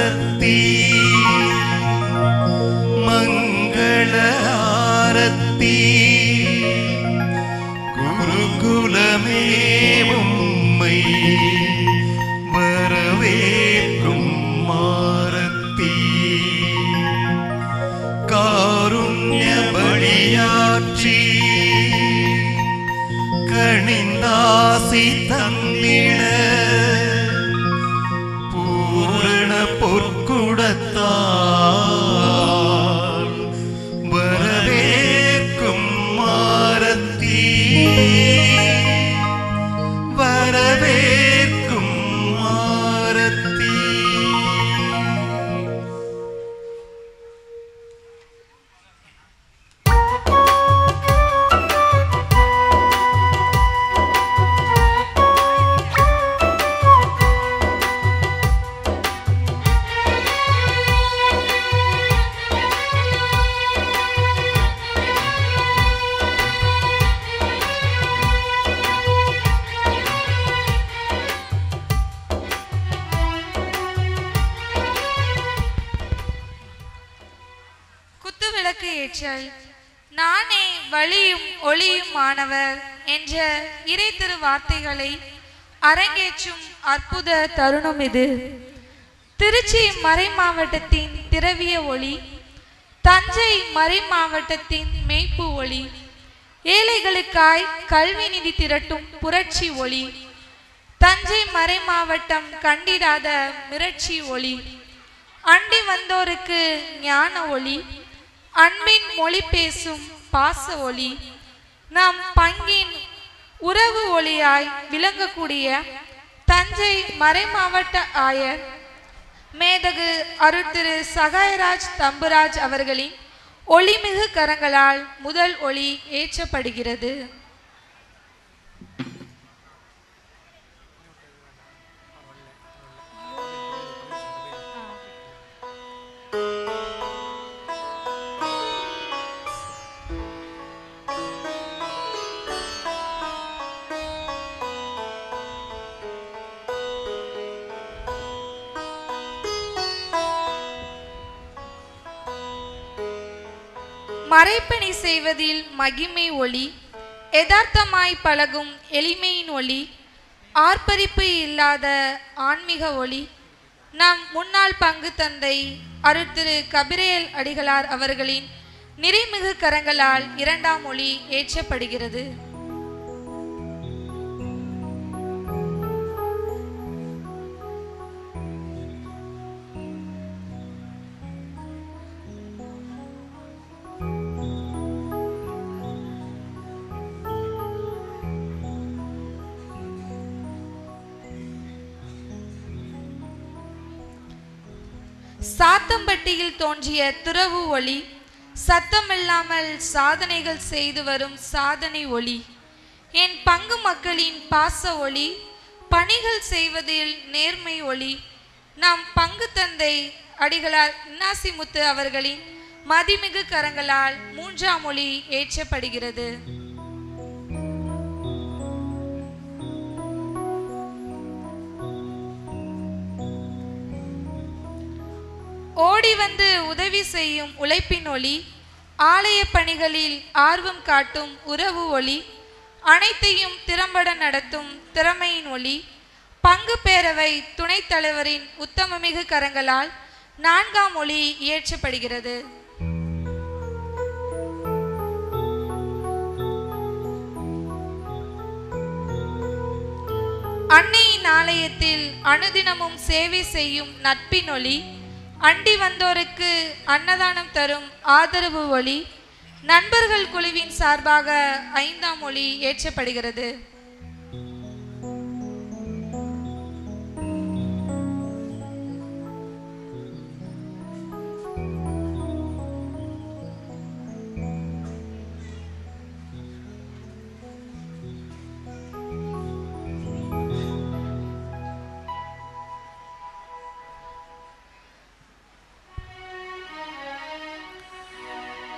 ஆரத்தி மங்கள ஆரத்தி குருகுலமே உம்மை வரவேற்கும் ஆரத்தி காருண்ய பலியாற்றி கணிந்தாசி தந்திட பூரண பொற்குடத்தால் வரவேற்கும் ஆரத்தி வரவேற்கும் ஆரத்தி. நானே வழியும் ஒளியும் ஆனவர் என்ற இறை திரு வார்த்தைகளை அரங்கேற்றும் அற்புத தருணம் இது. திருச்சி மறை மாவட்டத்தின் திரவிய ஒளி, தஞ்சை மறை மாவட்டத்தின் மெய்ப்பு ஒளி, ஏழைகளுக்காய் கல்வி நிதி திரட்டும் புரட்சி ஒளி, தஞ்சை மறை மாவட்டம் கண்டிடாத மிரட்சி ஒளி, அண்டி வந்தோருக்கு ஞான ஒளி, அன்பின் மொழி பேசும் பாச ஒளி, நம் பங்கின் உறவு ஒளியாய் விளங்கக்கூடிய தஞ்சை மறை மாவட்ட ஆயர் மேதகு அருட்திரு சகாயராஜ் தம்புராஜ் அவர்களின் ஒளிமிகு கரங்களால் முதல் ஒளி ஏற்றப்படுகிறது. மறைப்பணி செய்வதில் மகிமை ஒளி, யதார்த்தமாய் பழகும் எளிமையின் ஒளி, ஆர்ப்பரிப்பு இல்லாத ஆன்மீக ஒளி, நம் முன்னாள் பங்கு தந்தை அருட்திரு கபிரேல் அடிகளார் அவர்களின் நிறைமிகு கரங்களால் இரண்டாம் ஒளி ஏற்றப்படுகிறது. சாத்தம்பட்டியில் தோன்றிய துறவு ஒளி, சத்தமில்லாமல் சாதனைகள் செய்து வரும் சாதனை ஒளி, என் பங்கு மக்களின் பாச ஒளி, பணிகள் செய்வதில் நேர்மை ஒளி, நம் பங்கு தந்தை அடிகளார் இன்னாசிமுத்து அவர்களின் மதிமிகு கரங்களால் மூன்றாம் ஒளி ஏற்றப்படுகிறது. ஓடி வந்து உதவி செய்யும் உழைப்பின் ஒளி, ஆலய பணிகளில் ஆர்வம் காட்டும் உறவு ஒளி, அனைத்தையும் திறம்பட நடத்தும் திறமையின் ஒளி, பங்கு பேரவை துணைத் தலைவரின் உத்தமமிகு கரங்களால் நான்காம் ஒளி இயற்றப்படுகிறது. அன்னையின் ஆலயத்தில் அனுதினமும் சேவை செய்யும் நட்பின் ஒளி, அண்டி வந்தோருக்கு அன்னதானம் தரும் ஆதரவு ஒளி, நண்பர்கள் குழுவின் சார்பாக ஐந்தாம் ஒளி ஏற்றப்படுகிறது.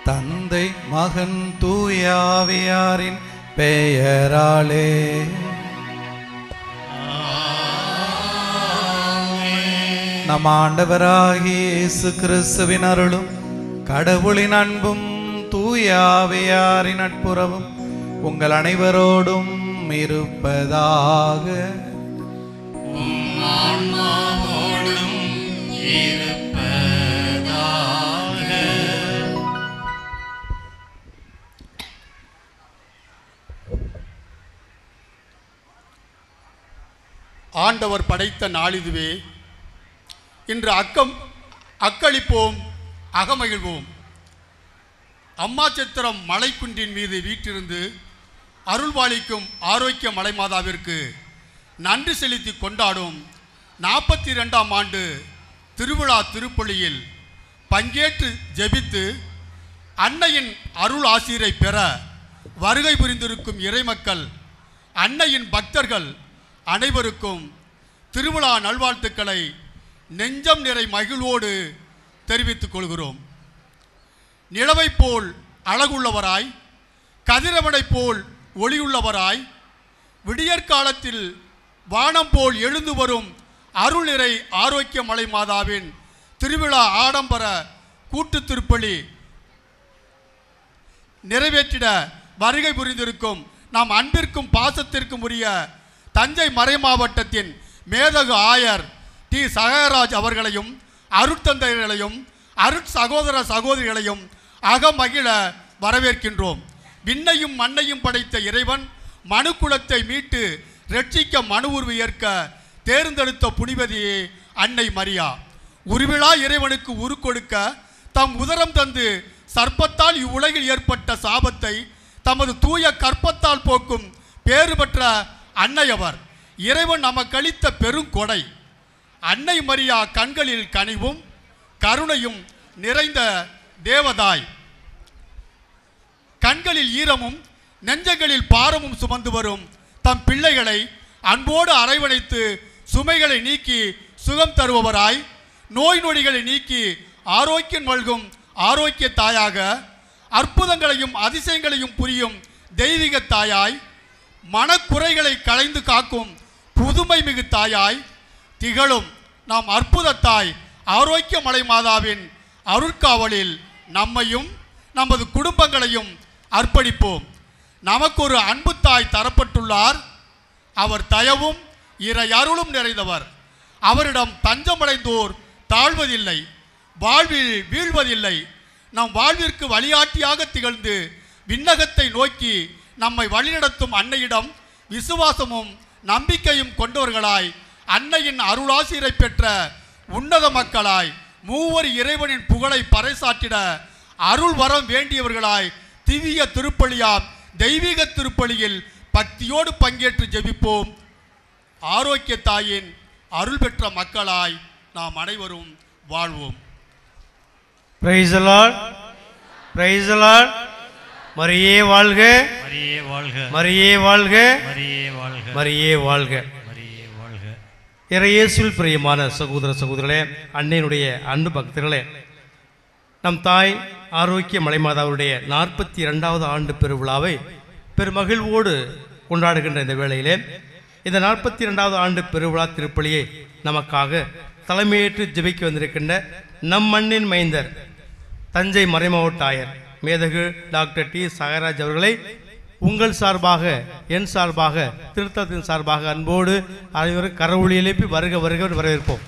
தந்தை மகன் தூயாவியாரின் பெயராலே நம் ஆண்டவராகிய இயேசு கிறிஸ்துவின் அருளும் கடவுளின் அன்பும் தூய ஆவியாரின் நட்புறவும் உங்கள் அனைவரோடும் இருப்பதாக. ஆண்டவர் படைத்த நாளிதுவே. இன்று அக்களிப்போம், அகமகிழ்வோம். அம்மாச்சத்திரம் மலைக்குன்றின் மீது வீற்றிருந்து அருள்வாளிக்கும் ஆரோக்கிய மலைமாதாவிற்கு நன்றி செலுத்தி கொண்டாடும் 42ஆம் ஆண்டு திருவிழா திருப்பலியில் பங்கேற்று ஜெபித்து அன்னையின் அருள் ஆசீரை பெற வருகை புரிந்திருக்கும் இறைமக்கள், அன்னையின் பக்தர்கள் அனைவருக்கும் திருவிழா நல்வாழ்த்துக்களை நெஞ்சம் நிறை மகிழ்வோடு தெரிவித்துக் கொள்கிறோம். நிலவை போல் அழகுள்ளவராய், கதிரவனை போல் ஒளியுள்ளவராய், விடியற்காலத்தில் வானம் போல் எழுந்து வரும் அருள் நிறை ஆரோக்கிய மலை மாதாவின் திருவிழா ஆடம்பர கூட்டு திருப்பலி நிறைவேற்றிட வருகை புரிந்திருக்கும் நாம் அன்பிற்கும் பாசத்திற்கும் உரிய தஞ்சை மறை மாவட்டத்தின் மேதகு ஆயர் டி சகாயராஜ் அவர்களையும் அருட்தந்தைகளையும் அருட்சகோதர சகோதரிகளையும் அகமகிழ வரவேற்கின்றோம். விண்ணையும் மண்ணையும் படைத்த இறைவன் மனுக்குலத்தை மீட்டு ரட்சிக்க மனு உருவு ஏற்க தேர்ந்தெடுத்த புனிவதியே அன்னை மரியா. உருவிழா இறைவனுக்கு உரு கொடுக்க தம் உதரம் தந்து சர்ப்பத்தால் இவ்வுலகில் ஏற்பட்ட சாபத்தை தமது தூய கற்பத்தால் போக்கும் பேறு பெற்ற அன்னையவர். இறைவன் நமக்களித்த பெருங்கொடை. அன்னை மரியா கண்களில் கனிவும் கருணையும் நிறைந்த தேவதாய். கண்களில் ஈரமும் நெஞ்சங்களில் பாரமும் சுமந்து வரும் தம் பிள்ளைகளை அன்போடு அரவணைத்து சுமைகளை நீக்கி சுகம் தருபவராய், நோய் நொடிகளை நீக்கி ஆரோக்கியம் நல்கும் ஆரோக்கிய தாயாக, அற்புதங்களையும் அதிசயங்களையும் புரியும் தெய்வீக தாயாய், மனக்குறைகளை களைந்து காக்கும் புதுமை மிகு தாயாய் திகழும் நாம் அற்புத தாய் ஆரோக்கிய மலை மாதாவின் அருட்காவலில் நம்மையும் நமது குடும்பங்களையும் அர்ப்பணிப்போம். நமக்கு ஒரு அன்பு தாய் தரப்பட்டுள்ளார். அவர் தயவும் இறை அருளும் நிறைந்தவர். அவரிடம் தஞ்சமடைந்தோர் தாழ்வதில்லை, வாழ்வில் வீழ்வதில்லை. நம் வாழ்விற்கு வழிகாட்டியாக திகழ்ந்து விண்ணகத்தை நோக்கி நம்மை வழிநடத்தும் அன்னையிடம் விசுவாசமும் நம்பிக்கையும் கொண்டவர்களாய், அன்னையின் அருளாசிரை பெற்ற உன்னத மக்களாய், மூவர் இறைவனின் புகழை பறைசாற்றிட அருள் வரம் வேண்டியவர்களாய் திவ்ய திருப்பலியாம் தெய்வீக திருப்பலியில் பக்தியோடு பங்கேற்று ஜெபிப்போம். ஆரோக்கிய தாயின் அருள் பெற்ற மக்களாய் நாம் அனைவரும் வாழ்வோம். Praise the Lord, praise the Lord. மரியே வாழ்க, மரியே வாழ்க, மரியே வாழ்க, மரியே வாழ்க, மரியே வாழ்க. மரியே வாழ்க. இறையேசுவில் பிரியமான சகோதர சகோதரர்களே, அன்னையினுடைய அன்பு பக்தர்களே, நம் தாய் ஆரோக்கிய மலைமாதாவுடைய 42வது ஆண்டு பெருவிழாவை பெருமகிழ்வோடு கொண்டாடுகின்ற இந்த வேளையிலே இந்த 42வது ஆண்டு பெருவிழா திருப்பலியை நமக்காக தலைமையேற்று ஜெபிக்க வந்திருக்கின்ற நம் மண்ணின் மைந்தர் தஞ்சை மறைமாவட்ட ஆயர் மேதகு டாக்டர் டி சகாயராஜ் அவர்களை உங்கள் சார்பாக, என் சார்பாக, திருத்தத்தின் சார்பாக அன்போடு அனைவரும் கரவொலி எழுப்பி வருக வருக வரவேற்போம்.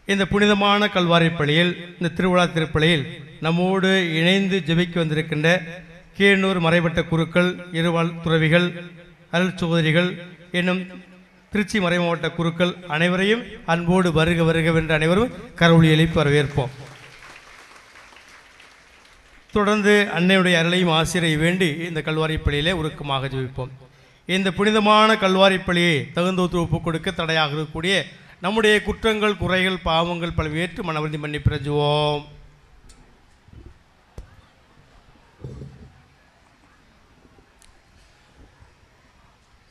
இந்த புனிதமான கல்வாரி பள்ளியில், இந்த திருவிழா திருப்பலியில் நம்மோடு இணைந்து ஜெபிக்க வந்திருக்கின்ற கீழூர் மறைவட்ட குருக்கள், இருவாழ் துறவிகள், அருள் சகோதரிகள் என்னும் திருச்சி மறைமாவட்ட குருக்கள் அனைவரையும் அன்போடு வருக வருகவென்று அனைவரும் கரவொலி எழுப்பி வரவேற்போம். தொடர்ந்து அன்னையுடைய அருளையும் ஆசிரியை வேண்டி இந்த கல்வாரி பள்ளியிலே உருக்கமாக ஜெபிப்போம். இந்த புனிதமான கல்வாரி பள்ளியை தகுந்த ஒத்துழைப்பு கொடுக்க தடையாக இருக்கக்கூடிய நம்முடைய குற்றங்கள், குறைகள், பாவங்கள் பலவேற்று மனவருந்தி மன்னிப்பு பெறுவோம்.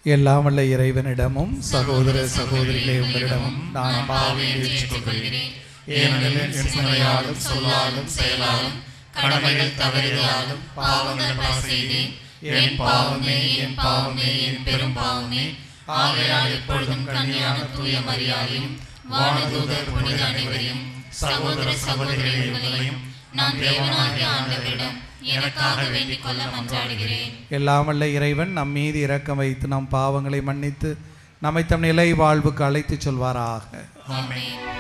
எல்லாம் வல்ல இறைவனிடமும் சகோதர சகோதரிகளே உங்களிடமும் நான் பாவியை ஏற்றுக்கொள்கிறேன். ஏனெனில் என் சிந்தனையாலும் சொல்லாலும் செயலாலும் கடமைகள் தவறியதாலும் பாவங்கள் பல செய்தேன். என் பாவமே, என் பாவமே, என் பெரும் பாவமே. ஆகையால் இப்பொழுதும் கன்னியான தூய மரியாதையும் வானதூதர் புனித அனைவரையும் சகோதர சகோதரிகளையும் நாம் தேவனாகிய ஆண்டவரிடம் எனக்காக வேண்டிக் கொள்ள மன்றாடுகிறேன். எல்லாம் வல்ல இறைவன் நம் மீது இரக்கம் வைத்து நம் பாவங்களை மன்னித்து நம்மை தம் நிலை வாழ்வுக்கு அழைத்துச் சொல்வாராக. ஆமென்.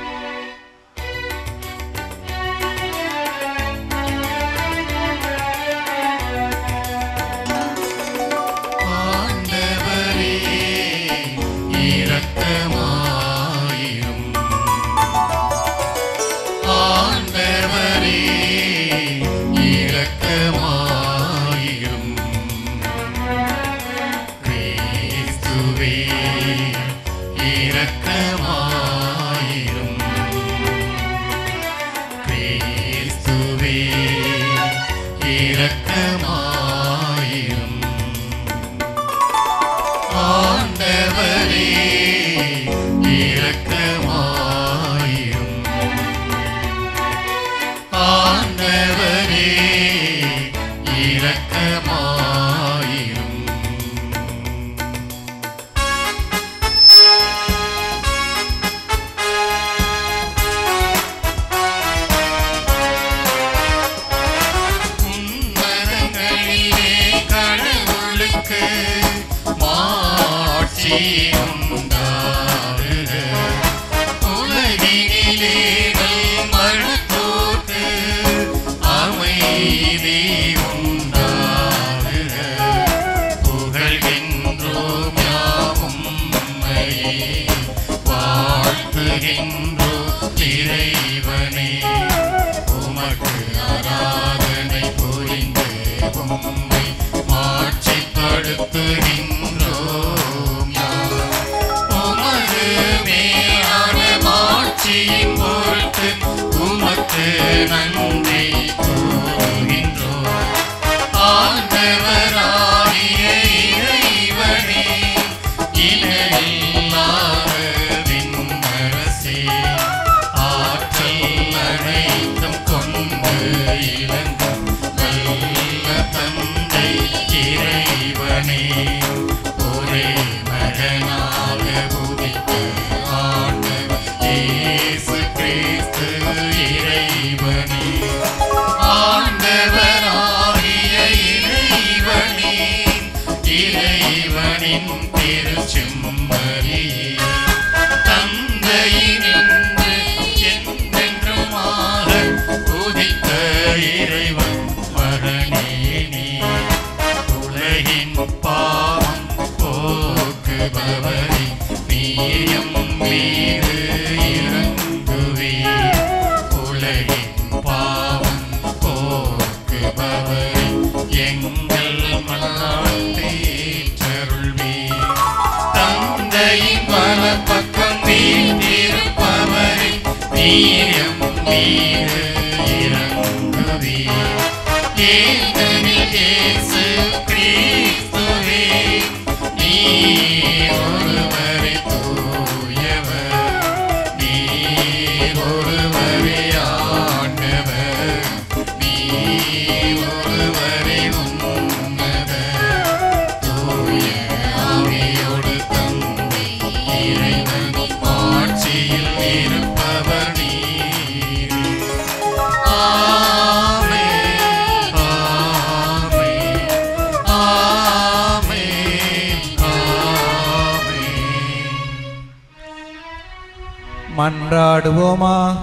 மன்றாடுவோமாக.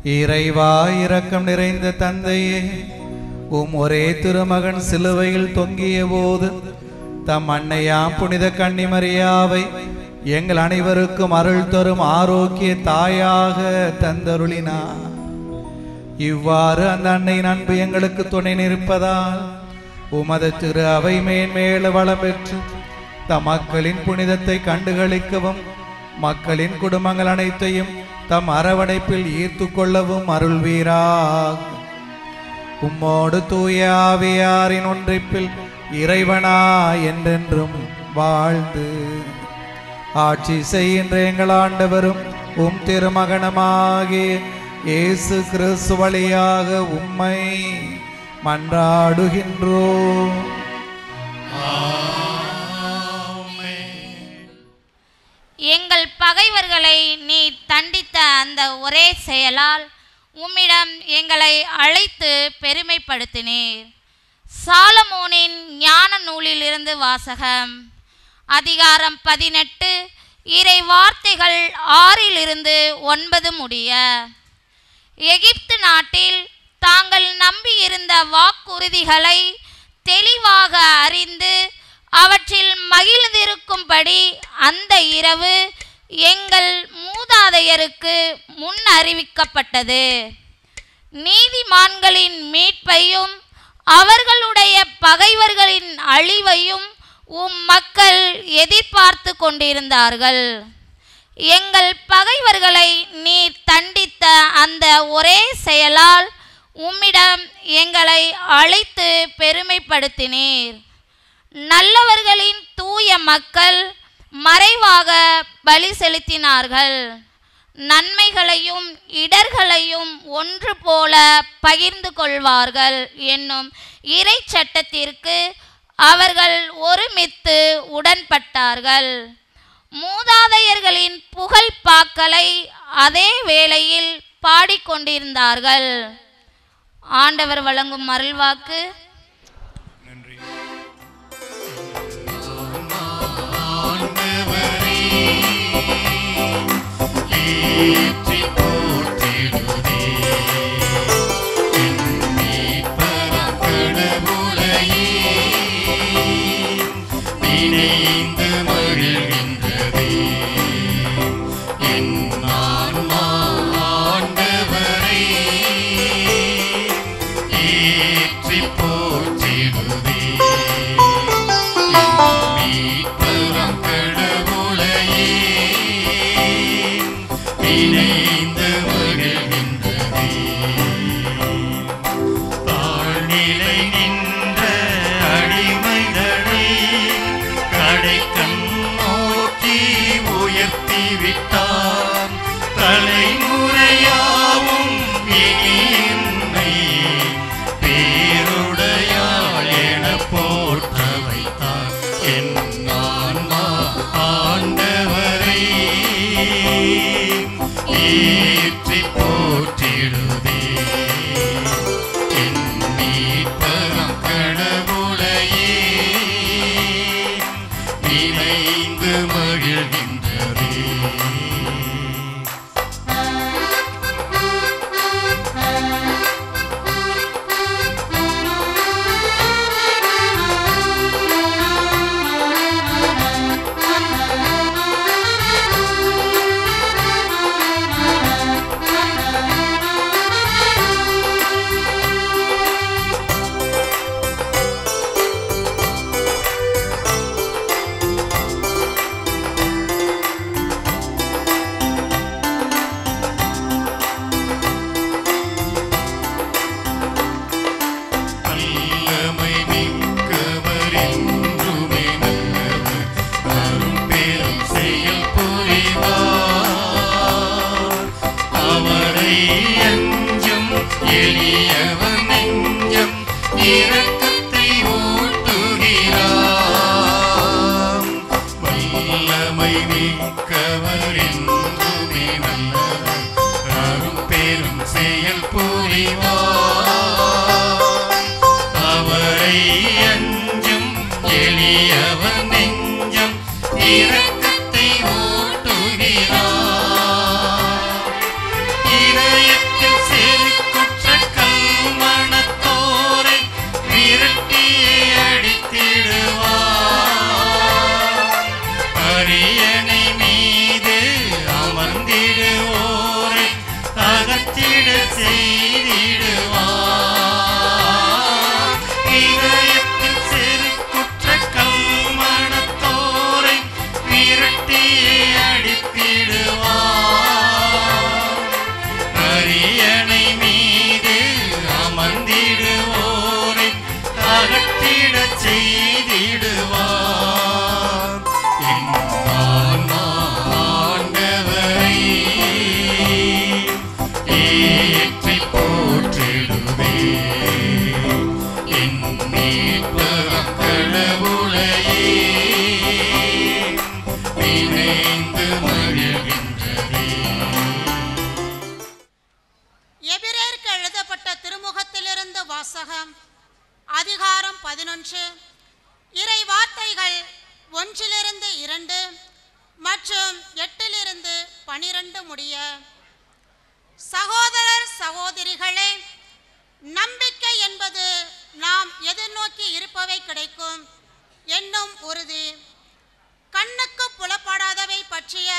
இறைவா, இரக்கம் நிறைந்த தந்தையே, ஒரே திருமகன் சிலுவையில் தொங்கிய போது தம் அன்னையாம் புனித கன்னிமரியாவை எங்கள் அனைவருக்கும் அருள் தரும் ஆரோக்கிய தாயாக தந்தருளினார். இவ்வாறு அந்த அன்னையின் அன்பு எங்களுக்கு துணை நிற்பதால் உமது திரு அவை மேன்மேல வளம் பெற்று தம் மக்களின் புனிதத்தை கண்டுகளிக்கவும் மக்களின் குடும்பங்கள் அனைத்தையும் தம் அரவணைப்பில் ஈர்த்து கொள்ளவும் அருள்வீராக. உம்மோடு தூய ஆவியாரின் ஒன்றிப்பில் இறைவனா என்றென்றும் வாழ்ந்து ஆட்சி செய்கின்ற எங்கள் ஆண்டவரும் உம் திருமகனமாகிய இயேசு கிறிஸ்து வழியாக உம்மை மன்றாடுகின்றோம். ஆமென். எங்கள் பகைவர்களை நீ தண்டித்த அந்த ஒரே செயலால் உம்மிடம் எங்களை அழைத்து பெருமைப்படுத்தினீர். சாலமோனின் ஞான நூலிலிருந்து வாசகம். அதிகாரம் 18 இறை வார்த்தைகள் 6-9 முடிய. எகிப்து நாட்டில் தாங்கள் நம்பியிருந்த வாக்குறுதிகளை தெளிவாக அறிந்து அவற்றில் மகிழ்ந்திருக்கும்படி அந்த இரவு எங்கள் மூதாதையருக்கு முன் அறிவிக்கப்பட்டது. நீதிமான்களின் மீட்பையும் அவர்களுடைய பகைவர்களின் அழிவையும் மக்கள் எதிர்பார்த்து கொண்டிருந்தார்கள். எங்கள் பகைவர்களை நீர் தண்டித்த அந்த ஒரே செயலால் உம்மிடம் எங்களை அழைத்து பெருமைப்படுத்தினீர். நல்லவர்களின் தூய மக்கள் மறைவாக பலி செலுத்தினார்கள். நன்மைகளையும் இடர்களையும் ஒன்று போல பகிர்ந்து கொள்வார்கள் என்னும் இறை சட்டத்திற்கு அவர்கள் ஒருமித்து உடன்பட்டார்கள். மூதாதையர்களின் புகழ் பாக்களை அதே வேளையில் பாடிக்கொண்டிருந்தார்கள். ஆண்டவர் வழங்கும் அருள்வாக்கு. செய்திடுவார். மற்றும் 8-12 முடிய. சகோதரர் சகோதரிகளே, நம்பிக்கை என்பது நாம் எதிர்நோக்கி இருப்பவை கிடைக்கும் என்னும் உறுதி, கண்ணுக்கு புலப்படாதவை பற்றிய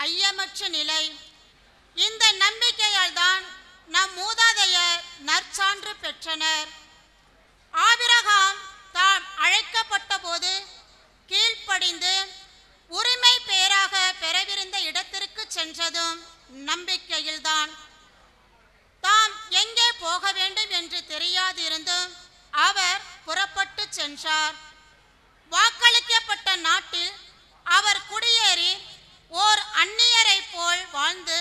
ஐயமற்ற நிலை. இந்த நம்பிக்கையால் தான் நம் மூதாதையர் நற்சான்று பெற்றனர். ஆபிரகாம் தாம் அழைக்கப்பட்ட போது கீழ்ப்படிந்து உரிமை பேராக பெறவிருந்த இடத்திற்கு சென்றதும் நம்பிக்கையில்தான். தாம் எங்கே போக வேண்டும் என்று தெரியாதிருந்தும் அவர் புறப்பட்டு சென்றார். வாக்களிக்கப்பட்ட நாட்டில் அவர் குடியேறி ஓர் அந்நியரை போல் வாழ்ந்து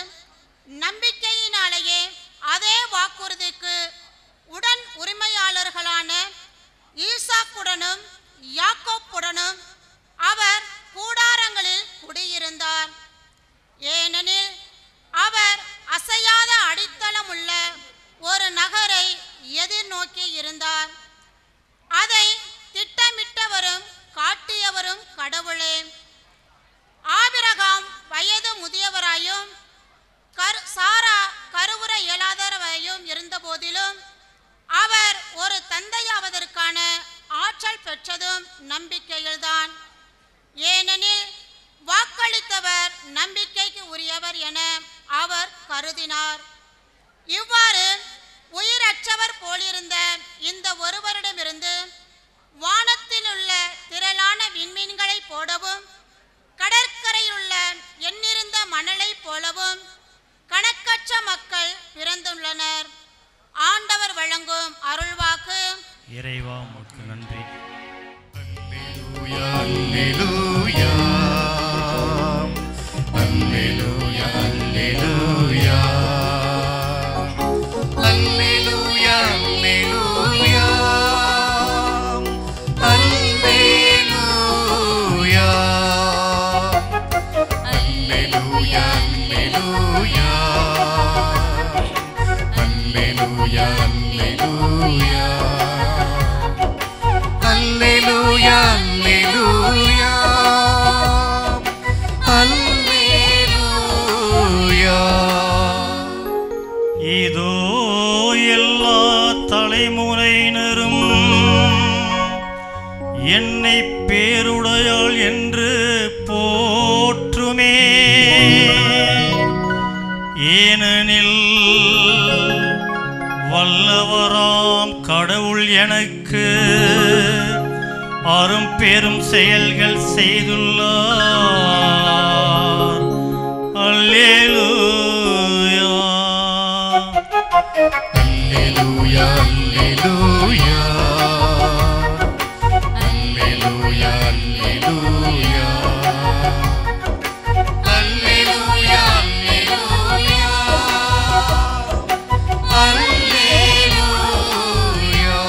நம்பிக்கையினாலேயே அதே வாக்குறுதிக்கு உடன் உரிமையாளர்களான ஈசாக்குடனும் யாக்கோப்புடனும் அவர் கூடாரங்களில் குடியிருந்தார். ஏனெனில் அவர் அசையாத அடித்தளமுள்ள ஒரு நகரை எதிர்நோக்கி இருந்தார். அதை திட்டமிட்டவரும் காட்டியவரும் கடவுளே. ஆபிரகாம் வயது முதியவராயும் சாரா கருவுற இயலாதவராயும் இருந்த போதிலும் அவர் ஒரு தந்தையாவதற்கான ஆற்றல் பெற்றதும் நம்பிக்கையில்தான். ஏனெனில் வாக்களித்தவர் நம்பிக்கைக்கு உரியவர் என அவர் கருதினார். இவ்வாறு உயிரற்றவர் போலிருந்த இந்த ஒருவரிடமிருந்து வானத்தில் உள்ள திரளான விண்மீன்களை போடவும் கடற்கரையில் உள்ள எண்ணிருந்த மணலை போலவும் கணக்கற்ற மக்கள் பிறந்துள்ளனர். ஆண்டவர் வழங்கும் அருள்வாக்கு. இறைவா உமக்கு நன்றி. அல்லேலூயா அல்லேலூயா அல்லேலூயா அல்லேலூயா அல்லேலூயா அல்லேலூயா அல்லேலூயா அல்லேலூயா அல்லேலூயா அல்லேலூயா. இதோ எல்லா தலைமுறையினரும் என்னை பேருடையாள் என்று போற்றுமே. ஏனெனில் வல்லவராம் கடவுள் எனக்கு அரும் பெரும் செயல்கள் செய்துள்ளார். அல்லேலூயா அல்லேலூயா அல்லேலூயா அல்லேலூயா அல்லேலூயா அல்லேலூயா அல்லேலூயா.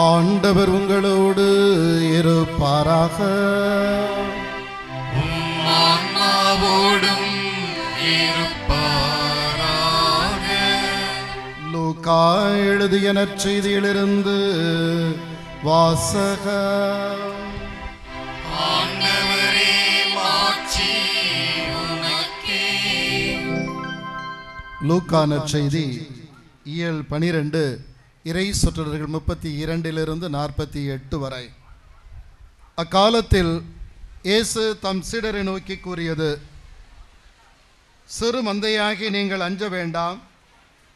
ஆண்டவர் உங்களோடு இருப்பாராக. ஆன்மாவோடும் இருப்பாராக. லூக்கா எழுதிய நற்செய்தியிலிருந்து வாசகம். ஆண்டவரே மாட்சி உமக்கே. லூக்கா நற்செய்தி இயல் 12 இறை சொற்றொடர்கள் 32 48 வரை. அக்காலத்தில் இயேசு தம் சீடரை நோக்கி கூறியது: சிறு மந்தையாகி நீங்கள் அஞ்ச வேண்டாம்.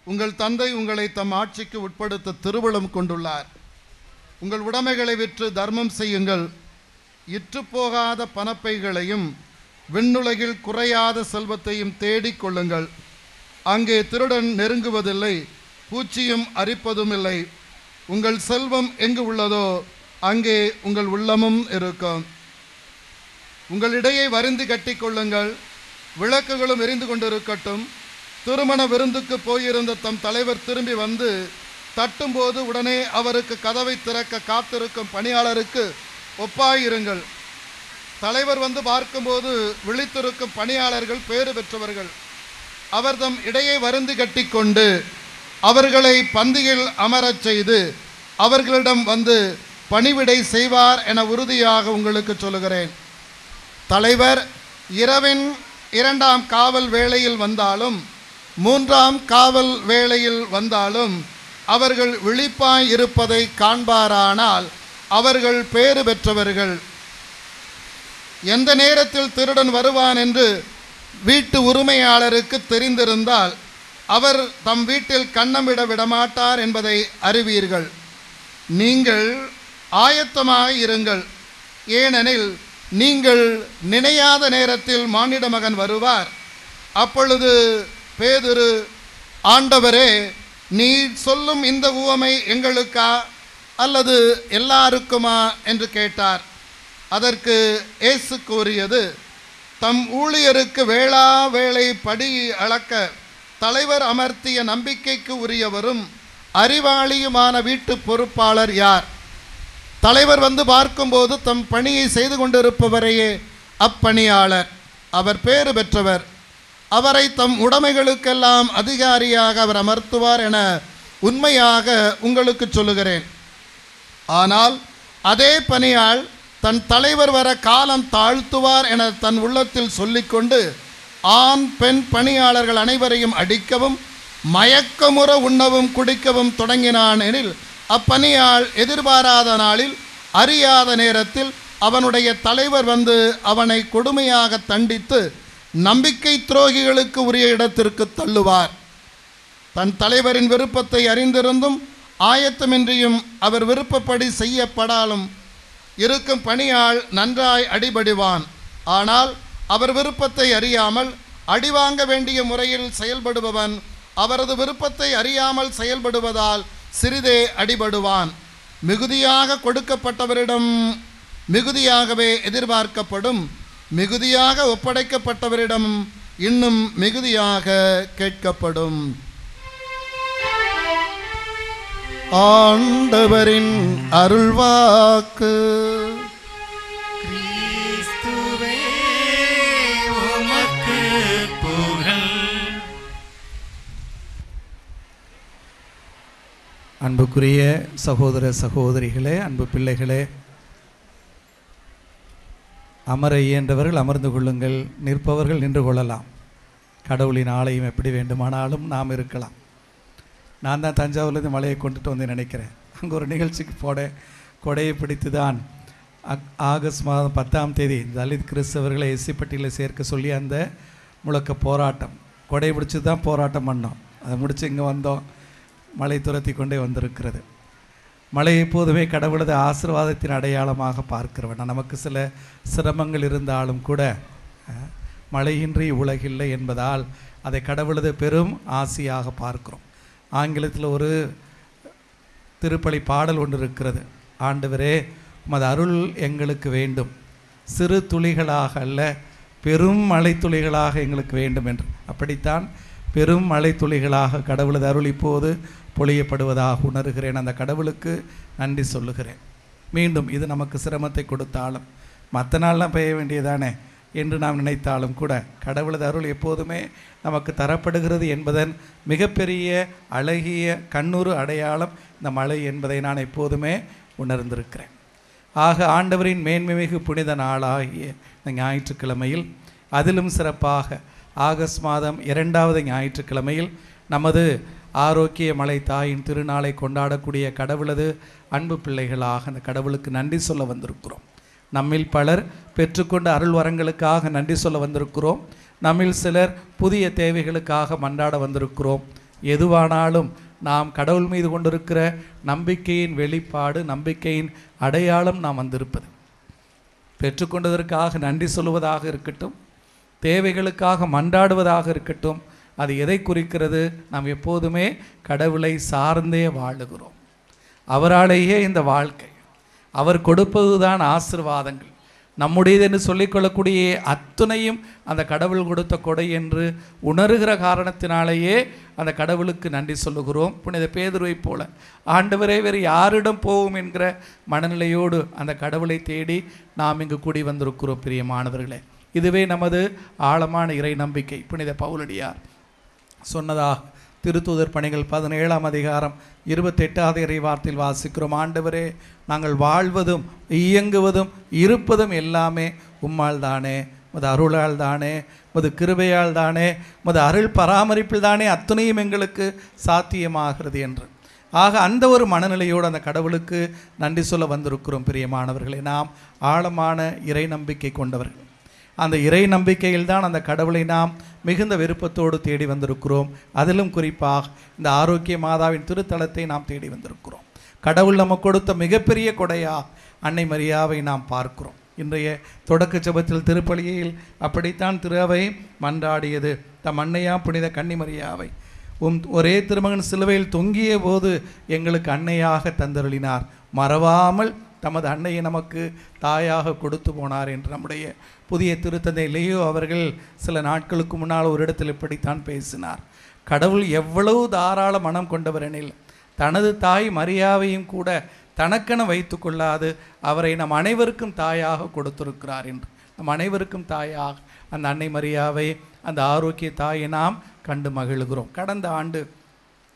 உங்கள் தந்தை உங்களை தம் ஆட்சிக்கு உட்படுத்த திருவுளம் கொண்டுள்ளார். உங்கள் உடைமைகளை விற்று தர்மம் செய்யுங்கள். இற்றுப்போகாத பணப்பைகளையும் விண்ணுலகில் குறையாத செல்வத்தையும் தேடிக் கொள்ளுங்கள். அங்கே திருடன் நெருங்குவதில்லை, பூச்சியும் அரிப்பதும் இல்லை. உங்கள் செல்வம் எங்கு உள்ளதோ அங்கே உங்கள் உள்ளமும் இருக்கும். உங்களிடையே வரிந்து கட்டி கொள்ளுங்கள். விளக்குகளும் எரிந்து கொண்டிருக்கட்டும். திருமண விருந்துக்கு போயிருந்த தம் தலைவர் திரும்பி வந்து தட்டும்போது உடனே அவருக்கு கதவை திறக்க காத்திருக்கும் பணியாளருக்கு ஒப்பாயிருங்கள். தலைவர் வந்து பார்க்கும்போது விழித்திருக்கும் பணியாளர்கள் பேறு பெற்றவர்கள். அவர் தம் இடையே வருந்து கட்டி கொண்டு அவர்களை பந்தியில் அமரச் செய்து அவர்களிடம் வந்து, பணிவிடை செய்வார் என உறுதியாக உங்களுக்கு சொல்லுகிறேன். தலைவர் இரவின் 2ஆம் காவல் வேளையில் வந்தாலும் 3ஆம் காவல் வேளையில் வந்தாலும் அவர்கள் விழிப்பாய் இருப்பதை காண்பாரானால் அவர்கள் பேறு பெற்றவர்கள். எந்த நேரத்தில் திருடன் வருவான் என்று வீட்டு உரிமையாளருக்கு தெரிந்திருந்தால் அவர் தம் வீட்டில் கன்னமிட விடமாட்டார் என்பதை அறிவீர்கள். நீங்கள் ஆயத்தமாக இருங்கள், ஏனெனில் நீங்கள் நினையாத நேரத்தில் மானிட மகன் வருவார். அப்பொழுது பேதுரு, ஆண்டவரே, நீர் சொல்லும் இந்த உவமை எங்களுக்கா அல்லது எல்லாருக்குமா என்று கேட்டார். அதற்கு இயேசு கூறியது, தம் ஊழியருக்கு வேளா வேளை படி அளக்க தலைவர் அமர்த்திய நம்பிக்கைக்கு உரியவரும் அறிவாளியுமான வீட்டு பொறுப்பாளர் யார்? தலைவர் வந்து பார்க்கும்போது தம் பணியை செய்து கொண்டிருப்பவரையே அப்பணியாளர். அவர் பேறு பெற்றவர். அவரை தம் உடைமைகளுக்கெல்லாம் அதிகாரியாக அவர் அமர்த்துவார் என உண்மையாக உங்களுக்கு சொல்லுகிறேன். ஆனால் அதே பணியாள் தன் தலைவர் வர காலம் தாழ்த்துவார் என தன் உள்ளத்தில் சொல்லிக்கொண்டு ஆண் பெண் பணியாளர்கள் அனைவரையும் அடிக்கவும் மயக்கமுற உண்ணவும் குடிக்கவும் தொடங்கினான் எனில் அப்பணியாள் எதிர்பாராத நாளில் அறியாத நேரத்தில் அவனுடைய தலைவர் வந்து அவனை கொடுமையாக தண்டித்து நம்பிக்கை துரோகிகளுக்கு உரிய இடத்திற்கு தள்ளுவார். தன் தலைவரின் விருப்பத்தை அறிந்திருந்தும் ஆயத்தமின்றியும் அவர் விருப்பப்படி செய்யப்படாலும் இருக்கும் பணியாள் நன்றாய் அடிபடிவான். ஆனால் அவர் விருப்பத்தை அறியாமல் அடிவாங்க வேண்டிய முறையில் செயல்படுபவன் அவரது விருப்பத்தை அறியாமல் செயல்படுவதால் சிறிதே அடிபடுவான். மிகுதியாக கொடுக்கப்பட்டவரிடம் மிகுதியாகவே எதிர்பார்க்கப்படும், மிகுதியாக ஒப்படைக்கப்பட்டவரிடம் இன்னும் மிகுதியாக கேட்கப்படும். ஆண்டவரின் அருள்வாக்கு. கிறிஸ்துவே உமக்கு புகழ். அன்புக்குரிய சகோதர சகோதரிகளே, அன்பு பிள்ளைகளே, அமர இயன்றவர்கள் அமர்ந்து கொள்ளுங்கள், நிற்பவர்கள் நின்று கொள்ளலாம். கடவுளின் ஆலயம் எப்படி வேண்டுமானாலும் நாம் இருக்கலாம். நான் தான் தஞ்சாவூர்லேருந்து மலையை கொண்டுட்டு வந்து நினைக்கிறேன். அங்கே ஒரு நிகழ்ச்சிக்கு கொடையை பிடித்து தான் ஆகஸ்ட் மாதம் 10ஆம் தேதி தலித் கிறிஸ்தவர்களை எஸ்சி பட்டியலில் சேர்க்க சொல்லி அந்த முழக்க போராட்டம், கொடையை பிடிச்சி தான் போராட்டம் பண்ணோம். அதை முடித்து இங்கே வந்தோம். மழை துரத்தி கொண்டே வந்திருக்கிறது. மழை எப்போதுமே கடவுளது ஆசீர்வாதத்தின் அடையாளமாக பார்க்கிறவன். நமக்கு சில சிரமங்கள் இருந்தாலும் கூட மழையின்றி உலகில்லை என்பதால் அதை கடவுளது பெரும் ஆசியாக பார்க்கிறோம். ஆங்கிலத்தில் ஒரு திருப்பலி பாடல் ஒன்று இருக்கிறது. ஆண்டவரே, உமது அருள் எங்களுக்கு வேண்டும், சிறு துளிகளாக அல்ல பெரும் மழை துளிகளாக எங்களுக்கு வேண்டும் என்று. அப்படித்தான் பெரும் மழை துளிகளாக கடவுளது அருள் இப்போது பொழியப்படுவதாக உணர்கிறேன். அந்த கடவுளுக்கு நன்றி சொல்லுகிறேன். மீண்டும் இது நமக்கு சிரமத்தை கொடுத்தாலும் மற்ற நாள்லாம் பெய்ய வேண்டியதானே என்று நாம் நினைத்தாலும் கூட கடவுளது அருள் எப்போதுமே நமக்கு தரப்படுகிறது என்பதன் மிகப்பெரிய அழகிய கண்ணுறு அடையாளம் இந்த மழை என்பதை நான் எப்போதுமே உணர்ந்திருக்கிறேன். ஆக ஆண்டவரின் மேன்மைமிகு புனித நாளாகிய இந்த ஞாயிற்றுக்கிழமையில், அதிலும் சிறப்பாக ஆகஸ்ட் மாதம் 2வது ஞாயிற்றுக்கிழமையில் நமது ஆரோக்கிய மலை தாயின் திருநாளை கொண்டாடக்கூடிய கடவுளது அன்பு பிள்ளைகளாக அந்த கடவுளுக்கு நன்றி சொல்ல வந்திருக்கிறோம். நம்மில் பலர் பெற்றுக்கொண்ட அருள் வரங்களுக்காக நன்றி சொல்ல வந்திருக்கிறோம். நம்மில் சிலர் புதிய தேவைகளுக்காக மன்றாட வந்திருக்கிறோம். எதுவானாலும் நாம் கடவுள் மீது கொண்டிருக்கிற நம்பிக்கையின் வெளிப்பாடு, நம்பிக்கையின் அடையாளம் நாம் வந்திருப்பது. பெற்றுக்கொண்டதற்காக நன்றி சொல்லுவதாக இருக்கட்டும், தேவைகளுக்காக மன்றாடுவதாக இருக்கட்டும், அது எதை குறிக்கிறது? நாம் எப்போதுமே கடவுளை சார்ந்தே வாழுகிறோம். அவராலேயே இந்த வாழ்க்கை, அவர் கொடுப்பது தான் ஆசீர்வாதங்கள். நம்முடையது என்று சொல்லிக்கொள்ளக்கூடிய அத்துணையும் அந்த கடவுள் கொடுத்த கொடை என்று உணர்கிற காரணத்தினாலேயே அந்த கடவுளுக்கு நன்றி சொல்லுகிறோம். புனித பேதுருவை போல ஆண்டவரே வேறு யாரிடம் போவோம் என்கிற மனநிலையோடு அந்த கடவுளை தேடி நாம் இங்கு கூடி வந்திருக்கிறோம். பிரியமானவர்களே, இதுவே நமது ஆழமான இறை நம்பிக்கை. புனித பவுலடியார் சொன்னதாக திருத்தூதர் பணிகள் 17ஆம் அதிகாரம் 28வது இறைவார்த்தையில் வாசிக்கிறோம். ஆண்டவரே, நாங்கள் வாழ்வதும் இயங்குவதும் இருப்பதும் எல்லாமே உம்மால் தானே, உமது அருளால் தானே, உமது கிருபையால் தானே, உமது அருள் பராமரிப்பில் தானே அத்துணையும் எங்களுக்கு சாத்தியமாகிறது என்று. ஆக அந்த ஒரு மனநிலையோடு அந்த கடவுளுக்கு நன்றி சொல்ல வந்திருக்கிறோம். பிரியமானவர்களே, நாம் ஆழமான இறை நம்பிக்கை கொண்டவர்கள். அந்த இறை நம்பிக்கையில் தான் அந்த கடவுளை நாம் மிகுந்த விருப்பத்தோடு தேடி வந்திருக்கிறோம். அதிலும் குறிப்பாக இந்த ஆரோக்கிய மாதாவின் திருத்தலத்தை நாம் தேடி வந்திருக்கிறோம். கடவுள் நமக்கு கொடுத்த மிகப்பெரிய கொடையா அன்னை மரியாவை நாம் பார்க்கிறோம். இன்றைய தொடக்க ஜெபத்தில் திருப்பலியில் அப்படித்தான் திரு அவை மன்றாடியது. தம் அன்னையா புனித கன்னிமரியாவை ஒரே திருமகன் சிலுவையில் தொங்கிய போது எங்களுக்கு அன்னையாக தந்தருளினார், மறவாமல் தமது அன்னையை நமக்கு தாயாக கொடுத்து போனார் என்று நம்முடைய புதிய திருத்தந்தை லியோ அவர்கள் சில நாட்களுக்கு முன்னால் ஒரு இடத்தில் இப்படித்தான் பேசினார். கடவுள் எவ்வளவு தாராள மனம் கொண்டவர் எனில் தனது தாய் மரியாவையும் கூட தனக்கென வைத்து கொள்ளாது அவரை நம் அனைவருக்கும் தாயாக கொடுத்திருக்கிறார் என்று. நம் அனைவருக்கும் தாயாக அந்த அன்னை மரியாவை, அந்த ஆரோக்கிய தாயை நாம் கண்டு மகிழ்கிறோம். கடந்த ஆண்டு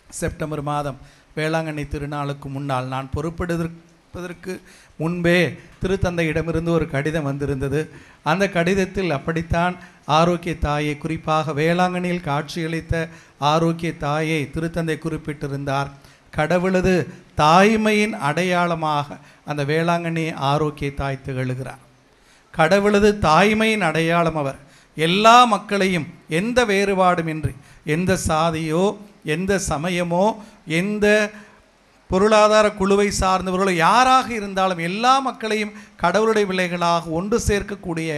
செப்டம்பர் மாதம் வேளாங்கண்ணி திருநாளுக்கு முன்னால் நான் பொறுப்பெடுப்பதற்கு முன்பே திருத்தந்தையிடமிருந்து ஒரு கடிதம் வந்திருந்தது. அந்த கடிதத்தில் அப்படித்தான் ஆரோக்கிய தாயை, குறிப்பாக வேளாங்கண்ணியில் காட்சியளித்த ஆரோக்கிய தாயை திருத்தந்தை குறிப்பிட்டிருந்தார். கடவுளது தாய்மையின் அடையாளமாக அந்த வேளாங்கண்ணி ஆரோக்கிய தாய் திகழ்கிறார். கடவுளது தாய்மையின் அடையாளம் அவர். எல்லா மக்களையும் எந்த வேறுபாடுமின்றி, எந்த சாதியோ எந்த சமயமோ எந்த பொருளாதார குழுவை சார்ந்தவர்களோ யாராக இருந்தாலும் எல்லா மக்களையும் கடவுளுடைய பிள்ளைகளாக ஒன்று சேர்க்கக்கூடிய,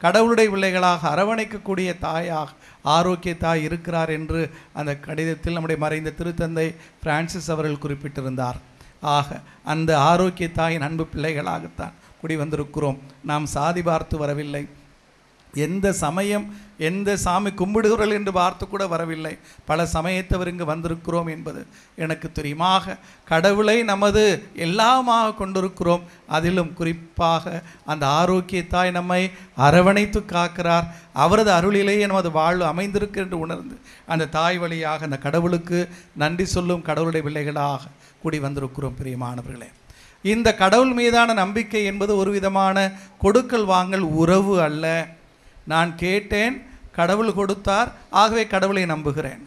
கடவுளுடைய பிள்ளைகளாக அரவணைக்கக்கூடிய தாயாக ஆரோக்கிய தாய் இருக்கிறார் என்று அந்த கடிதத்தில் நம்முடைய மறைந்த திருத்தந்தை பிரான்சிஸ் அவர்கள் குறிப்பிட்டிருந்தார். ஆக அந்த ஆரோக்கிய தாயின் அன்பு பிள்ளைகளாகத்தான் கூடி வந்திருக்கிறோம். நாம் சாதி பார்த்து வரவில்லை, எந்த சமயம் எந்த சாமி கும்பிடுகிறவர்கள் என்று பார்த்து கூட வரவில்லை. பல சமயத்தவர் இங்கு வந்திருக்கிறோம் என்பது எனக்கு தெரியுமாக கடவுளை நமது எல்லாமாக கொண்டிருக்கிறோம். அதிலும் குறிப்பாக அந்த ஆரோக்கிய தாய் நம்மை அரவணைத்து காக்கிறார். அவரது அருளிலேயே நமது வாழ்வு அமைந்திருக்கு என்று உணர்ந்து அந்த தாய் வழியாக அந்த கடவுளுக்கு நன்றி சொல்லும் கடவுளுடைய பிள்ளைகளாக கூடி வந்திருக்கிறோம். பிரியமானவர்களே, இந்த கடவுள் மீதான நம்பிக்கை என்பது ஒரு விதமான கொடுக்கல் வாங்கல் உறவு அல்ல. நான் கேட்டேன், கடவுள் கொடுத்தார், ஆகவே கடவுளை நம்புகிறேன்.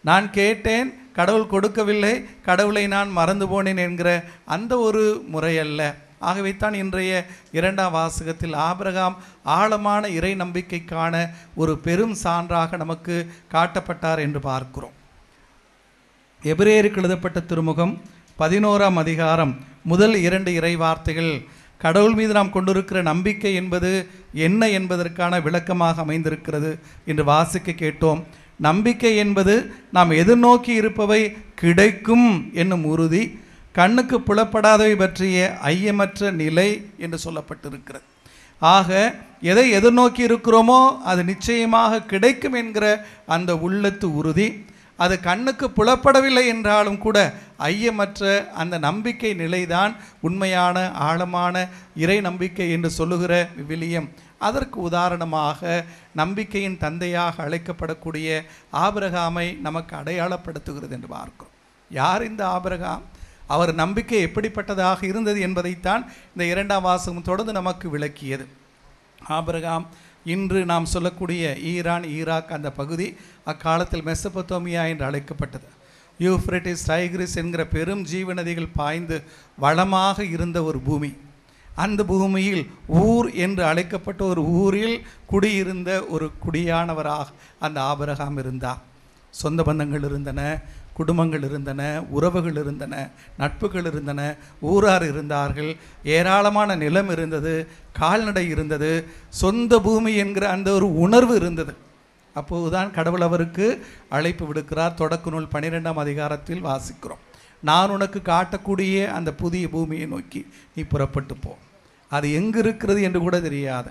நான் கேட்டேன், கடவுள் கொடுக்கவில்லை, கடவுளை நான் மறந்து போனேன் என்கிற அந்த ஒரு முறை அல்ல. ஆகவே தான் இன்றைய 2ஆம் வாசகத்தில் ஆபிரகாம் ஆழமான இறை நம்பிக்கைக்கான ஒரு பெரும் சான்றாக நமக்கு காட்டப்பட்டார் என்று பார்க்கிறோம். எபிரேயருக்கு எழுதப்பட்ட திருமுகம் 11ஆம் அதிகாரம் முதல் 2 இறை வார்த்தைகள் கடவுள் மீது நாம் கொண்டிருக்கிற நம்பிக்கை என்பது என்ன என்பதற்கான விளக்கமாக அமைந்திருக்கிறது என்று வாசிக்க கேட்டோம். நம்பிக்கை என்பது நாம் எதிர்நோக்கி இருப்பவை கிடைக்கும் என்னும் உறுதி, கண்ணுக்கு புலப்படாதவை பற்றிய ஐயமற்ற நிலை என்று சொல்லப்பட்டிருக்கிறது. ஆக எதை எதிர்நோக்கி இருக்கிறோமோ அது நிச்சயமாக கிடைக்கும் என்கிற அந்த உள்ளத்து உறுதி, அது கண்ணுக்கு புலப்படவில்லை என்றாலும் கூட ஐயமற்ற அந்த நம்பிக்கை நிலைதான் உண்மையான ஆழமான இறை நம்பிக்கை என்று சொல்லுகிற விவிலியம். அதற்கு உதாரணமாக நம்பிக்கையின் தந்தையாக அழைக்கப்படக்கூடிய ஆபிரகாமை நமக்கு அடையாளப்படுத்துகிறது என்று பார்க்கிறோம். யார் இந்த ஆபிரகாம்? அவர் நம்பிக்கை எப்படிப்பட்டதாக இருந்தது என்பதைத்தான் இந்த 2ஆம் வாசகம் தொடர்ந்து நமக்கு விளக்கியது. ஆபிரகாம் இன்று நாம் சொல்லக்கூடிய ஈரான், ஈராக் அந்த பகுதி அக்காலத்தில் மெசபத்தோமியா என்று அழைக்கப்பட்டது. யூஃப்ரட்டிஸ், டைக்ரிஸ் என்கிற பெரும் ஜீவ நதிகள் பாய்ந்து வளமாக இருந்த ஒரு பூமி. அந்த பூமியில் ஊர் என்று அழைக்கப்பட்ட ஒரு ஊரில் குடியிருந்த ஒரு குடியானவராக அந்த ஆபிரகாம் இருந்தார். சொந்த பந்தங்கள் இருந்தன, குடும்பங்கள் இருந்தன, உறவுகள் இருந்தன, நட்புகள் இருந்தன, ஊரார் இருந்தார்கள், ஏராளமான நிலம் இருந்தது, கால்நடை இருந்தது, சொந்த பூமி என்கிற அந்த ஒரு உணர்வு இருந்தது. அப்போதுதான் கடவுள் அவருக்கு அழைப்பு விடுக்கிறார். தொடக்க நூல் 12ஆம் அதிகாரத்தில் வாசிக்கிறோம். நான் உனக்கு காட்டக்கூடிய அந்த புதிய பூமியை நோக்கி நீ புறப்பட்டு போ. அது எங்கு இருக்கிறது என்று கூட தெரியாது.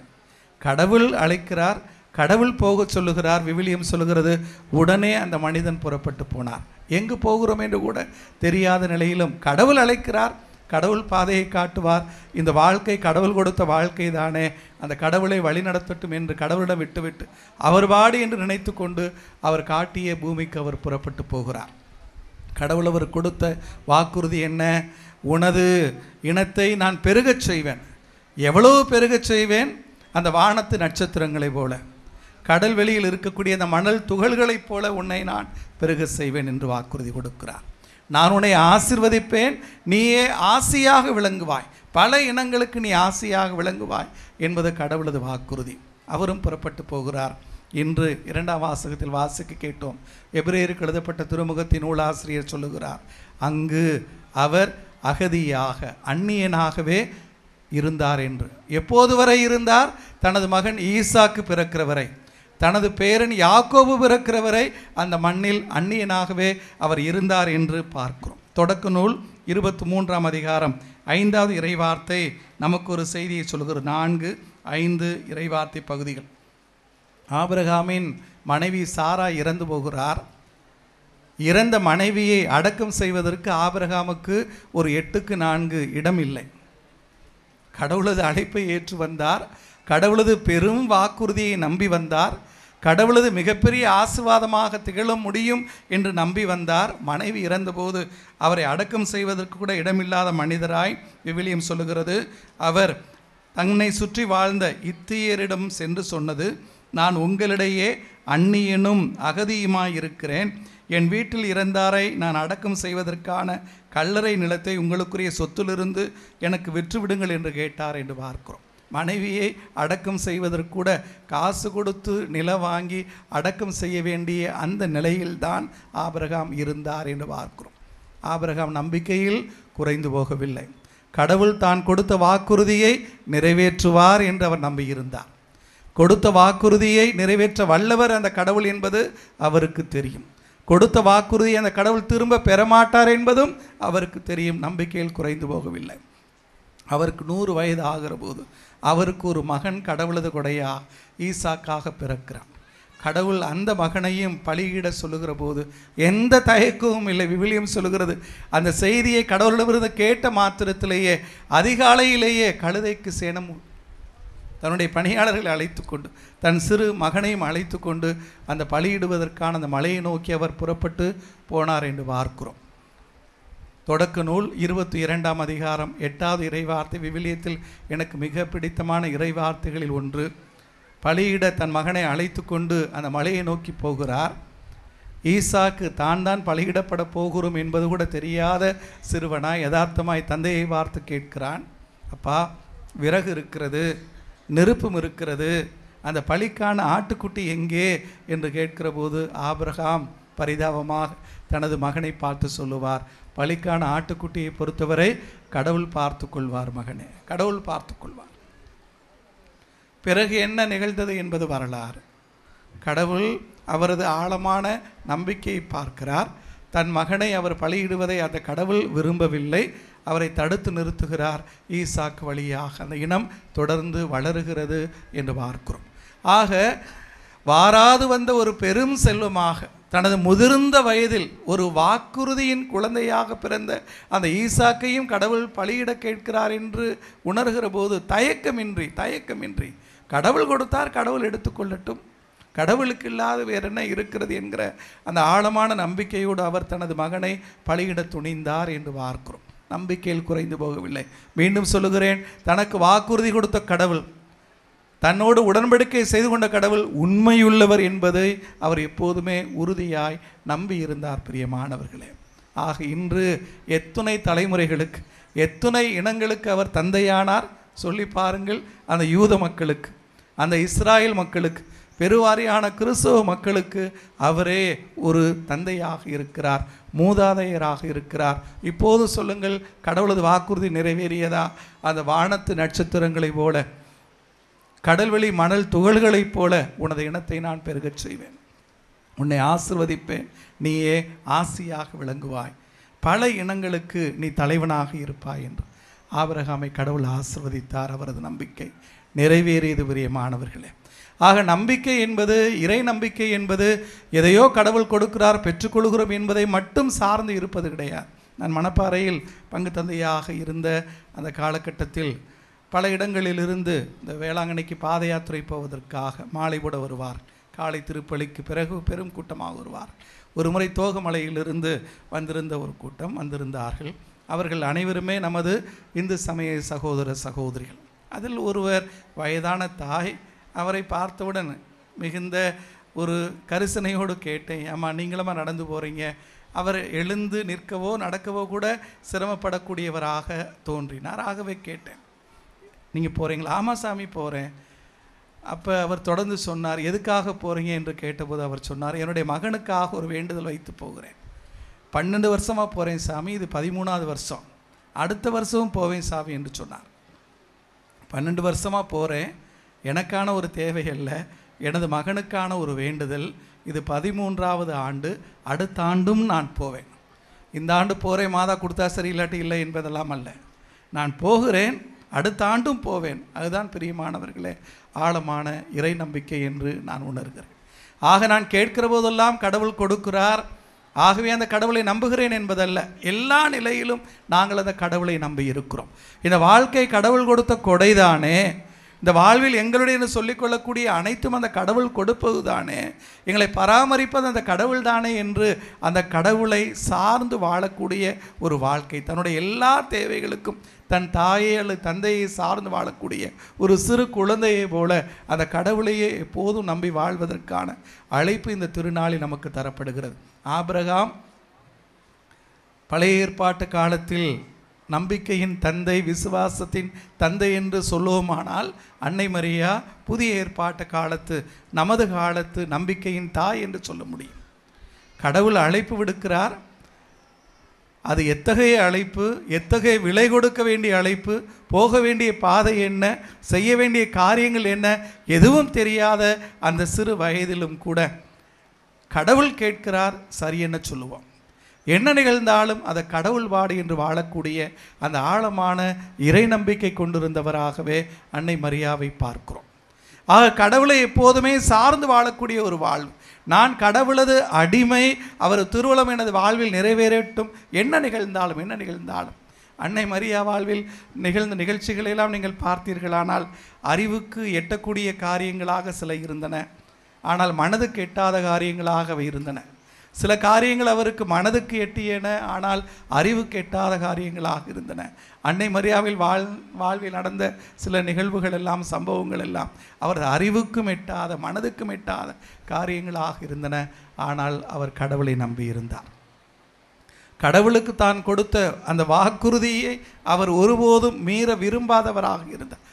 கடவுள் அழைக்கிறார், கடவுள் போக சொல்லுகிறார். விவிலியம் சொல்லுகிறது உடனே அந்த மனிதன் புறப்பட்டு போனார். எங்கு போகிறோம் என்று கூட தெரியாத நிலையிலும் கடவுள் அழைக்கிறார், கடவுள் பாதையை காட்டுவார். இந்த வாழ்க்கை கடவுள் கொடுத்த வாழ்க்கை தானே, அந்த கடவுளை வழிநடத்தட்டும் என்று கடவுளிடம் விட்டுவிட்டு அவர் பாடி என்று நினைத்து கொண்டு அவர் காட்டிய பூமிக்கு அவர் புறப்பட்டு போகிறார். கடவுள் அவர் கொடுத்த வாக்குறுதி என்ன? உனது இனத்தை நான் பெருகச் செய்வேன். எவ்வளவு பெருகச் செய்வேன்? அந்த வானத்து நட்சத்திரங்களை போல, கடல் வெளியில் இருக்கக்கூடிய அந்த மணல் துகள்களைப் போல உன்னை நான் பெருக செய்வேன் என்று வாக்குறுதி கொடுக்கிறார். நான் உன்னை ஆசீர்வதிப்பேன், நீயே ஆசியாக விளங்குவாய், பல இனங்களுக்கு நீ ஆசியாக விளங்குவாய் என்பது கடவுளது வாக்குறுதி. அவரும் புறப்பட்டு போகிறார். இன்று 2ஆம் வாசகத்தில் வாசிக்க கேட்டோம். எபிரேயருக்கு எழுதப்பட்ட திருமுகத்தின் நூலாசிரியர் சொல்லுகிறார், அங்கு அவர் அகதியாக அந்நியனாகவே இருந்தார் என்று. எப்போது வரை இருந்தார்? தனது மகன் ஈசாக்கு பிறக்கிற வரை, தனது பேரன் யாக்கோபு பிறக்கிற வரை அந்த மண்ணில் அந்நியனாகவே அவர் இருந்தார் என்று பார்க்கிறோம். தொடக்க நூல் 23ஆம் அதிகாரம் 5வது இறைவார்த்தை நமக்கு ஒரு செய்தியை சொல்கிறது. 4, 5 இறைவார்த்தை பகுதிகள். ஆபிரகாமின் மனைவி சாரா இறந்து போகிறார். இறந்த மனைவியை அடக்கம் செய்வதற்கு ஆபிரகாமுக்கு ஒரு 8க்கு 4 இடம் இல்லை. கடவுளது அழைப்பை ஏற்று வந்தார். கடவுளது பெரும் வாக்குறுதியை நம்பி வந்தார். கடவுளது மிகப்பெரிய ஆசீர்வாதமாக திகழ முடியும் என்று நம்பி வந்தார். மனைவி இறந்தபோது அவரை அடக்கம் செய்வதற்கு கூட இடமில்லாத மனிதராய் விவிலியம் சொல்லுகிறது. அவர் தன்னை சுற்றி வாழ்ந்த இத்தியரிடம் சென்று சொன்னது, நான் உங்களிடையே அந்நியனும் அகதியுமாய் இருக்கிறேன். என் வீட்டில் இறந்தாரை நான் அடக்கம் செய்வதற்கான கல்லறை நிலத்தை உங்களுக்குரிய சொத்திலிருந்து எனக்கு விற்றுவிடுங்கள் என்று கேட்டார் என்று பார்க்கிறோம். மனைவியை அடக்கம் செய்வதற்கூட காசு கொடுத்து நிலம் வாங்கி அடக்கம் செய்ய வேண்டிய அந்த நிலையில்தான் ஆபிரகாம் இருந்தார் என்று பார்க்கிறோம். ஆபிரகாம் நம்பிக்கையில் குறைந்து போகவில்லை. கடவுள் தான் கொடுத்த வாக்குறுதியை நிறைவேற்றுவார் என்று அவர் நம்பியிருந்தார். கொடுத்த வாக்குறுதியை நிறைவேற்ற வல்லவர் அந்த கடவுள் என்பது அவருக்கு தெரியும். கொடுத்த வாக்குறுதியை அந்த கடவுள் திரும்ப பெறமாட்டார் என்பதும் அவருக்கு தெரியும். நம்பிக்கையில் குறைந்து போகவில்லை. அவருக்கு 100 வயது ஆகிற போது அவருக்கு ஒரு மகன் கடவுளது கொடையா ஈசாக்காக பிறக்கிறான். கடவுள் அந்த மகனையும் பலியிட சொல்லுகிற போது எந்த தயக்கமும் இல்லை. விவிலியம் சொல்லுகிறது, அந்த செய்தியை கடவுளிடமிருந்து கேட்ட மாத்திரத்திலேயே அதிகாலையிலேயே கழுதைக்கு சேணம் தன்னுடைய பணியாளர்களை அழைத்து கொண்டு தன் சிறு மகனையும் அழைத்து கொண்டு அந்த பலியிடுவதற்கான அந்த மலையை நோக்கி அவர் புறப்பட்டு போனார் என்று பார்க்கிறோம். தொடக்க நூல் 22ஆம் அதிகாரம் 8வது இறைவார்த்தை விவிலியத்தில் எனக்கு மிக பிடித்தமான இறைவார்த்தைகளில் ஒன்று. பலியிட தன் மகனை அழைத்து கொண்டு அந்த மலையை நோக்கி போகிறார். ஈசாக்கு தான் பலியிடப்பட போகிறோம் என்பது கூட தெரியாத சிறுவனாய் யதார்த்தமாய் தந்தையை பார்த்து கேட்கிறான், அப்பா விறகு இருக்கிறது, நெருப்பும் இருக்கிறது, அந்த பலிக்கான ஆட்டுக்குட்டி எங்கே என்று கேட்கிற போது ஆபிரகாம் பரிதாபமாக தனது மகனை பார்த்து சொல்லுவார், பலிக்கான ஆட்டுக்குட்டியை பொறுத்தவரை கடவுள் பார்த்து கொள்வார் மகனே, கடவுள் பார்த்து கொள்வார். பிறகு என்ன நிகழ்ந்தது என்பது வரலாறு. கடவுள் அவரது ஆழமான நம்பிக்கையை பார்க்கிறார். தன் மகனை அவர் பலியிடுவதை அந்த கடவுள் விரும்பவில்லை. அவரை தடுத்து நிறுத்துகிறார். ஈசாக்கு வழியாக அந்த இனம் தொடர்ந்து வளருகிறது என்று பார்க்கிறோம். ஆக வாராது வந்த ஒரு பெரும் செல்வமாக தனது முதிர்ந்த வயதில் ஒரு வாக்குறுதியின் குழந்தையாக பிறந்த அந்த ஈசாக்கையும் கடவுள் பலியிட கேட்கிறார் என்று உணர்கிற போது தயக்கமின்றி கடவுள் கொடுத்தார், கடவுள் எடுத்துக்கொள்ளட்டும், கடவுளுக்கு இல்லாத வேற என்ன இருக்கிறது என்கிற அந்த ஆழமான நம்பிக்கையோடு அவர் தனது மகனை பலியிட துணிந்தார் என்று பார்க்கிறோம். நம்பிக்கையில் குறைந்து போகவில்லை. மீண்டும் சொல்லுகிறேன், தனக்கு வாக்குறுதி கொடுத்த கடவுள், தன்னோடு உடன்படிக்கை செய்து கொண்ட கடவுள் உண்மையுள்ளவர் என்பதை அவர் எப்போதுமே உறுதியாய் நம்பி இருந்தார். பிரியமானவர்களே, ஆக இன்று எத்துணை தலைமுறைகளுக்கு, எத்துணை இனங்களுக்கு அவர் தந்தையானார் சொல்லி பாருங்கள். அந்த யூத மக்களுக்கு, அந்த இஸ்ராயல் மக்களுக்கு, பெருவாரியான கிறிஸ்தவ மக்களுக்கு அவரே ஒரு தந்தையாக இருக்கிறார், மூதாதையராக இருக்கிறார். இப்போது சொல்லுங்கள், கடவுளது வாக்குறுதி நிறைவேறியதா? அந்த வானத்து நட்சத்திரங்களைப் போல, கடல்வெளி மணல் துகள்களைப் போல உனது இனத்தை நான் பெருகச் செய்வேன், உன்னை ஆசிர்வதிப்பேன், நீயே ஆசியாக விளங்குவாய், பல இனங்களுக்கு நீ தலைவனாக இருப்பாய் என்று ஆபிரகாமை கடவுள் ஆசிர்வதித்தார். அவரது நம்பிக்கை நிறைவேறியது. பிரியமானவர்களே, ஆக நம்பிக்கை என்பது, இறை நம்பிக்கை என்பது எதையோ கடவுள் கொடுக்கிறார் பெற்றுக்கொள்கிறோம் என்பதை மட்டும் சார்ந்து இருப்பது கிடையாது. நான் மணப்பாறையில் பங்கு தந்தையாக இருந்த அந்த காலகட்டத்தில் பல இடங்களிலிருந்து இந்த வேளாங்கண்ணிக்கு பாத யாத்திரை போவதற்காக மாலை போட வருவார். காலை திருப்பலிக்கு பிறகு பெரும் கூட்டமாக வருவார். ஒரு முறை தோகமலையிலிருந்து வந்திருந்த ஒரு கூட்டம் வந்திருந்தார்கள். அவர்கள் அனைவருமே நமது இந்து சமய சகோதர சகோதரிகள். அதில் ஒருவர் வயதான தாய். அவரை பார்த்தவுடன் மிகுந்த ஒரு கரிசனையோடு கேட்டேன், அம்மா நீங்களுமா நடந்து போகிறீங்க? அவர் எழுந்து நிற்கவோ நடக்கவோ கூட சிரமப்படக்கூடியவராக தோன்றினார். ஆகவே கேட்டேன், நீங்கள் போகிறீங்களா? ஆமாம் சாமி போகிறேன். அப்போ அவர் தொடர்ந்து சொன்னார், எதுக்காக போகிறீங்க என்று கேட்டபோது அவர் சொன்னார், என்னுடைய மகனுக்காக ஒரு வேண்டுதல் வைத்து போகிறேன். 12 வருஷமாக போகிறேன் சாமி, இது 13வது வருஷம், அடுத்த வருஷமும் போவேன் சாமி என்று சொன்னார். 12 வருஷமாக போகிறேன், எனக்கான ஒரு தேவை அல்ல, எனது மகனுக்கான ஒரு வேண்டுதல். இது 13வது ஆண்டு, அடுத்த ஆண்டும் நான் போவேன். இந்த ஆண்டு போகிறேன், மாதா கொடுத்தா சரி இல்லாட்டி இல்லை என்பதெல்லாம் அல்ல, நான் போகிறேன், அடுத்த ஆண்டும் போவேன். அதுதான் பிரியமானவர்களே ஆழமான இறை நம்பிக்கை என்று நான் உணர்கிறேன். ஆக நான் கேட்கிற போதெல்லாம் கடவுள் கொடுக்கிறார். ஆகவே அந்த கடவுளை நம்புகிறேன் என்பதல்ல, எல்லா நிலையிலும் நாங்கள் அந்த கடவுளை நம்பி இருக்கிறோம். இந்த வாழ்க்கை கடவுள் கொடுத்த கொடைதானே, இந்த வாழ்வில் எங்களுடைய என்று சொல்லிக்கொள்ளக்கூடிய அனைத்தும் அந்த கடவுள் கொடுப்பது தானே, எங்களை பராமரிப்பது அந்த கடவுள் தானே என்று அந்த கடவுளை சார்ந்து வாழக்கூடிய ஒரு வாழ்க்கை, தன்னுடைய எல்லா தேவைகளுக்கும் தன் தாயை அல்லது தந்தையை சார்ந்து வாழக்கூடிய ஒரு சிறு குழந்தையை போல அந்த கடவுளையே எப்போதும் நம்பி வாழ்வதற்கான அழைப்பு இந்த திருநாளில் நமக்கு தரப்படுகிறது. ஆபிரகாம் பழைய ஏற்பாட்டு காலத்தில் நம்பிக்கையின் தந்தை, விசுவாசத்தின் தந்தை என்று சொல்லுவோமானால், அன்னை மரியா புதிய ஏற்பாட்டு காலத்து நமது காலத்து நம்பிக்கையின் தாய் என்று சொல்ல முடியும். கடவுள் அழைப்பு விடுக்கிறார். அது எத்தகைய அழைப்பு, எத்தகைய விலை கொடுக்க வேண்டிய அழைப்பு, போக வேண்டிய பாதை என்ன, செய்ய வேண்டிய காரியங்கள் என்ன, எதுவும் தெரியாத அந்த சிறு வயதிலும் கூட கடவுள் கேட்கிறார், சரி என்ன சொல்லுவோம். என்ன நிகழ்ந்தாலும் அதை கடவுள் வாடு என்று வாழக்கூடிய அந்த ஆழமான இறை நம்பிக்கை கொண்டிருந்தவராகவே அன்னை மரியாவை பார்க்கிறோம். ஆக கடவுளை எப்போதுமே சார்ந்து வாழக்கூடிய ஒரு வாழ்வு. நான் கடவுளது அடிமை, அவர் திருவுளம் எனது வாழ்வில் நிறைவேறட்டும், என்ன நிகழ்ந்தாலும். அன்னை மரியா வாழ்வில் நிகழ்ந்த நிகழ்ச்சிகளெல்லாம் நீங்கள் பார்த்தீர்களானால் அறிவுக்கு எட்டக்கூடிய காரியங்களாக சில இருந்தன, ஆனால் மனதுக்கு எட்டாத காரியங்களாகவே இருந்தன. சில காரியங்கள் அவருக்கு மனதுக்கு எட்டியன, ஆனால் அறிவுக்கு எட்டாத காரியங்களாக இருந்தன. அன்னை மரியாவில் வாழ்வில் நடந்த சில நிகழ்வுகள் எல்லாம், சம்பவங்கள் எல்லாம் அவரது அறிவுக்கும் எட்டாத, மனதுக்கும் எட்டாத காரியங்களாக இருந்தன. ஆனால் அவர் கடவுளை நம்பியிருந்தார். கடவுளுக்கு தான் கொடுத்த அந்த வாக்குறுதியை அவர் ஒருபோதும் மீற விரும்பாதவராக இருந்தார்.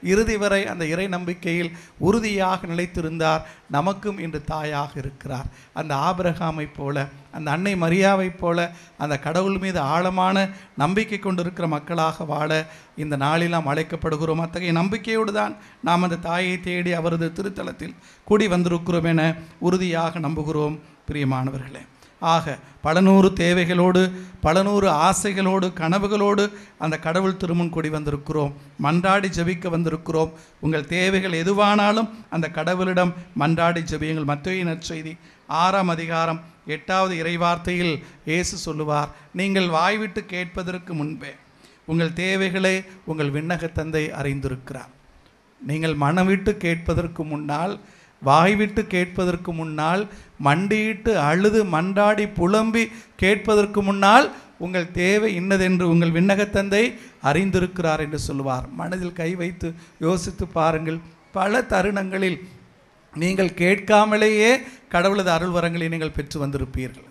இறுதி வரை அந்த இறை நம்பிக்கையில் உறுதியாக நிலைத்திருந்தார். நமக்கும் இன்று தாயாக இருக்கிறார். அந்த ஆபிரகாமை போல, அந்த அன்னை மரியாவைப் போல அந்த கடவுள் மீது ஆழமான நம்பிக்கை கொண்டிருக்கிற மக்களாக வாழ இந்த நாளில் நாம் அழைக்கப்படுகிறோம். அத்தகைய நம்பிக்கையோடு தான் நாம் அந்த தாயை தேடி அவரது திருத்தலத்தில் கூடி வந்திருக்கிறோம் என உறுதியாக நம்புகிறோம். பிரியமானவர்களே, ஆக பல நூறு தேவைகளோடு, பல நூறு ஆசைகளோடு, கனவுகளோடு அந்த கடவுள் திருமுன் கூடி வந்திருக்கிறோம். மன்றாடி ஜெபிக்க வந்திருக்கிறோம். உங்கள் தேவைகள் எதுவானாலும் அந்த கடவுளிடம் மன்றாடி ஜெபியுங்கள். மத்தேயு நற்செய்தி 6ஆம் அதிகாரம் 8வது இறைவார்த்தையில் இயேசு சொல்லுவார், நீங்கள் வாய்விட்டு கேட்பதற்கு முன்பே உங்கள் தேவைகளை உங்கள் விண்ணக தந்தை அறிந்திருக்கிறார். நீங்கள் மனவிட்டு கேட்பதற்கு முன்னால், வாய்விட்டு கேட்பதற்கு முன்னால், மண்டியிட்டு அழுது மன்றாடி புலம்பி கேட்பதற்கு முன்னால் உங்கள் தேவை இன்னதென்று உங்கள் விண்ணகத்தந்தை அறிந்திருக்கிறார் என்று சொல்லுவார். மனதில் கை வைத்து யோசித்து பாருங்கள். பல தருணங்களில் நீங்கள் கேட்காமலேயே கடவுளது அருள் வரங்களை நீங்கள் பெற்று வந்திருப்பீர்கள்.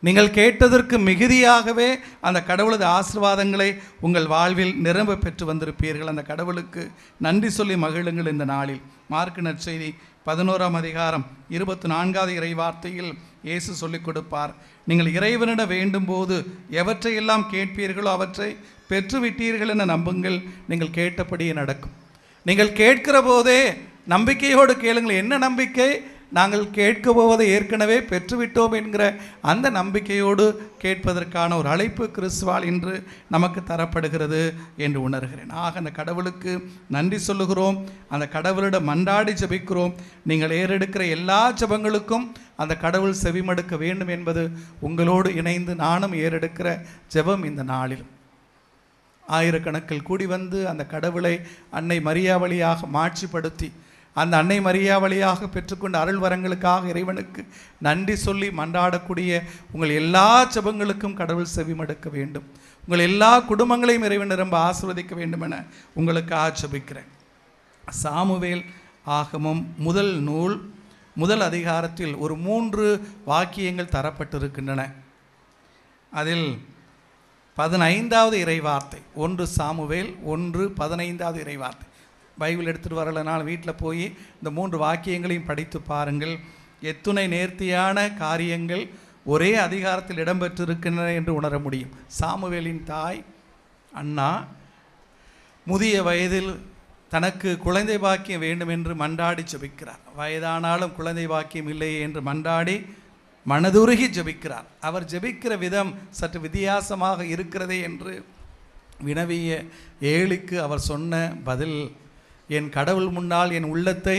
நீங்கள் கேட்டதற்கு மிகுதியாகவே அந்த கடவுளது ஆசீர்வாதங்களை உங்கள் வாழ்வில் நிரம்ப பெற்று வந்திருப்பீர்கள். அந்த கடவுளுக்கு நன்றி சொல்லி மகிழுங்கள். இந்த நாளில் மார்க்கு நற்செய்தி 11ஆம் அதிகாரம் 24வது இறைவார்த்தையில் இயேசு சொல்லிக் கொடுப்பார், நீங்கள் இறைவனிடம் வேண்டும் போது எவற்றையெல்லாம் கேட்பீர்களோ அவற்றை பெற்றுவிட்டீர்கள் என நம்புங்கள், நீங்கள் கேட்டபடியே நடக்கும். நீங்கள் கேட்கிற போதே நம்பிக்கையோடு கேளுங்கள். என்ன நம்பிக்கை? நாங்கள் கேட்க போவதை ஏற்கனவே பெற்றுவிட்டோம் என்கிற அந்த நம்பிக்கையோடு கேட்பதற்கான ஒரு அழைப்பு கிறிஸ்துவால் இன்று நமக்கு தரப்படுகிறது என்று உணர்கிறேன். ஆக அந்த கடவுளுக்கு நன்றி சொல்லுகிறோம். அந்த கடவுளிடம் மன்றாடி ஜெபிக்கிறோம். நீங்கள் ஏறெடுக்கிற எல்லா ஜெபங்களுக்கும் அந்த கடவுள் செவிமடுக்க வேண்டும் என்பது உங்களோடு இணைந்து நானும் ஏறெடுக்கிற ஜெபம் இந்த நாளில். ஆயிரக்கணக்கில் கூடி வந்து அந்த கடவுளை அன்னை மரியா வழியாக மாட்சிப்படுத்தி அந்த அன்னை மரியா வழியாக பெற்றுக்கொண்ட அருள் வரங்களுக்காக இறைவனுக்கு நன்றி சொல்லி மன்றாடக்கூடிய உங்கள் எல்லா ஜெபங்களுக்கும் கடவுள் செவிமடுக்க வேண்டும். உங்கள் எல்லா குடும்பங்களையும் இறைவன் ரொம்ப ஆசீர்வதிக்க வேண்டும் என உங்களுக்கு ஜெபிக்கிறேன். சாமுவேல் ஆகமம் முதல் நூல் முதல் அதிகாரத்தில் ஒரு 3 வாக்கியங்கள் தரப்பட்டிருக்கின்றன. அதில் 15வது இறைவார்த்தை 1 சாமுவேல் 1:15வது இறைவார்த்தை. பைபிள் எடுத்துகிட்டு வரலனால் வீட்டில் போய் இந்த 3 வாக்கியங்களையும் படித்து பாருங்கள். எத்துணை நேர்த்தியான காரியங்கள் ஒரே அதிகாரத்தில் இடம்பெற்றிருக்கின்றன என்று உணர முடியும். சாமுவேலின் தாய் அன்னா முதிய வயதில் தனக்கு குழந்தை பாக்கியம் வேண்டும் என்று மன்றாடி ஜெபிக்கிறார். வயதானாலும் குழந்தை பாக்கியம் இல்லையே என்று மன்றாடி மனதுருகி ஜெபிக்கிறார். அவர் ஜெபிக்கிற விதம் சற்று வித்தியாசமாக இருக்கிறதே என்று வினவிய ஏலிக்கு அவர் சொன்ன பதில், என் கடவுள் முன்னால் என் உள்ளத்தை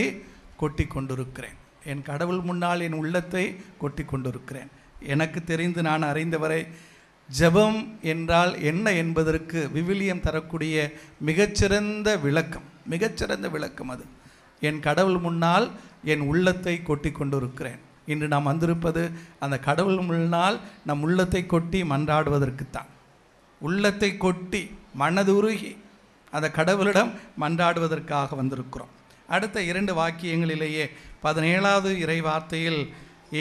கொட்டி கொண்டிருக்கிறேன். என் கடவுள் முன்னால் என் உள்ளத்தை கொட்டி கொண்டிருக்கிறேன். எனக்கு தெரிந்து நான் அறிந்தவரை ஜெபம் என்றால் என்ன என்பதற்கு விவிலியம் தரக்கூடிய மிகச்சிறந்த விளக்கம் அது. என் கடவுள் முன்னால் என் உள்ளத்தை கொட்டி கொண்டிருக்கிறேன். இன்று நாம் வந்திருப்பது அந்த கடவுள் முன்னால் நம் உள்ளத்தை கொட்டி மன்றாடுவதற்குத்தான். உள்ளத்தை கொட்டி மனதுருகி அந்த கடவுளிடம் மன்றாடுவதற்காக வந்திருக்கிறோம். அடுத்த 2 வாக்கியங்களிலேயே 17வது இறை வார்த்தையில்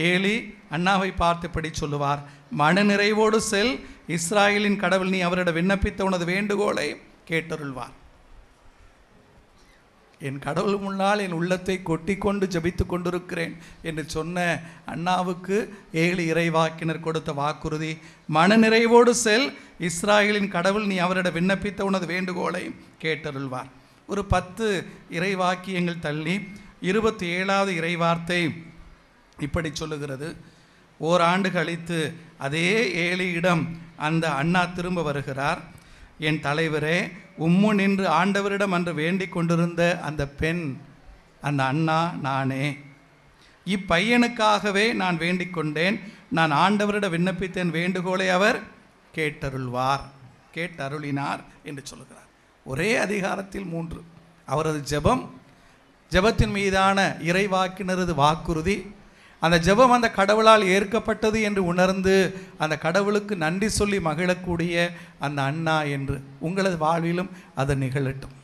ஏலி அன்னாவை பார்த்தபடி சொல்லுவார், மனநிறைவோடு செல், இஸ்ராயலின் கடவுள் நீ அவரிடம் விண்ணப்பித்த உனது வேண்டுகோளை கேட்டருள்வார். என் கடவுள் முன்னால் என் உள்ளத்தை கொட்டி கொண்டு ஜபித்து கொண்டிருக்கிறேன் என்று சொன்ன அண்ணாவுக்கு ஏலி இறைவாக்கினர் கொடுத்த வாக்குறுதி, மனநிறைவோடு செல், இஸ்ராயலின் கடவுள் நீ அவரிடம் விண்ணப்பித்த உனது வேண்டுகோளை கேட்டருள்வார். ஒரு 10 இறைவாக்கியங்கள் தள்ளி 27வது இறைவார்த்தை இப்படி சொல்லுகிறது, ஓராண்டு கழித்து அதே ஏலியிடம் அந்த அண்ணா திரும்ப வருகிறார். என் தலைவரே, உம்மு நின்று ஆண்டவரிடம் அன்று வேண்டிக் கொண்டிருந்த அந்த பெண் அந்த அண்ணா நானே. இப்பையனுக்காகவே நான் வேண்டிக் கொண்டேன். நான் ஆண்டவரிடம் விண்ணப்பித்தேன், வேண்டுகோளை அவர் கேட்டருளினார் என்று சொல்லுகிறார். ஒரே அதிகாரத்தில் 3 அவரது ஜெபத்தின் மீதான இறைவாக்கினரது வாக்குறுதி, அந்த ஜெபம் அந்த கடவுளால் ஏற்கப்பட்டது என்று உணர்ந்து அந்த கடவுளுக்கு நன்றி சொல்லி மகிழக்கூடிய அந்த அண்ணா என்று உங்களது வாழ்விலும் அது நிகழட்டும்.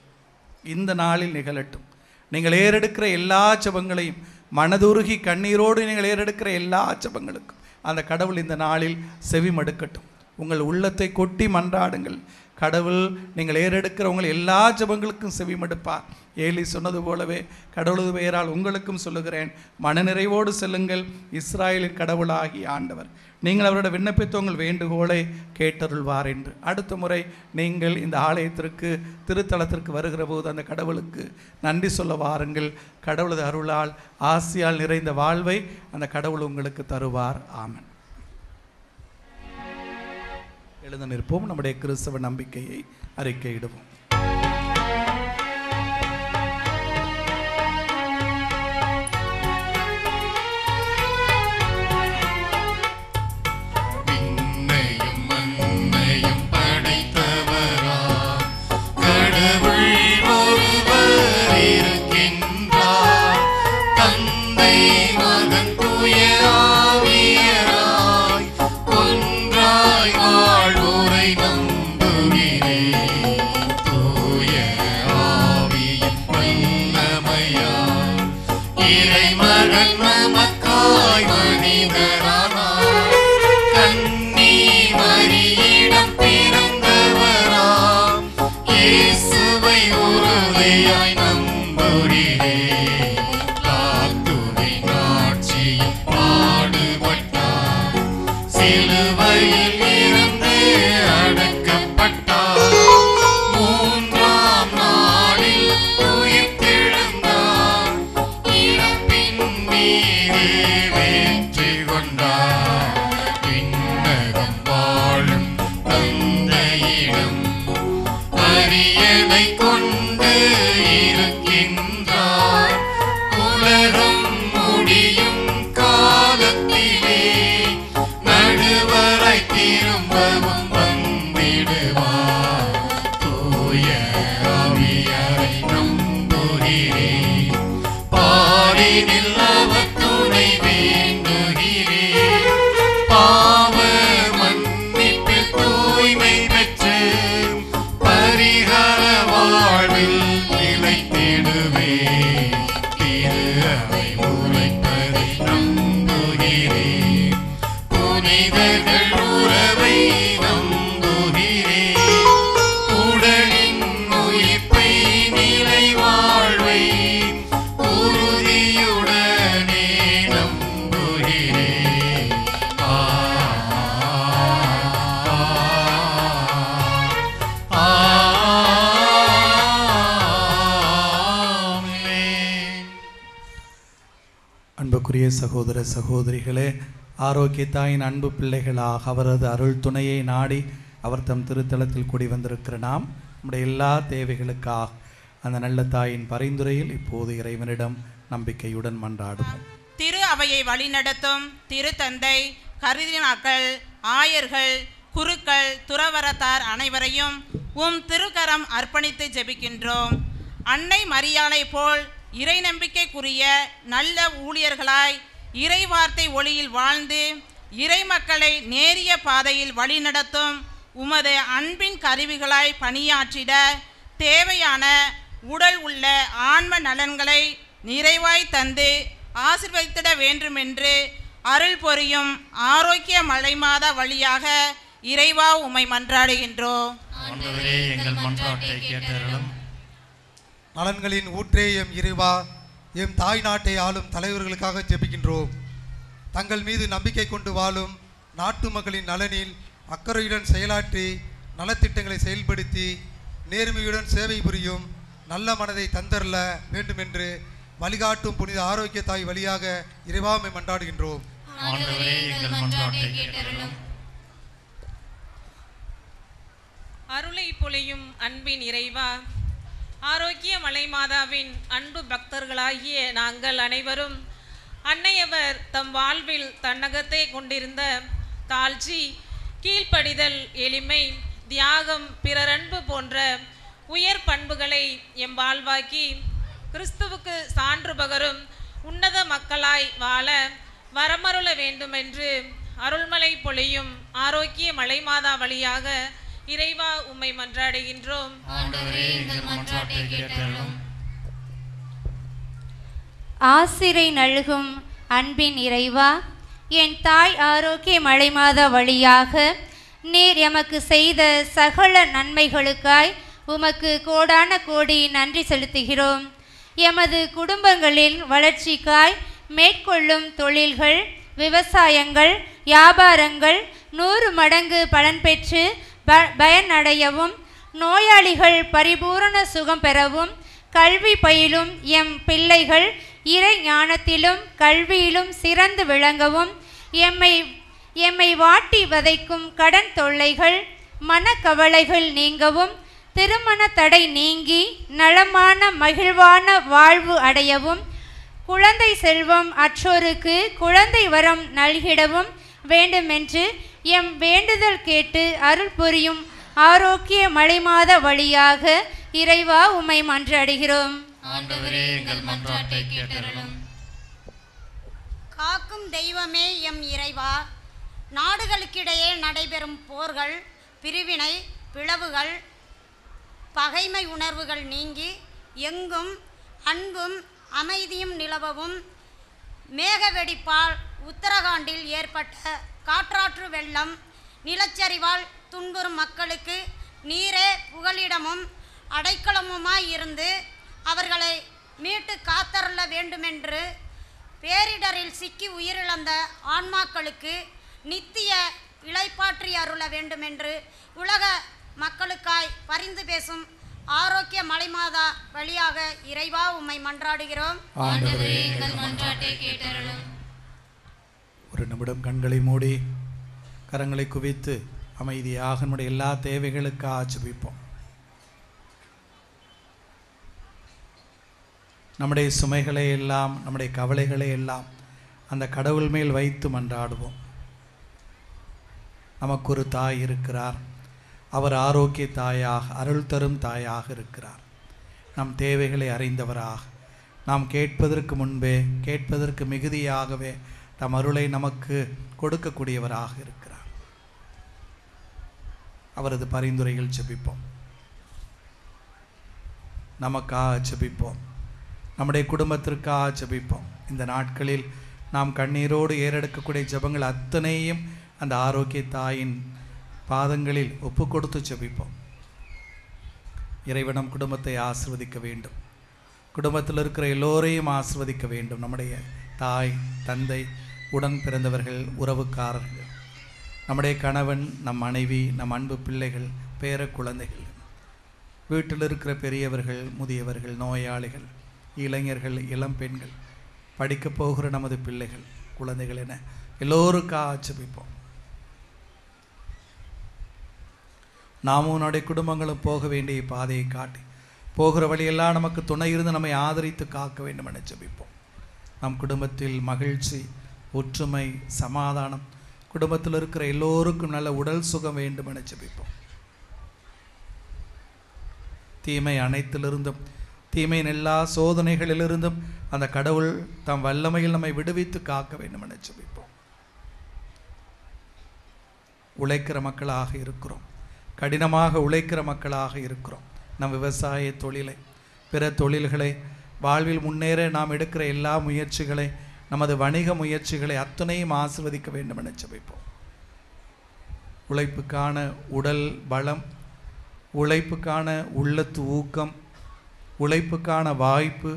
இந்த நாளில் நிகழட்டும். நீங்கள் ஏறெடுக்கிற எல்லா ஜெபங்களையும் மனதுருகி கண்ணீரோடு நீங்கள் ஏறெடுக்கிற எல்லா ஜெபங்களுக்கும் அந்த கடவுள் இந்த நாளில் செவி மடுக்கட்டும். உங்கள் உள்ளத்தை கொட்டி மன்றாடுங்கள். கடவுள் நீங்கள் ஏறெடுக்கிற உங்கள் எல்லா ஜெபங்களுக்கும் செவி மடுப்பார். ஏலி சொன்னது போலவே கடவுளது பெயரால் உங்களுக்கும் சொல்லுகிறேன், மனநிறைவோடு செல்லுங்கள், இஸ்ராயலின் கடவுளாகி ஆண்டவர் நீங்கள் அவரோட விண்ணப்பித்த உங்கள் வேண்டுகோளை கேட்டருள்வார் என்று. அடுத்த முறை நீங்கள் இந்த ஆலயத்திற்கு திருத்தலத்திற்கு வருகிற போது அந்த கடவுளுக்கு நன்றி சொல்ல வாருங்கள். கடவுளது அருளால் ஆசியால் நிறைந்த வாழ்வை அந்த கடவுள் உங்களுக்கு தருவார். ஆமென். எழுந்து நிற்போம். நம்முடைய கிறிஸ்தவ நம்பிக்கையை அறிக்கையிடுவோம். மூன்றாம் நாளில் உயிர்த்தெழுந்தார், இறப்பின் ஏனில் அவர் துணை வேண்டுகிறேன். பாவ மன்னிப்பில் தூய்மை பெற்று பரிகார வாழ்வில் நிலைத்திடுவேன். திரு அவை உரைப்பதை நம்புகிறேன். புனிதர்கள் உறவை நம்புகிறேன். உடலின் உயிர்ப்பை நிலை வாழ்வை உறுதியுடனே நம்புகிறேன். ஆமென். அன்புக்குரிய சகோதர சகோதரிகளே, ஆரோக்கிய தாயின் அன்பு பிள்ளைகளாக அவரது அருள் துணையை நாடி அவர் தம் திருத்தலத்தில் கூடி வந்திருக்கிற நாம் நம்முடைய எல்லா தேவைகளுக்காக அந்த நல்ல தாயின் பரிந்துரையில் இப்போது இறைவனிடம் நம்பிக்கையுடன் மன்றாடுவோம். திரு அவையை வழிநடத்தும் திருத்தந்தை, கருதினாக்கள், ஆயர்கள், குருக்கள், துறவரத்தார் அனைவரையும் திருக்கரம் அர்ப்பணித்து ஜெபிக்கின்றோம். அன்னை மரியாளை போல் இறை நம்பிக்கைக்குரிய நல்ல ஊழியர்களாய் இறைவார்த்தை ஒளியில் வாழ்ந்து இறை மக்களை நேரிய பாதையில் வழிநடத்தும் உமது அன்பின் கருவிகளாய் பணியாற்றிட தேவையான உடல் உள்ள ஆன்ம நலன்களை நிறைவாய் தந்து ஆசீர்வதித்திட வேண்டுமென்று அருள் பொரியும் ஆரோக்கிய மலைமாத வழியாக இறைவா உம்மை மன்றாடுகின்றோம். ஆண்டவரே, எங்கள் மன்றாட்டை கேட்டருளும். நலன்களின் ஊற்றே எம் இறைவா, எம் தாய் நாட்டை ஆளும் தலைவர்களுக்காக ஜெபிக்கின்றோம். தங்கள் மீது நம்பிக்கை கொண்டு வாழும் நாட்டு மக்களின் நலனில் அக்கறையுடன் செயலாற்றி நலத்திட்டங்களை செயல்படுத்தி நேர்மையுடன் சேவை புரியும் நல்ல மனதை தந்தரல வேண்டுமென்று வழிகாட்டும் புனித ஆரோக்கிய தாய் வழியாக இறைவாமை மன்றாடுகின்றோம். ஆண்டவரே, எங்கள் மன்றாட்டை கேட்டருளும். அருளை பொழியும் அன்பின் இறைவா, ஆரோக்கிய மலைமாதாவின் அன்பு பக்தர்களாகிய நாங்கள் அனைவரும் அன்னையவர் தம் வாழ்வில் தன்னகத்தை கொண்டிருந்த தாழ்ச்சி, கீழ்ப்படிதல், எளிமை, தியாகம், பிறரன்பு போன்ற உயர் பண்புகளை எம் வாழ்வாக்கி கிறிஸ்துவுக்கு சான்று பகரும் உன்னத மக்களாய் வாழ வரமருள வேண்டுமென்று அருள்மலை பொழியும் ஆரோக்கிய மலைமாதா வழியாக இறைவா உம்மை மன்றாடுகின்றோம். ஆண்டவரே, எங்கள் மன்றாட்டை கேட்டருளும். ஆசிரை நல்கும் அன்பின் இறைவா, என் தாய் ஆரோக்கிய மலைமாதா வழியாக நீர் எமக்கு செய்த சகல நன்மைகளுக்காய் உமக்கு கோடான கோடி நன்றி செலுத்துகிறோம். எமது குடும்பங்களின் வளர்ச்சிக்காய் மேற்கொள்ளும் தொழில்கள், விவசாயங்கள், வியாபாரங்கள் 100 மடங்கு பலன் பெற்று பயனடையவும், நோயாளிகள் பரிபூரண சுகம் பெறவும், கல்வி பயிலும் எம் பிள்ளைகள் இறை ஞானத்திலும் கல்வியிலும் சிறந்து விளங்கவும், எம்மை வாட்டி வதைக்கும் கடன் தொல்லைகள், மனக்கவலைகள் நீங்கவும், திருமண தடை நீங்கி நலமான மகிழ்வான வாழ்வு அடையவும், குழந்தை செல்வம் அற்றோருக்கு குழந்தை வரம் நல்கிடவும் வேண்டுமென்று எம் வேண்டுதல் கேட்டு அருள் புரியும் ஆரோக்கிய மலைமாத வழியாக இறைவா உம்மை மன்றாடுகிறோம். ஆண்டவரே, எங்கள் மன்றாட்டை கேட்டருளும். காக்கும் தெய்வமே எம் இறைவா, நாடுகளுக்கிடையே நடைபெறும் போர்கள், பிரிவினை, பிளவுகள், பகைமை உணர்வுகள் நீங்கி எங்கும் அன்பும் அமைதியும் நிலவவும், மேகவெடிப்பால் உத்தரகாண்டில் ஏற்பட்ட காற்றாற்று வெள்ளம், நிலச்சரிவால் துன்புறும் மக்களுக்கு நீரே புகலிடமும் அடைக்கலமுமாய் இருந்து அவர்களை மீட்டு காத்தருள வேண்டுமென்று, பேரிடரில் சிக்கி உயிரிழந்த ஆன்மாக்களுக்கு நித்திய இளைப்பாற்றி அருள வேண்டுமென்று உலக மக்களுக்காய் பரிந்து பேசும் ஆரோக்கிய மலைமாதா வழியாக இறைவா உம்மை மன்றாடுகிறோம். ஆண்டவரே, எங்கள் மன்றாட்டை கேட்டருளும். ஒரு நிமிடம் கண்களை மூடி கரங்களை குவித்து அமைதியாக நம்முடைய எல்லா தேவைகளுக்காக ஜெபிப்போம். நம்முடைய சுமைகளை எல்லாம், நம்முடைய கவலைகளை எல்லாம் அந்த கடவுள் மேல் வைத்து மன்றாடுவோம். நமக்கு ஒரு தாய் இருக்கிறார். அவர் ஆரோக்கிய தாயாக, அருள் தரும் தாயாக இருக்கிறார். நம் தேவைகளை அறிந்தவராக, நாம் கேட்பதற்கு முன்பே, கேட்பதற்கு மிகுதியாகவே தம் அருளை நமக்கு கொடுக்கக்கூடியவராக இருக்கிறார். அவரது பரிந்துரைகள் ஜெபிப்போம். நமக்காக ஜெபிப்போம். நம்முடைய குடும்பத்திற்காக ஜெபிப்போம். இந்த நாட்களில் நாம் கண்ணீரோடு ஏறெடுக்கக்கூடிய ஜெபங்கள் அத்தனையும் அந்த ஆரோக்கிய தாயின் பாதங்களில் ஒப்பு கொடுத்து ஜெபிப்போம். இறைவனம் குடும்பத்தை ஆசிர்வதிக்க வேண்டும். குடும்பத்தில் இருக்கிற எல்லோரையும் ஆசிர்வதிக்க வேண்டும். நம்முடைய தாய், தந்தை, உடன் பிறந்தவர்கள், உறவுக்காரர்கள், நம்முடைய கணவன், நம் மனைவி, நம் அன்பு பிள்ளைகள், பேர குழந்தைகள், வீட்டில் இருக்கிற பெரியவர்கள், முதியவர்கள், நோயாளிகள், இளைஞர்கள், இளம் பெண்கள், படிக்கப் போகிற நமது பிள்ளைகள், குழந்தைகள் என எல்லோருக்காக ஜெபிப்போம். நாமும் நம்முடைய குடும்பங்களும் போக வேண்டிய பாதையை காட்டி போகிற வழியெல்லாம் நமக்கு துணை இருந்து நம்மை ஆதரித்து காக்க வேண்டும் என ஜெபிப்போம். நம் குடும்பத்தில் மகிழ்ச்சி, ஒற்றுமை, சமாதானம், குடும்பத்தில் இருக்கிற எல்லோருக்கும் நல்ல உடல் சுகம் வேண்டும் என ஜெபிப்போம். தீமை அனைத்திலிருந்தும், தீமையின் எல்லா சோதனைகளிலிருந்தும் அந்த கடவுள் தம் வல்லமையில் நம்மை விடுவித்து காக்க வேண்டும் என ஜெபிப்போம். உழைக்கிற மக்களாக இருக்கிறோம். கடினமாக உழைக்கிற மக்களாக இருக்கிறோம். நம் விவசாய தொழிலை, பிற தொழில்களை, வாழ்வில் முன்னேற நாம் எடுக்கிற எல்லா முயற்சிகளை, நமது வணிக முயற்சிகளை அத்தனையும் ஆசிர்வதிக்க வேண்டும் என ஜெபிப்போம். உழைப்புக்கான உடல் பலம், உழைப்புக்கான உள்ளத்து ஊக்கம், உழைப்புக்கான வாய்ப்பு,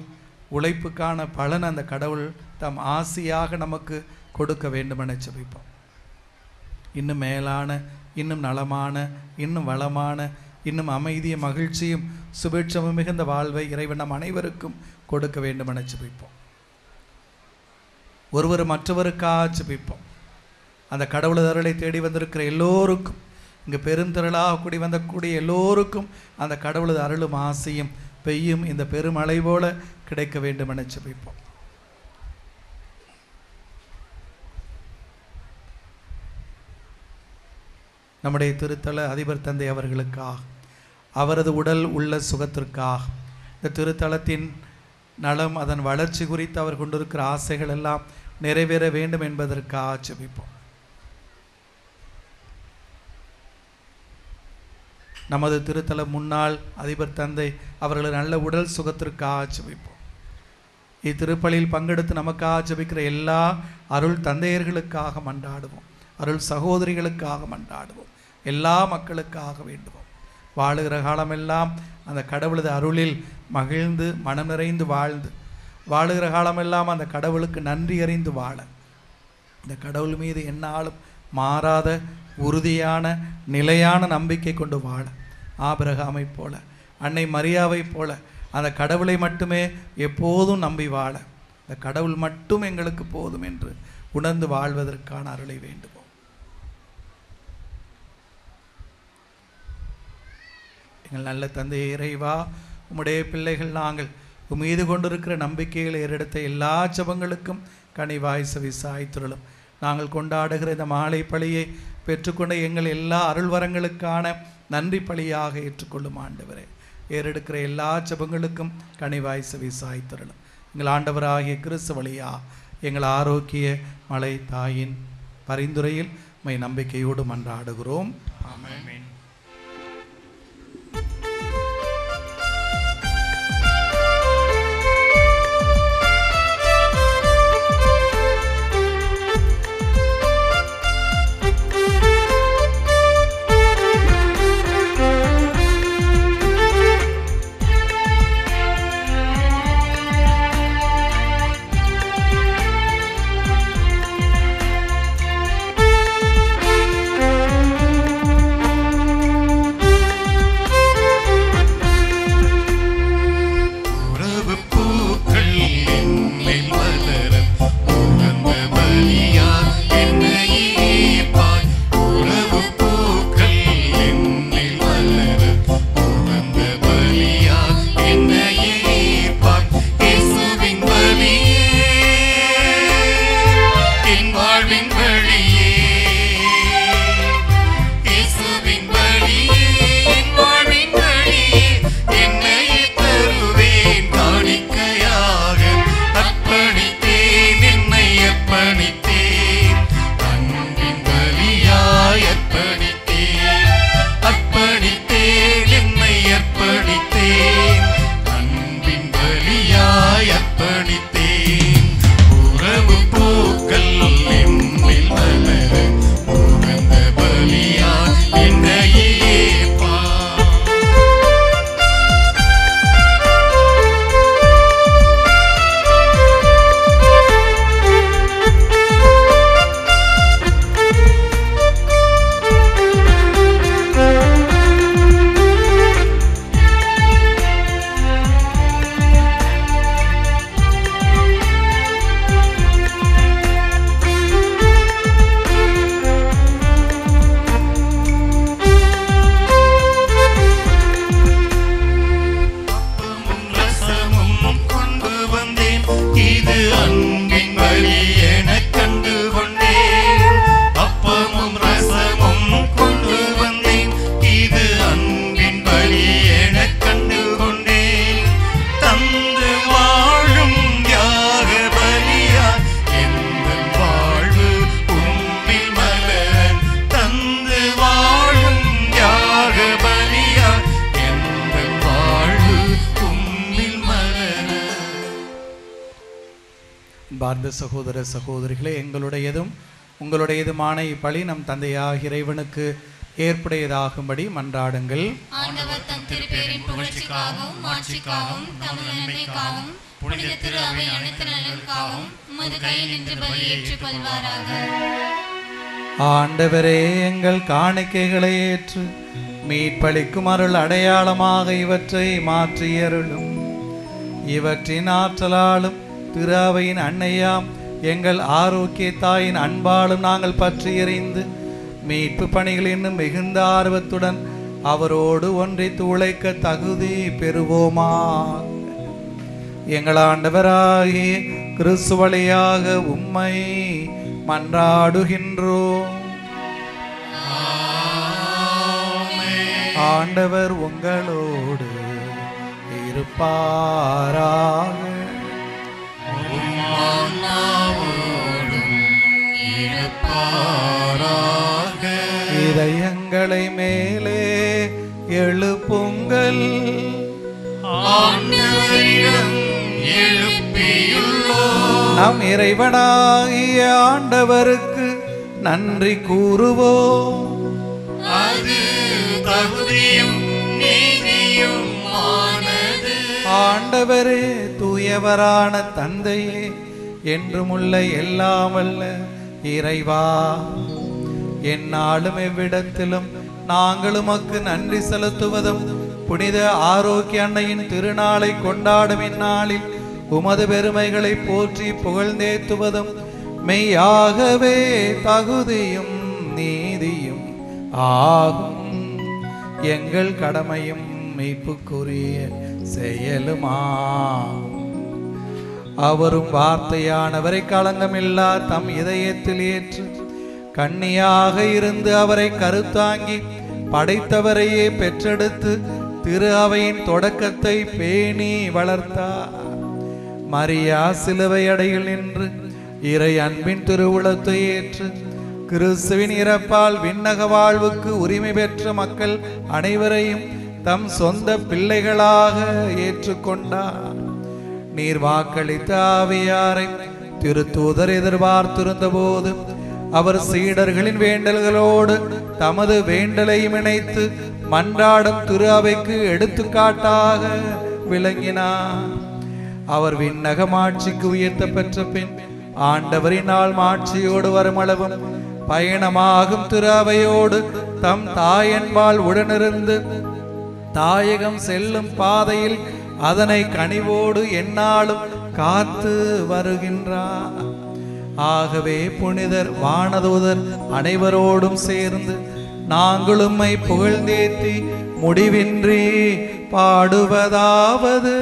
உழைப்புக்கான பலன் அந்த கடவுள் தம் ஆசியாக நமக்கு கொடுக்க வேண்டும் என ஜெபிப்போம். இன்னும் மேலான, இன்னும் நலமான, இன்னும் வளமான, இன்னும் அமைதியும் மகிழ்ச்சியும் சுபிட்சமும் மிகுந்த வாழ்வை இறைவன் நம் அனைவருக்கும் கொடுக்க வேண்டும் என ஜெபிப்போம். ஒருவர் மற்றவருக்காக ஜெபிப்போம். அந்த கடவுளது அருளை தேடி வந்திருக்கிற எல்லோருக்கும், இங்கு பெருந்திரளாக கூடி வந்தக்கூடிய எல்லோருக்கும் அந்த கடவுளது அருளும் ஆசையும் பெய்யும் இந்த பெருமழை போல கிடைக்க வேண்டும் என ஜெபிப்போம். நம்முடைய திருத்தல அதிபர் தந்தை அவர்களுக்காக, அவரது உடல் உள்ள சுகத்திற்காக, இந்த திருத்தலத்தின் நலம், அதன் வளர்ச்சி குறித்து அவர் கொண்டிருக்கிற ஆசைகள் எல்லாம் நிறைவேற வேண்டும் என்பதற்காக ஜெபிப்போம். நமது திருத்தல முன்னாள் அதிபர் தந்தை அவர்களது நல்ல உடல் சுகத்திற்காக ஜெபிப்போம். இத்திருப்பலியில் பங்கெடுத்து நமக்காக ஜெபிக்கிற எல்லா அருள் தந்தையர்களுக்காக மன்றாடுவோம். அருள் சகோதரிகளுக்காக மன்றாடுவோம். எல்லா மக்களுக்காக வேண்டுவோம். வாழுகிற காலமெல்லாம் அந்த கடவுளது அருளில் மகிழ்ந்து மனம் நிறைந்து வாழ்ந்து, வாழுகிற காலமெல்லாம் அந்த கடவுளுக்கு நன்றி அறிந்து வாழ, இந்த கடவுள் மீது எந்நாளும் மாறாத உறுதியான நிலையான நம்பிக்கை கொண்டு வாழ, ஆபிரகாமை போல, அன்னை மரியாவை போல அந்த கடவுளை மட்டுமே எப்போதும் நம்பி வாழ, இந்த கடவுள் மட்டும் எங்களுக்கு போதும் என்று உணர்ந்து வாழ்வதற்கான அருளை வேண்டுவோம். எங்கள் நல்ல தந்தை இறைவா, உம்முடைய பிள்ளைகள் நாங்கள் உம்மீது கொண்டிருக்கிற நம்பிக்கைகளை ஏறெடுத்த எல்லா ஜெபங்களுக்கும் கனிவாய் செவிசாய்த்துள்ளோம். நாங்கள் கொண்டாடுகிற இந்த மாலை பலியை பெற்றுக்கொண்ட எங்கள் எல்லா அருள்வரங்களுக்கான நன்றி பலியாக ஏற்றுக்கொள்ளும் ஆண்டவரே. ஏறெடுக்கிற எல்லா ஜெபங்களுக்கும் கனிவாய் செவிசாய்த்துள்ளோம். எங்கள் ஆண்டவராகிய கிறிஸ்து வழியா எங்கள் ஆரோக்கிய மலை தாயின் பரிந்துரையில் மை நம்பிக்கையோடு மன்றாடுகிறோம். ஆமென். பார்ந்த சகோதர சகோதரிகளே, எங்களுடையதும் உங்களுடையதுமான இப்பழி நம் தந்தையாக இறைவனுக்கு ஏற்புடையதாகும்படி மன்றாடுங்கள். ஆண்டவர் தம் திருப்பேரின் புகழ்ச்சிக்காகவும் மாட்சிக்காகவும் தமது நன்மைக்காகவும் புனித திரு அவை அனைத்து நலனுக்காகவும் உமது கையில் நின்று பலி ஏற்றுக் கொள்வாராக. ஆண்டவரே, எங்கள் காணிக்கைகளை ஏற்று மீட்பளிக்கும் அருள் அடையாளமாக இவற்றை மாற்றியருளும். இவற்றின் ஆற்றலாலும் திரு அவையின் அன்னையாம் எங்கள் ஆரோக்கிய தாயின் அன்பாலும் நாங்கள் பற்றி எறிந்து மீட்பு பணிகள் இன்னும் மிகுந்த ஆர்வத்துடன் அவரோடு ஒன்றித்து உழைக்க தகுதி பெறுவோமா. எங்கள் ஆண்டவராகிய கிறிஸ்து வழியாக உம்மை மன்றாடுகின்றோம். ஆண்டவர் உங்களோடு இருப்பாராக. இதயங்களை மேலே எழுப்புங்கள். நம் இறைவனாகிய ஆண்டவருக்கு நன்றி கூறுவோம். அது தகுதியும் நீதியும் ஆனது. ஆண்டவரே, தூயவரான தந்தையே, என்றுமுள்ள எல்லாம் வல்ல இறைவா, எந்நாளும் எவ்விடத்திலும் நாங்கள் உமக்கு நன்றி செலுத்துவதும் புனித ஆரோக்கிய அன்னையின் திருநாளை கொண்டாடும் இந்நாளில் உமது பெருமைகளை போற்றி புகழ்ந்தேத்துவதும் மெய்யாகவே தகுதியும் நீதியும் ஆகும். எங்கள் கடமையும் மீட்புக்குரிய செயலுமாகும். அவரும் வார்த்தையானவரை களங்கமில்லா தம் இதயத்தில் ஏற்று கன்னியாக இருந்து அவரை கருத்தாங்கி படைத்தவரையே பெற்றெடுத்து திரு அவையின் தொடக்கத்தை பேணி வளர்த்தார். மரியா சிலுவை அடையில் நின்று இறை அன்பின் திருவுளத்தை ஏற்று கிறிஸ்துவின் இறப்பால் விண்ணக வாழ்வுக்கு உரிமை பெற்ற மக்கள் அனைவரையும் தம் சொந்த பிள்ளைகளாக ஏற்றுக்கொண்டார். நீர் வாக்களித்த ஆவியாரை திருத்தூதர் எதிர்பார்த்திருந்த போது அவர் சீடர்களின் வேண்டல்களோடு தமது வேண்டலையும் இணைத்து மன்றாடும் திரு அவைக்கு எடுத்துக்காட்டாக விளங்கினார். அவர் விண்ணக மாட்சிக்கு உயர்த்த பெற்ற பின் ஆண்டவரினால் மாட்சியோடு வருமளவும் பயணமாகும் திரு அவையோடு தம் தாயன்பால் உடனிருந்து தாயகம் செல்லும் பாதையில் அதனை கனிவோடு எந்நாளும் காத்து வருகின்றார். ஆகவே புனிதர் வானதூதர் அனைவரோடும் சேர்ந்து நாங்கள் உம்மை புகழ்ந்தேத்தி முடிவின்றி பாடுவதாவது: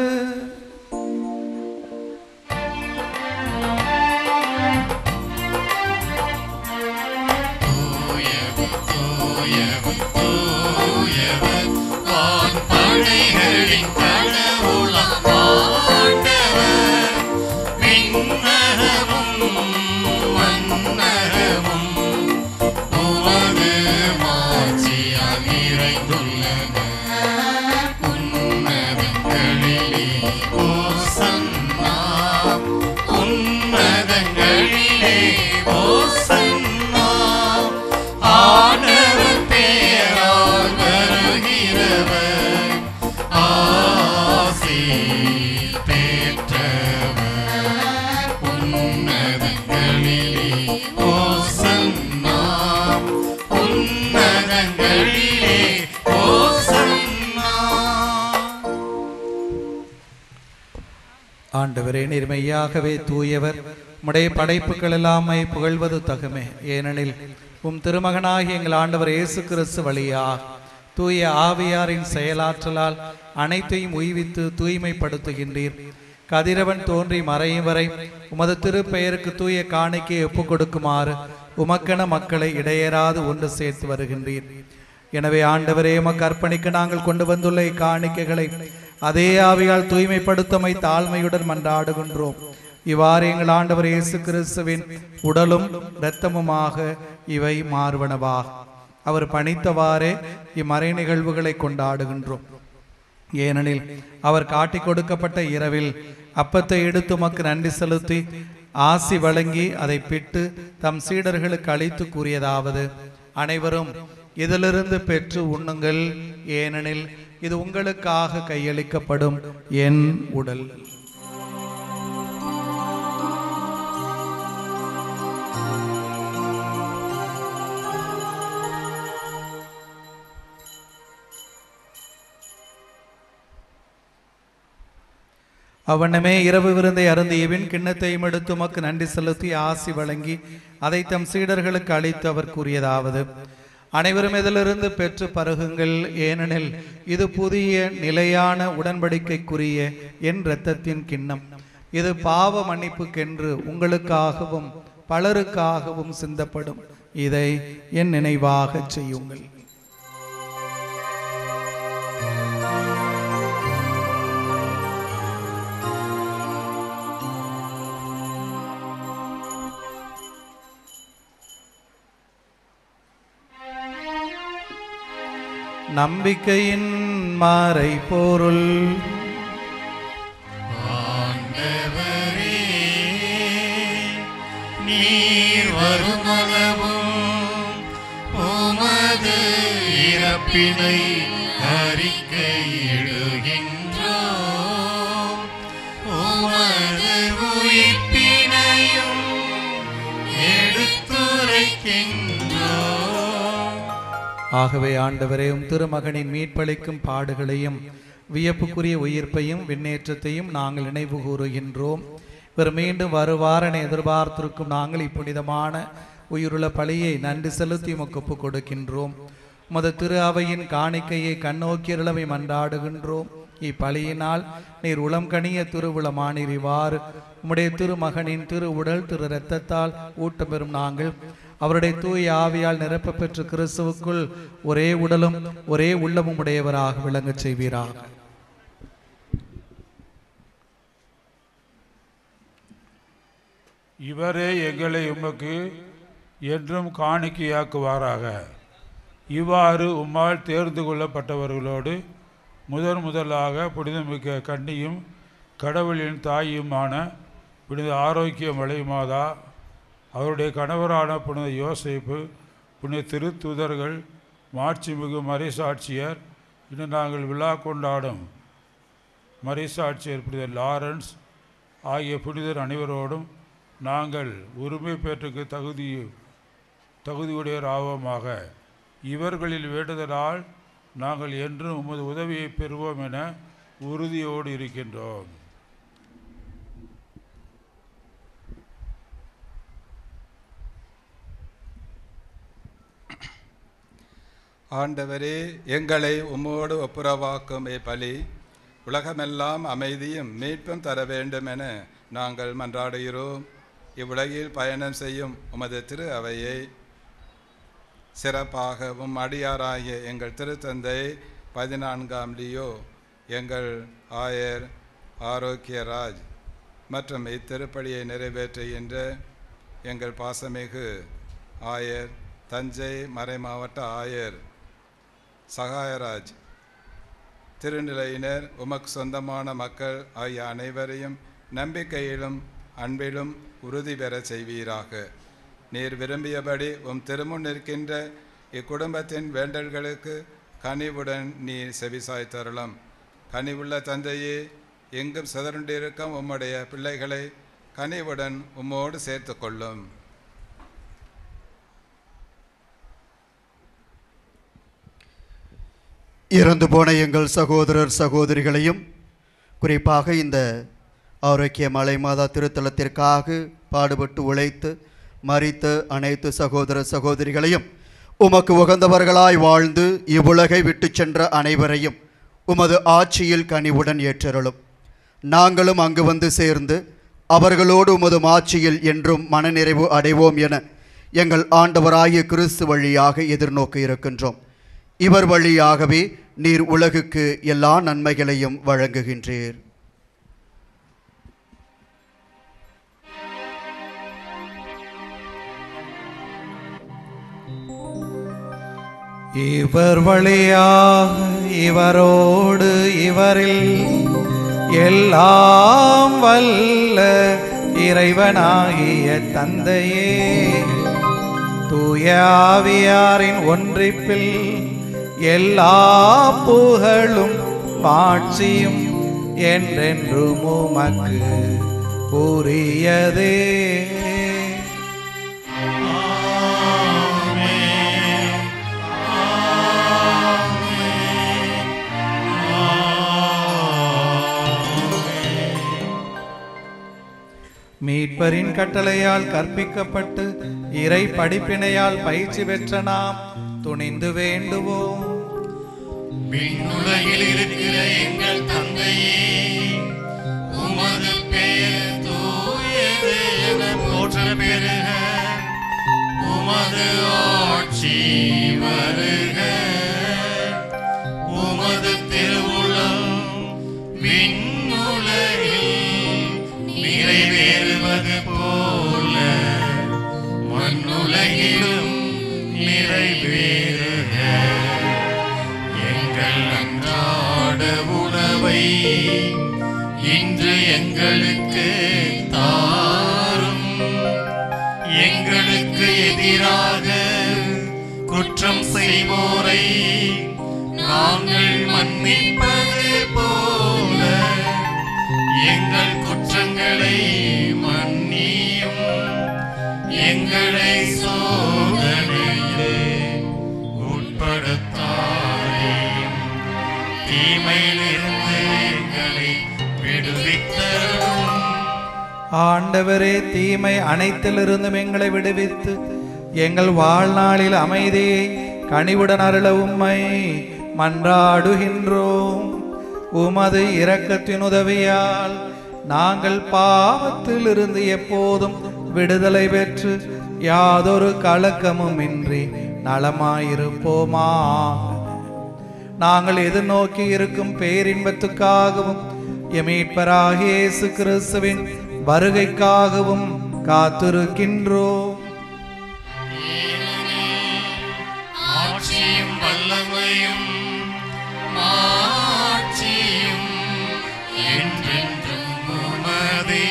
ஆண்டவரே, நேர்மையாகவே தூயவர். உம்முடைய படைப்புகள் எல்லாமே புகழ்வது தகுமே. ஏனெனில் உம் திருமகனாகி எங்கள் ஆண்டவர் இயேசு கிறிஸ்து வழியாக தூய ஆவியாரின் செயலாற்றலால் அனைத்தையும் உய்வித்து தூய்மைப்படுத்துகின்றீர். கதிரவன் தோன்றி மறையும் வரை உமது திருப்பெயருக்கு தூய காணிக்கை ஒப்புக் கொடுக்குமாறு உமக்கென மக்களை இடையேறாது ஒன்று சேர்த்து வருகின்றீர். எனவே ஆண்டவரே, உமக்கு அர்ப்பணிக்க நாங்கள் கொண்டு வந்துள்ள இக்காணிக்கைகளை அதே ஆவியால் தூய்மைப்படுத்தமை தாழ்மையுடன் மன்றாடுகின்றோம். இவ்வாறு எங்கள் ஆண்டவர் இயேசு கிறிஸ்துவின் உடலும் இரத்தமுமாக இவை மாறுவனவாக அவர் பணித்தவாறே இம்மறை நிகழ்வுகளை கொண்டாடுகின்றோம். ஏனெனில் அவர் காட்டிக் கொடுக்கப்பட்ட இரவில் அப்பத்தை எடுத்து உமக்கு நன்றி செலுத்தி ஆசி வழங்கி அதை பிட்டு தம் சீடர்களுக்கு அளித்து கூறியதாவது, அனைவரும் இதிலிருந்து பெற்று உண்ணுங்கள், ஏனெனில் இது உங்களுக்காக கையளிக்கப்படும் என் உடல். அவனமே இரவு விருந்தை அருந்தியவின் கிண்ணத்தையும் எடுத்து உமக்கு நன்றி செலுத்தி ஆசி வழங்கி அதை தம் சீடர்களுக்கு அளித்து அவர் கூறியதாவது, அனைவரும் இதிலிருந்து பெற்று பருகுங்கள், ஏனெனில் இது புதிய நிலையான உடன்படிக்கைக்குரிய என் இரத்தத்தின் கிண்ணம். இது பாவ மன்னிப்புக்கென்று உங்களுக்காகவும் பலருக்காகவும் சிந்தப்படும். இதை என் நினைவாக செய்யுங்கள். நம்பிக்கையின் மாறை பொருள். ஆண்டவரே, நீர் வருமளவும் உமது இறப்பினை அறிக்கையிடுகின்றோம், உமது உயிர்ப்பினையும் எடுத்துரைக்கின்றோம். ஆகவே ஆண்டவரே, உம் திருமகனின் மீட்பளிக்கும் பாடுகளையும் வியப்புக்குரிய உயிர்ப்பையும் விண்ணேற்றத்தையும் நாங்கள் நினைவு கூறுகின்றோம். இவர் மீண்டும் வருவாரென எதிர்பார்த்திருக்கும் நாங்கள் இப்புனிதமான உயிருள்ள பலியை நன்றி செலுத்தி உமக்கு ஒப்புக் கொடுக்கின்றோம். உமது திரு அவையின் காணிக்கையை கண்ணோக்கியளவை மன்றாடுகின்றோம். இப்பலியினால் நீர் உளம் கனிய திருவுளமானீர். இவ்வாறு உம்முடைய திருமகனின் திரு உடல் திரு இரத்தத்தால் ஊட்டம் பெறும் நாங்கள் அவருடைய தூய ஆவியால் நிரப்ப பெற்று கிறிஸ்துவுக்குள் ஒரே உடலும் ஒரே உள்ளமும் உடையவராக விளங்கச் செய்வீராக. இவரே எங்களை உமக்கு என்றும் காணிக்கையாக்குவாராக. இவ்வாறு உம்மால் தேர்ந்து கொள்ளப்பட்டவர்களோடு முதலாக புனிதமிக்க கன்னியும் கடவுளின் தாயுமான புனித ஆரோக்கிய மலைமாதா, அவருடைய கணவரான புனித யோசேப்பு, புனித திருத்தூதர்கள், மாட்சிமிகு மறைசாட்சியர், இன்னும் நாங்கள் விழா கொண்டாடும் மறைசாட்சியர் புனித லாரன்ஸ் ஆகிய புனிதர் அனைவரோடும் நாங்கள் உரிமை பெற்றுக்கு தகுதியுடையர் ஆவோமாக. இவர்களில் வேண்டுதலால் நாங்கள் என்றும் உமது உதவியை பெறுவோம் என உறுதியோடு இருக்கின்றோம். ஆண்டவரே, எங்களை உம்மோடு ஒப்புரவாக்கும் பலி உலகமெல்லாம் அமைதியும் மீட்பும் தர வேண்டும் என நாங்கள் மன்றாடுகிறோம். இவ்வுலகில் பயணம் செய்யும் உமது திரு அவையை சிறப்பாக அடியாராகிய எங்கள் திருத்தந்தை 14ஆம் லியோ, எங்கள் ஆயர் ஆரோக்கியராஜ் மற்றும் இத்திருப்பலியை நிறைவேற்றுகின்ற எங்கள் பாசமிகு ஆயர் தஞ்சை மறைமாவட்ட ஆயர் சகாயராஜ், திருநிலையினர், உமக்கு சொந்தமான மக்கள் ஆகிய அனைவரையும் நம்பிக்கையிலும் அன்பிலும் உறுதி பெற செய்வீராக. நீர் விரும்பியபடி திருமுன் நிற்கின்ற இக்குடும்பத்தின் வேண்டல்களுக்கு கனிவுடன் நீர் செவிசாய் தருளம். கனிவுள்ள தந்தையே, எங்கும் சிதறுண்டிருக்கும் உம்முடைய பிள்ளைகளை கனிவுடன் உம்மோடு சேர்த்து கொள்ளும். இறந்து போன எங்கள் சகோதரர் சகோதரிகளையும், குறிப்பாக இந்த ஆரோக்கிய மலைமாதா திருத்தலத்திற்காக பாடுபட்டு உழைத்து மரித்த அனைத்து சகோதர சகோதரிகளையும், உமக்கு உகந்தவர்களாய் வாழ்ந்து இவ்வுலகை விட்டு சென்ற அனைவரையும் உமது ஆட்சியில் கனிவுடன் ஏற்றருளும். நாங்களும் அங்கு வந்து சேர்ந்து அவர்களோடு உமது ஆட்சியில் என்றும் மனநிறைவு அடைவோம் என எங்கள் ஆண்டவராகிய கிறிஸ்து வழியாக எதிர்நோக்க இருக்கின்றோம். இவர் வழியாகவே நீர் உலகுக்கு எல்லா நன்மைகளையும் வழங்குகின்றீர். இவர் வழியாக இவரோடு இவரில் எல்லாம் வல்ல இறைவனாகிய தந்தையே, தூய ஆவியாரின் ஒன்றிப்பில் எல்லா புகழும் மாட்சியும் என்றென்றும் உமக்கு உரியதே. மீட்பரின் கட்டளையால் கற்பிக்கப்பட்டு இறை படிப்பினையால் பயிற்சி பெற்ற நாம் துணிந்து வேண்டுவோம். விண்ணுலகில் இருக்கிற எங்கள் தந்தையே, உமது பெயர் தூயது என போற்ற பெறுக. உமது ஆட்சி வருக. உமது திருவுளம் விண்ணுலகில் நிறைவேறுவது போல மண்ணுலகிலும் நிறைவேறுக. எங்கள் அன்றாட உணவை இன்று எங்களுக்கு தாரும். எங்களுக்கு எதிராக குற்றம் செய்வோரை நாங்கள் மன்னிப்பது போல எங்கள் குற்றங்களை மன்னியும். எங்களை சோதனையிலே உட்படுத்தாதேயும், தீமையிலிருந்து எங்களை விடுவித்தருளும். ஆண்டவரே, தீமை அனைத்திலிருந்தும் எங்களை விடுவித்து எங்கள் வாழ்நாளில் அமைதியை கனிவுடன் அருள உம்மை மன்றாடுகின்றோம். உமது இரக்கத்தின் உதவியால் நாங்கள் பாவத்தில் இருந்து எப்போதும் விடுதலை பெற்று யாதொரு கலக்கமும் இன்றி நலமாயிருப்போமா. நாங்கள் எதிர்நோக்கி இருக்கும் பேரின்பத்துக்காகவும் மீட்பராகிய இயேசு கிறிஸ்துவின் வருகைக்காகவும் காத்திருக்கின்றோம். ஆட்சியும் வல்லமையும் மாட்சியும் என்றென்றும் உமதே.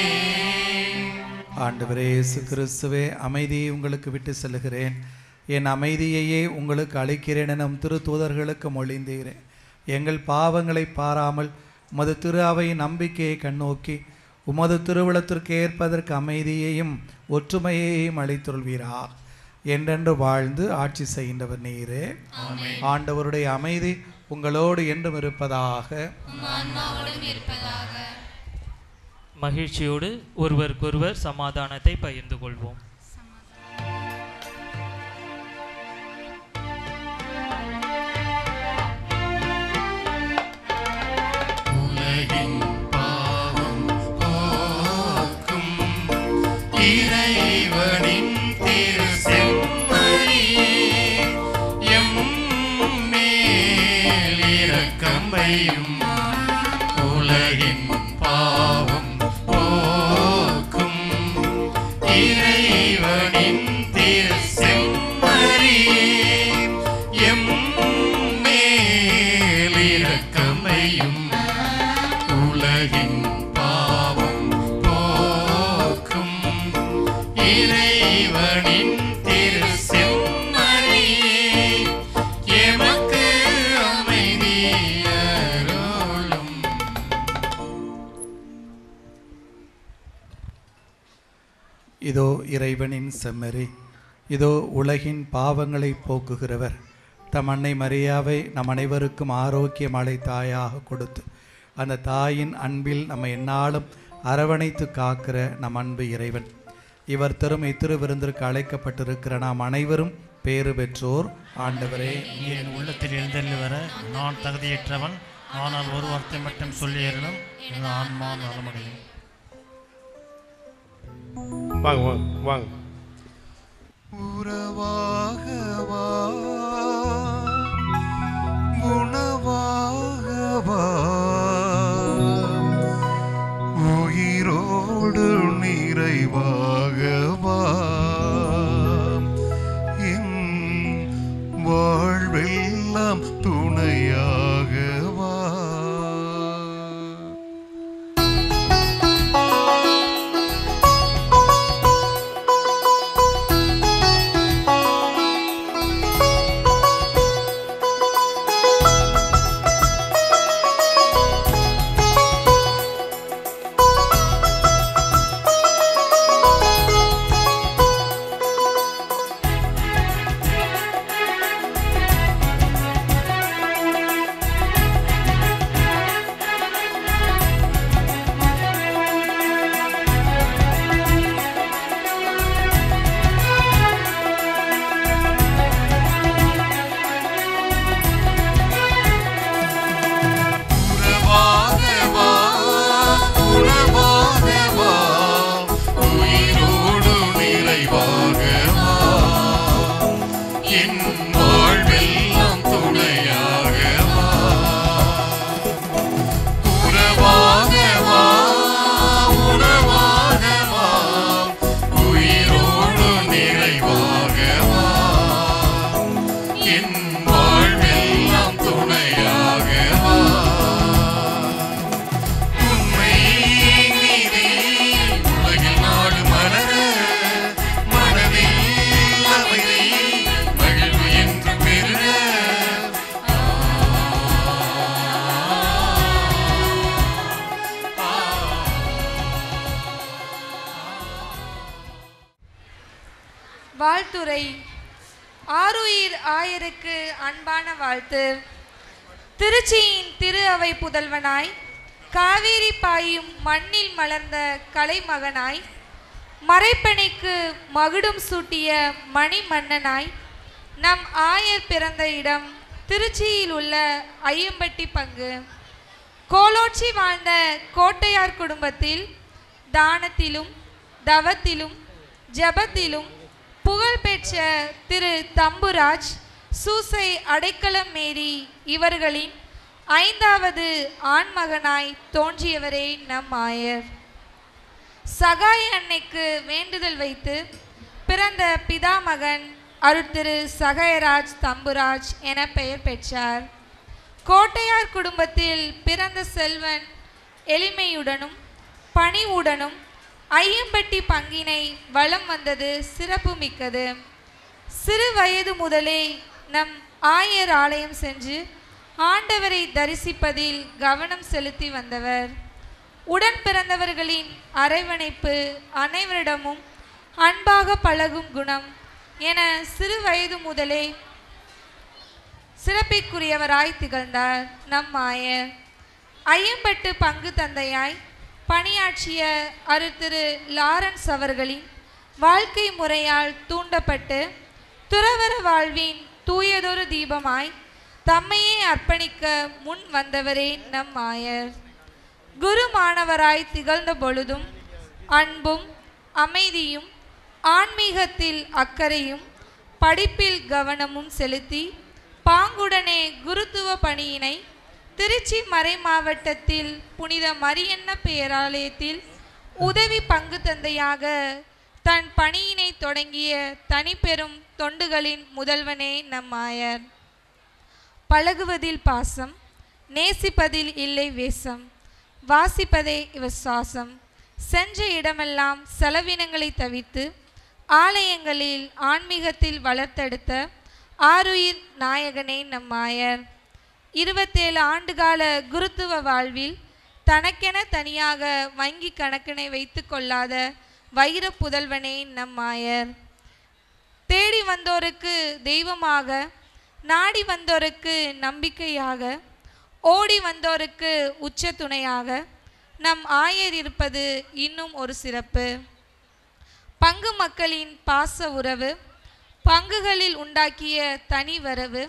ஆண்டவரே இயேசு கிறிஸ்துவே, அமைதியை உங்களுக்கு விட்டு செல்கிறேன், என் அமைதியையே உங்களுக்கு அளிக்கிறேன் என திரு தூதர்களுக்கு மொழிந்தீரேன். எங்கள் பாவங்களை பாராமல் உமது திரு அவையின் நம்பிக்கையை கண்ணோக்கி உமது திருவிழத்திற்கு ஏற்பதற்கு அமைதியையும் ஒற்றுமையையும் அளித்துள்வீராக. என்றென்று வாழ்ந்து ஆட்சி செய்கின்றவர் நீரே. ஆண்டவருடைய அமைதி உங்களோடு என்றும் இருப்பதாக. மகிழ்ச்சியோடு ஒருவருக்கொருவர் சமாதானத்தை பகிர்ந்து கொள்வோம். இறைவனின் திரு செம்மறியே, எம் மேல் இரக்கம் வையும். உலகின் பாவம் போக்கும் இறைவனின் திரு செம்மறியே, எம் மேல் இரக்கம் வையும். உலகின் பாவம் போக்கும் இறைவனின் திரு செம்மறியே, எமக்கு அமைதி அருளும். இதோ இறைவனின் செம்மறி, இதோ உலகின் பாவங்களை போக்குகிறவர். தம் அன்னை மரியாவை நம் அனைவருக்கும் ஆரோக்கியம் தாயாக கொடுத்து அந்த தாயின் அன்பில் நம்ம எந்நாளும் அரவணைத்து காக்கிற நம் அன்பு இறைவன். இவர் தரும் இத்திரு விருந்திற்கு அழைக்கப்பட்டிருக்கிற நாம் அனைவரும் பேறு பெற்றோர். ஆண்டவரே, என் உள்ளத்தில் எழுந்தள்ளி வர நான் தகுதியற்றவன், ஆனால் ஒரு வார்த்தை மட்டும் சொல்லியறனும், என் ஆன்மா நலமடையும். வாங்க வாங்க வாங்க. உறவாகவா உணவாகவா உயிரோடு நிறைவாகவா என் வாழ்வெல்லாம் துணையாகவா. வாழ்த்துரை. ஆருயிர் ஆயருக்கு அன்பான வாழ்த்து. திருச்சியின் திரு அவை புதல்வனாய், காவேரி பாயும் மண்ணில் மலர்ந்த கலைமகனாய், மறைப்பணிக்கு மகுடம் சூட்டிய மணிமன்னனாய், நம் ஆயர் பிறந்த இடம் திருச்சியில் உள்ள ஐயம்பட்டி பங்கு. கோலோச்சி வாழ்ந்த கோட்டையார் குடும்பத்தில் தானத்திலும் தவத்திலும் ஜபத்திலும் புகழ்பெற்ற திரு தம்புராஜ் சூசை அடைக்கலம் மேரி இவர்களின் 5வது ஆண்மகனாய் தோன்றியவரே நம் ஆயர். சகாய அன்னைக்கு வேண்டுதல் வைத்து பிறந்த பிதாமகன் அருட்திரு சகாயராஜ் தம்புராஜ் என பெயர் பெற்றார். கோட்டையார் குடும்பத்தில் பிறந்த செல்வன் எளிமையுடனும் பணிவுடனும் ஐயம்பட்டி பங்கினை வலம் வந்தது சிறப்பு மிக்கது. சிறு வயது முதலே நம் ஆயர் ஆலயம் சென்று ஆண்டவரை தரிசிப்பதில் கவனம் செலுத்தி வந்தவர். உடன் பிறந்தவர்களின் அரவணைப்பு, அனைவரிடமும் அன்பாக பழகும் குணம் என சிறு வயது முதலே சிறப்பிற்குரியவராய் திகழ்ந்தார் நம் ஆயர். ஐயம்பட்டு பங்கு தந்தையாய் பணியாற்றிய அருட்திரு லாரன்ஸ் அவர்களின் வாழ்க்கை முறையால் தூண்டப்பட்டு துறவற வாழ்வின் தூயதொரு தீபமாய் தம்மையே அர்ப்பணிக்க முன் வந்தவரே நம் ஆயர். குரு மாணவராய் திகழ்ந்த பொழுதும் அன்பும் அமைதியும் ஆன்மீகத்தில் அக்கறையும் படிப்பில் கவனமும் செலுத்தி பாங்குடனே குருத்துவ பணியினை திருச்சி மறை மாவட்டத்தில் புனித மரியன்ன பேராலயத்தில் உதவி பங்கு தந்தையாக தன் பணியினை தொடங்கிய தனிப்பெரும் தொண்டுகளின் முதல்வனே நம் ஆயர். பழகுவதில் பாசம், நேசிப்பதில் இல்லை வேஷம், வாசிப்பதே இவர் சுவாசம், சென்ற இடமெல்லாம் செலவினங்களை தவிர்த்து ஆலயங்களில் ஆன்மீகத்தில் வளர்த்தெடுத்த ஆருயிர் நாயகனே நம் ஆயர். 27 ஆண்டுகால குருத்துவ வாழ்வில் தனக்கென தனியாக வங்கி கணக்கினை வைத்து கொள்ளாத வைர புதல்வனே நம் ஆயர். தேடி வந்தோருக்கு தெய்வமாக, நாடி வந்தோருக்கு நம்பிக்கையாக, ஓடி வந்தோருக்கு உச்ச துணையாக நம் ஆயர் இருப்பது இன்னும் ஒரு சிறப்பு. பங்கு மக்களின் பாச உறவு, பங்குகளில் உண்டாக்கிய தனி வரவு,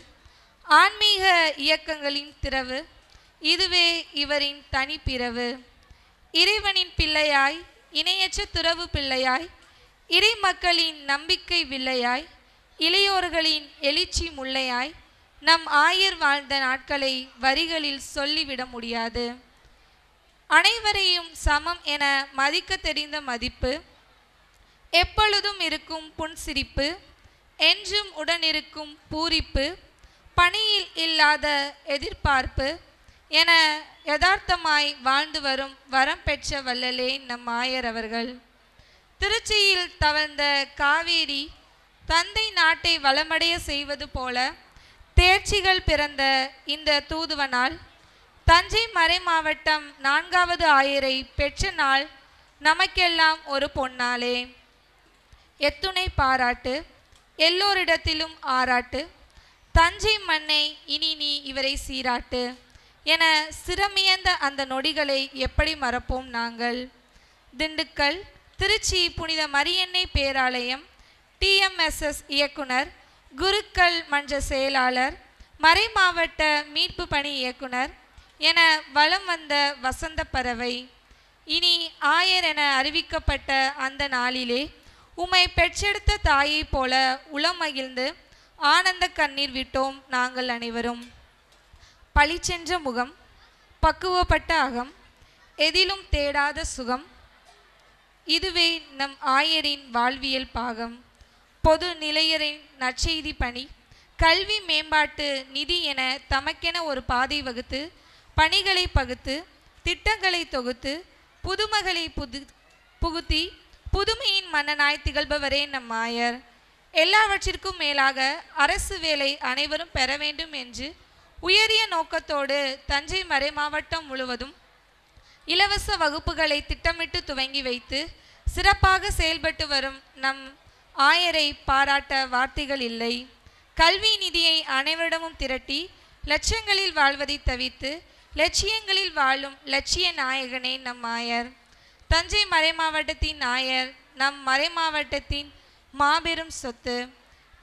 ஆன்மீக இயக்கங்களின் திறவு, இதுவே இவரின் தனி பிறவு. இறைவனின் பிள்ளையாய், இணையற்ற துறவு பிள்ளையாய், இறை மக்களின் நம்பிக்கை வில்லையாய், இளையோர்களின் எழுச்சி முல்லையாய் நம் ஆயர் வாழ்ந்த நாட்களை வரிகளில் சொல்லிவிட முடியாது. அனைவரையும் சமம் என மதிக்க தெரிந்த மதிப்பு, எப்பொழுதும் இருக்கும் புன்சிரிப்பு, என்றும் உடனிருக்கும் பூரிப்பு, பணியில் இல்லாத எதிர்பார்ப்பு என யதார்த்தமாய் வாழ்ந்து வரும் வரம் பெற்ற வள்ளலே நம் ஆயர் அவர்கள். திருச்சியில் தவழ்ந்த காவேரி தந்தை நாட்டை வளமடைய செய்வது போல தேர்ச்சிகள் பிறந்த இந்த தூதுவனால் தஞ்சை மறை மாவட்டம் 4வது ஆயரை பெற்ற நாள் நமக்கெல்லாம் ஒரு பொன்னாளே. எத்துணை பாராட்டு, எல்லோரிடத்திலும் ஆராட்டு, தஞ்சை மண்ணை இனி நீ இவரை சீராட்டு என சிரமியந்த அந்த நொடிகளை எப்படி மறப்போம் நாங்கள். திண்டுக்கல் திருச்சி புனித மரியன்னை பேராலயம் TMSS இயக்குனர், குருக்கள் மன்ற செயலாளர், மறை மாவட்ட மீட்பு பணி இயக்குனர் என வலம் வந்த வசந்த பறவை இனி ஆயர் என அறிவிக்கப்பட்ட அந்த நாளிலே உம்மை பெற்றெடுத்த தாயை போல உளம் மகிழ்ந்து ஆனந்த கண்ணீர் விட்டோம் நாங்கள் அனைவரும். பழிச்சென்ற முகம், பக்குவப்பட்ட அகம், எதிலும் தேடாத சுகம், இதுவே நம் ஆயரின் வாழ்வியல் பாகம். பொது நிலையரின் நற்செய்தி பணி, கல்வி மேம்பாட்டு நிதி என தமக்கென ஒரு பாதை வகுத்து பணிகளை பகுத்து திட்டங்களை தொகுத்து புதுமகளை புகுத்தி புதுமையின் மன்னனாய் திகழ்பவரே நம் ஆயர். எல்லாவற்றிற்கும் மேலாக அரசு வேலை அனைவரும் பெற வேண்டும் என்று உயரிய நோக்கத்தோடு தஞ்சை மறை மாவட்டம் முழுவதும் இலவச வகுப்புகளை திட்டமிட்டு துவங்கி வைத்து சிறப்பாக செயல்பட்டு வரும் நம் ஆயரை பாராட்ட வார்த்தைகள் இல்லை. கல்வி நிதியை அனைவரிடமும் திரட்டி லட்சங்களில் வாழ்வதை தவிர்த்து லட்சியங்களில் வாழும் லட்சிய நாயகனே நம் ஆயர். தஞ்சை மறைமாவட்டத்தின் ஆயர் நம் மறைமாவட்டத்தின் மாபெரும் சொத்து.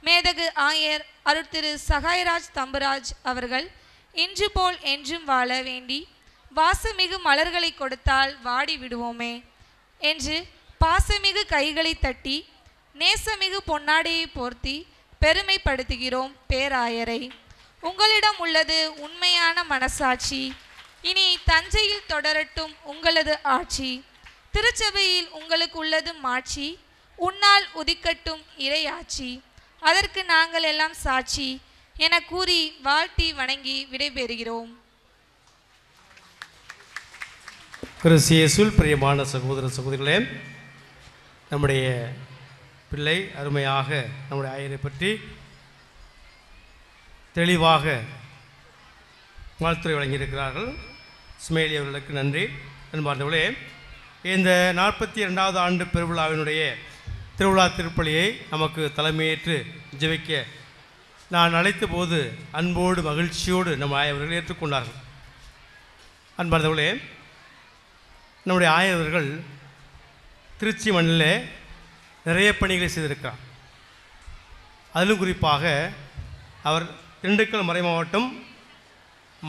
மேதகு ஆயர் அருட்திரு சகாயராஜ் தம்புராஜ் அவர்கள் இன்று போல் என்றும் வாழ வேண்டி வாசமிகு மலர்களை கொடுத்தால் வாடி விடுவோமே என்று பாசமிகு கைகளை தட்டி நேசமிகு பொன்னாடையை போர்த்தி பெருமைப்படுத்துகிறோம் பேராயரை. உங்களிடம் உள்ளது உண்மையான மனசாட்சி. இனி தஞ்சையில் தொடரட்டும் உங்களது ஆட்சி. திருச்சபையில் உங்களுக்கு உள்ளது மாட்சி. உன்னால் உதிக்கட்டும் இறையாட்சி. அதற்கு நாங்கள் எல்லாம் சாட்சி என கூறி வாழ்த்தி வணங்கி விடைபெறுகிறோம். கிறிஸ்து இயேசுவில் பிரியமான சகோதர சகோதரிகளே, நம்முடைய பிள்ளை அருமையாக நம்முடைய ஆயரை பற்றி தெளிவாக வாழ்த்துரை வழங்கியிருக்கிறார்கள். ஸ்மேலி அவர்களுக்கு நன்றி. அன்பார்ந்தவர்களே, இந்த 42வது ஆண்டு பெருவிழாவினுடைய திருவிழா திருப்பலியை நமக்கு தலைமையேற்று ஜெபிக்க நான் அழைத்த போது அன்போடு மகிழ்ச்சியோடு நம் ஆயவர்கள் ஏற்றுக்கொண்டார்கள். அன்பார்ந்தவர்களே, நம்முடைய ஆயவர்கள் திருச்சி மண்ணில் நிறைய பணிகளை செய்திருக்கிறார். அதிலும் குறிப்பாக அவர் திண்டுக்கல் மறை மாவட்டம்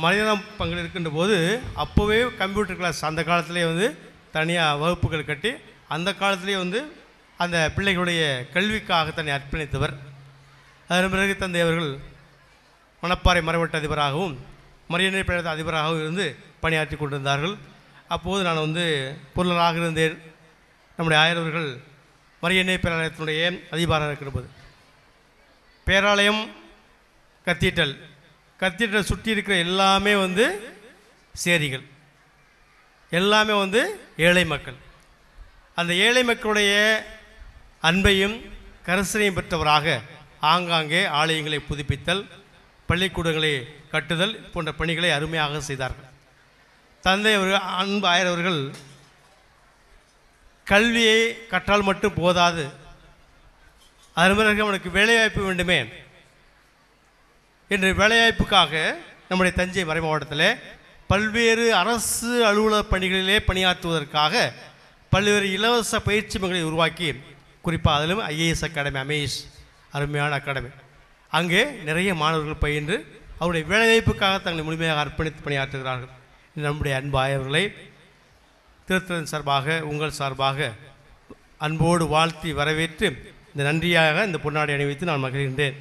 மனிதனம் பங்கில் இருக்கின்ற போது அப்போவே கம்ப்யூட்டர் கிளாஸ் அந்த காலத்திலே தனியாக வகுப்புகள் கட்டி அந்த காலத்திலே அந்த பிள்ளைகளுடைய கல்விக்காக தன்னை அர்ப்பணித்தவர். அதன் பிறகு தந்தை அவர்கள் மணப்பாறை மறைவட்ட அதிபராகவும் மரியணை பழைய அதிபராகவும் இருந்து பணியாற்றி கொண்டிருந்தார்கள். அப்போது நான் பொருளாக இருந்தேன். நம்முடைய ஆயரவர்கள் மரியணை பேராலயத்தினுடைய அதிபராக இருக்கிறபோது பேராலயம் கத்தீட்ரல் சுற்றி இருக்கிற எல்லாமே சேரிகள், எல்லாமே ஏழை மக்கள். அந்த ஏழை மக்களுடைய அன்பையும் கரிசனையும் பெற்றவராக ஆங்காங்கே ஆலயங்களை புதுப்பித்தல், பள்ளிக்கூடங்களை கட்டுதல் போன்ற பணிகளை அருமையாக செய்தார்கள். தந்தை அவர்கள் அன்பு ஆயரவர்கள் கல்வியை கற்றால் மட்டும் போதாது, அதன் பிறகு அவனுக்கு வேலைவாய்ப்பு வேண்டுமே என்று வேலைவாய்ப்புக்காக நம்முடைய தஞ்சை மறை மாவட்டத்தில் பல்வேறு அரசு அலுவலக பணிகளிலே பணியாற்றுவதற்காக பல்வேறு இலவச பயிற்சி மையங்களை உருவாக்கி, குறிப்பாக அதிலும் ஐஏஎஸ் அகாடமி, அமேஸ் அருமையான அகாடமி, அங்கே நிறைய மாணவர்கள் பயின்று அவருடைய வேலைவாய்ப்புக்காக தங்களை முழுமையாக அர்ப்பணித்து பணியாற்றுகிறார்கள். நம்முடைய அன்பு ஆயவர்களை திருத்தலின் சார்பாக உங்கள் சார்பாக அன்போடு வாழ்த்தி வரவேற்று இந்த நன்றியாக இந்த பொன்னாடை அணிவித்து நான் மகிழ்கின்றேன்.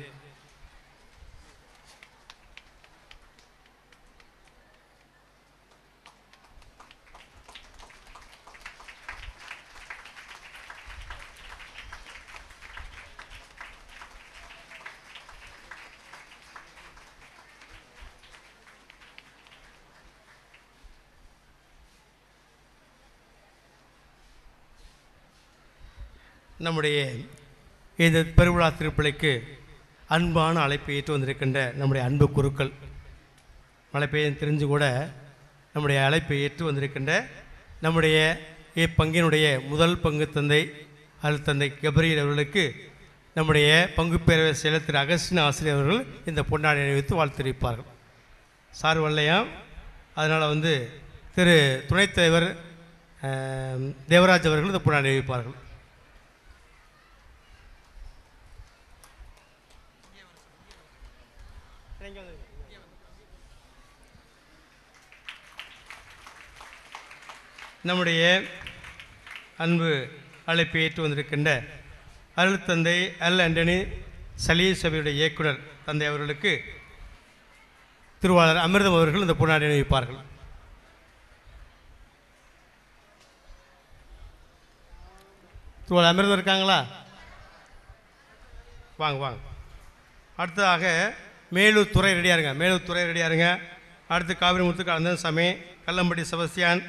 நம்முடைய இந்த பெருவிழா திருப்பலிக்கு அன்பான அழைப்பை ஏற்று வந்திருக்கின்ற நம்முடைய அன்பு குருக்கள், அழைப்பை தெரிஞ்சு கூட நம்முடைய அழைப்பை ஏற்று வந்திருக்கின்ற நம்முடைய இப்பங்கினுடைய முதல் பங்கு தந்தை அருட்தந்தை கபிரியல் அவர்களுக்கு நம்முடைய பங்கு பேரவை செயலர் திரு அகஸ்டின் ஆசிரியர் அவர்கள் இந்த பொன்னாடை அணிவித்து வாழ்த்து தெரிவிப்பார்கள். சார் வரலையா, அதனால் திரு துணைத் தலைவர் தேவராஜ் அவர்கள் இந்த பொன்னாடை அணிவிப்பார்கள். நம்முடைய அன்பு அழைப்பை ஏற்று வந்திருக்கின்ற அருள் தந்தை அல் ஆண்டனி சலீல் சபையுடைய இயக்குனர் தந்தை அவர்களுக்கு திருவாளர் அமிர்தம் அவர்கள் இந்த பொன்னாடை அணிவிப்பார்கள். திருவாளர் அமிர்தம் இருக்காங்களா? வாங்க வாங்க. அடுத்ததாக மேலூர் துறை ரெடியாருங்க, மேலூர் துறை ரெடியாருங்க. அடுத்து காவிரி முத்துக்கு அனந்தசாமி, கல்லம்பட்டி செபஸ்தியான்,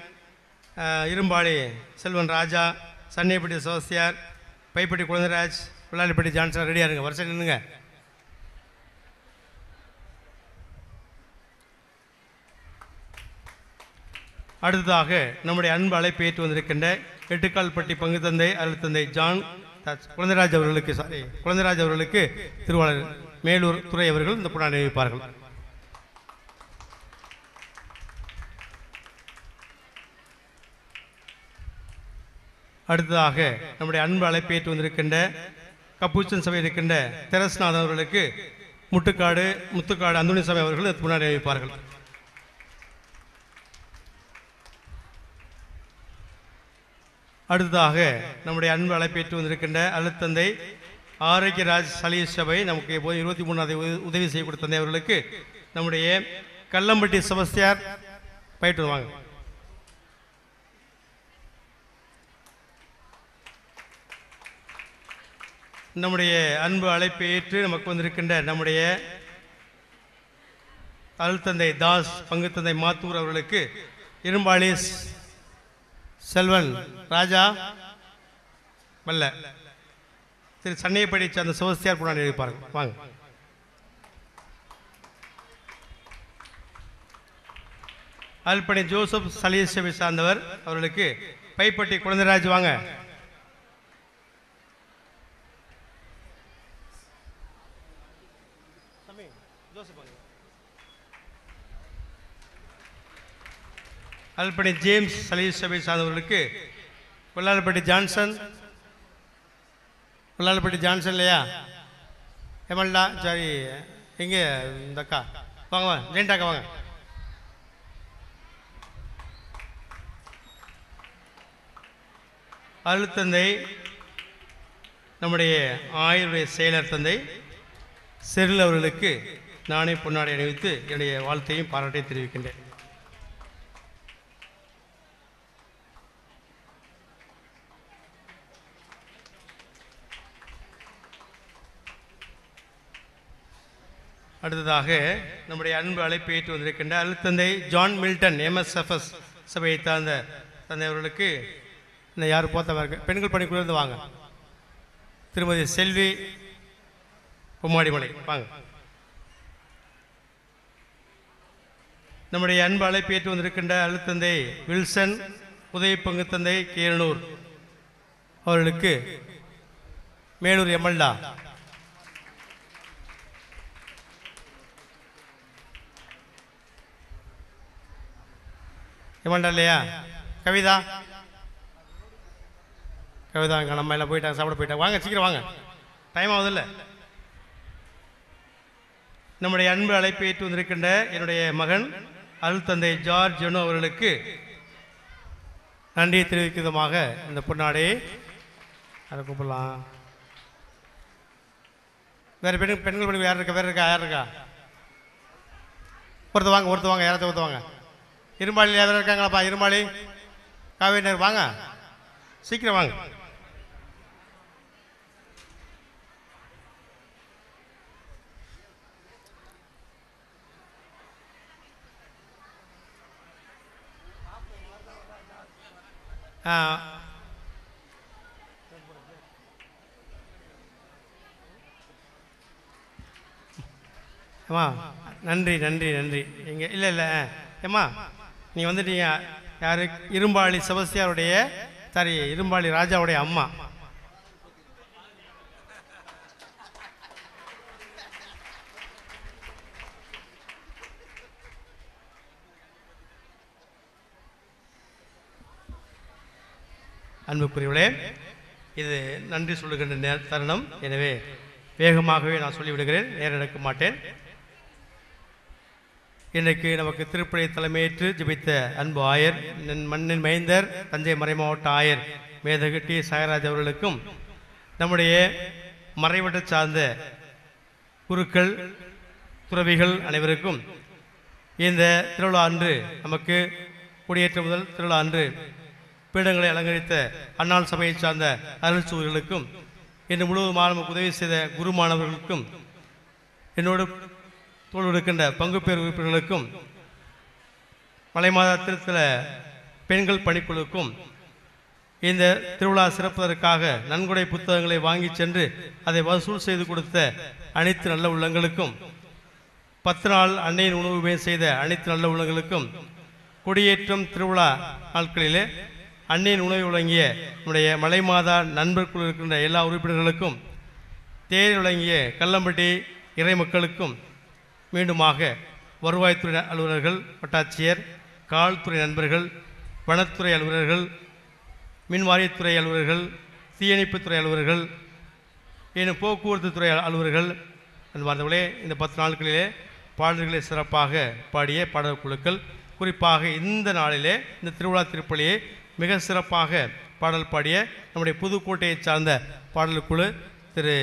இரும்பாளி செல்வன் ராஜா, சன்னைப்பட்டி செபஸ்தியார், பைப்பட்டி குழந்தைராஜ், விளாலிப்பட்டி ஜான்சன் ரெடியாக இருங்க. வருஷம் நின்றுங்க. அடுத்ததாக நம்முடைய அன்பு அழைப்பு ஏற்று வந்திருக்கின்ற எட்டுக்கால்பட்டி பங்கு தந்தை அருள் தந்தை ஜான் குழந்தைராஜ் அவர்களுக்கு குழந்தைராஜ் அவர்களுக்கு திருவாளர் மேலூர் துறை அவர்கள் இந்த பொன்னாடை அணிவிப்பார்கள். அடுத்ததாக நம்முடைய அன்பு அழைப்பேற்று வந்திருக்கின்ற கப்பூச்சன் சபை இருக்கின்ற தெரஸ்நாதன் அவர்களுக்கு முத்துக்காடு அந்தோணிசாமி அவர்கள் முன்னாடி அறிவிப்பார்கள். அடுத்ததாக நம்முடைய அன்பு அழைப்பேற்று வந்திருக்கின்ற அழுத்தந்தை ஆரோக்கியராஜ் சலீஸ் சபை நமக்கு 23வது உதவி செய்யக்கூடிய தந்தை அவர்களுக்கு நம்முடைய கல்லம்பட்டி செபஸ்தியார் பயிற்று வாங்க. நம்முடைய அன்பு அழைப்பை ஏற்று நமக்கு வந்திருக்கின்ற நம்முடைய அருள்தந்தை தாஸ் பங்கு தந்தை மாத்தூர் அவர்களுக்கு இரும்பாளி செல்வன் ராஜா வல்ல திரு சன்னையப்படி சார்ந்த சிவஸ்தியார் புராணம் எழுதிப்பார்கள். வாங்க. அல்பணி ஜோசப் சலீஸ் சபை சார்ந்தவர் அவர்களுக்கு பைப்பட்டி குழந்தைராஜ் வாங்க. அல்பணி ஜேம்ஸ் சலீஸ் சபை சார்ந்தவர்களுக்கு கொல்லாளப்பட்டி ஜான்சன் இல்லையா எமல்டா சரி எங்கே இந்த அக்கா வாங்க ஜெயின்டாக்கா வாங்க. அருள்தந்தை நம்முடைய ஆயருடைய செயலர் தந்தை செரில் அவர்களுக்கு நானே பொன்னாடை அணிவித்து என்னுடைய வாழ்த்தையும் பாராட்டையும் தெரிவிக்கின்றேன். அடுத்ததாக நம்முடைய அன்பு அழைப்பு ஏற்று வந்திருக்கின்ற அருள்தந்தை ஜான் மில்டன் MSFS சபையை சார்ந்த தந்தை அவர்களுக்கு இன்னும் யார் போத்தமாக இருக்கு பெண்கள் பணிக்குள்ளேருந்து வாங்க. திருமதி செல்வி பொம்மாடிமலை வாங்க. நம்முடைய அன்பு அழைப்பு ஏற்று வந்திருக்கின்ற அருள்தந்தை வில்சன் உதவி பங்கு தந்தை கீரனூர் அவர்களுக்கு மேலூர் எம்எல்ஏ எம்எல்ஏ இல்லையா கவிதா அங்கே நம்ம எல்லாம் போயிட்டாங்க சாப்பிட போயிட்டாங்க. வாங்க சீக்கிரம் வாங்க, டைம் ஆகுதில்ல. நம்முடைய அன்பு அழைப்பு ஏற்று வந்திருக்கின்ற என்னுடைய மகன் அருள்தந்தை ஜார்ஜ் ஜெனோ அவர்களுக்கு நன்றியை தெரிவிக்கும் விதமாக இந்த பொன்னாடையை அதை கூப்பிடலாம். வேறு பெண்கள் படி யார் இருக்கா ஒருத்த வாங்க யாராச்சும் ஒருத்தவாங்க. இரும்பாளி யாரும் இருக்காங்களாப்பா? இரும்பாளி காவேரினர் வாங்க, சீக்கிரம் வாங்க. அம்மா நன்றி எங்க இல்லை ஏம்மா நீங்கள் வந்துட்டீங்க. யார்? இரும்பாளி செபஸ்தியாருடைய இரும்பாளி ராஜாவுடைய அம்மா. அன்புக்குரியவர்களே, இது நன்றி சொல்லுகின்ற தருணம். எனவே வேகமாகவே நான் சொல்லிவிடுகிறேன், நேரம் எடுக்க மாட்டேன். இன்றைக்கு நமக்கு திருப்பலி தலைமையேற்று ஜெபித்த அன்பு ஆயர் மண்ணின் மைந்தர் தஞ்சை மறைமாவட்ட ஆயர் மேதகு டி சாயராஜ் அவர்களுக்கும் நம்முடைய மறைவட்ட சார்ந்த குருக்கள் துறவிகள் அனைவருக்கும் இந்த திருவிழா அன்று நமக்கு குடியேற்ற முதல் திருவிழா அன்று பீடங்களை அலங்கரித்த அன்னாள் சபையை சார்ந்த அருள்சூர்களுக்கும் இன்று முழுவதுமாக நமக்கு உதவி செய்த குருமானவர்களுக்கும் என்னோடு தோல் இருக்கின்ற பங்கு பேர் உறுப்பினர்களுக்கும் மலைமாதா திருத்தல பெண்கள் பணிக்குழுக்கும் இந்த திருவிழா சிறப்பதற்காக நன்கொடை புத்தகங்களை வாங்கி சென்று அதை வசூல் செய்து கொடுத்த அனைத்து நல்ல உள்ளங்களுக்கும் 10 நாள் அன்னையின் உணவுமே செய்த அனைத்து நல்ல உள்ளங்களுக்கும் கொடியேற்றம் திருவிழா நாட்களிலே அன்னையின் உணவை வழங்கிய நம்முடைய மலைமாதா நண்பர் குழு இருக்கின்ற எல்லா உறுப்பினர்களுக்கும், தேர் வழங்கிய கல்லம்பட்டி இறை மக்களுக்கும், மீண்டுமாக வருவாய்த்துறை அலுவலர்கள், வட்டாட்சியர், காவல்துறை நண்பர்கள், வனத்துறை அலுவலர்கள், மின்வாரியத்துறை அலுவலர்கள், தீயணைப்புத்துறை அலுவலர்கள், இன்னும் போக்குவரத்து துறை அலுவலர்கள், அன்பார்ந்தவர்களே, இந்த 10 நாட்களிலே பாடல்களை சிறப்பாக பாடிய பாடல் குழுக்கள், குறிப்பாக இந்த நாளிலே இந்த திருவிழா திருப்பலியை மிக சிறப்பாக பாடல் பாடிய நம்முடைய புதுக்கோட்டையை சார்ந்த பாடல் குழு திரு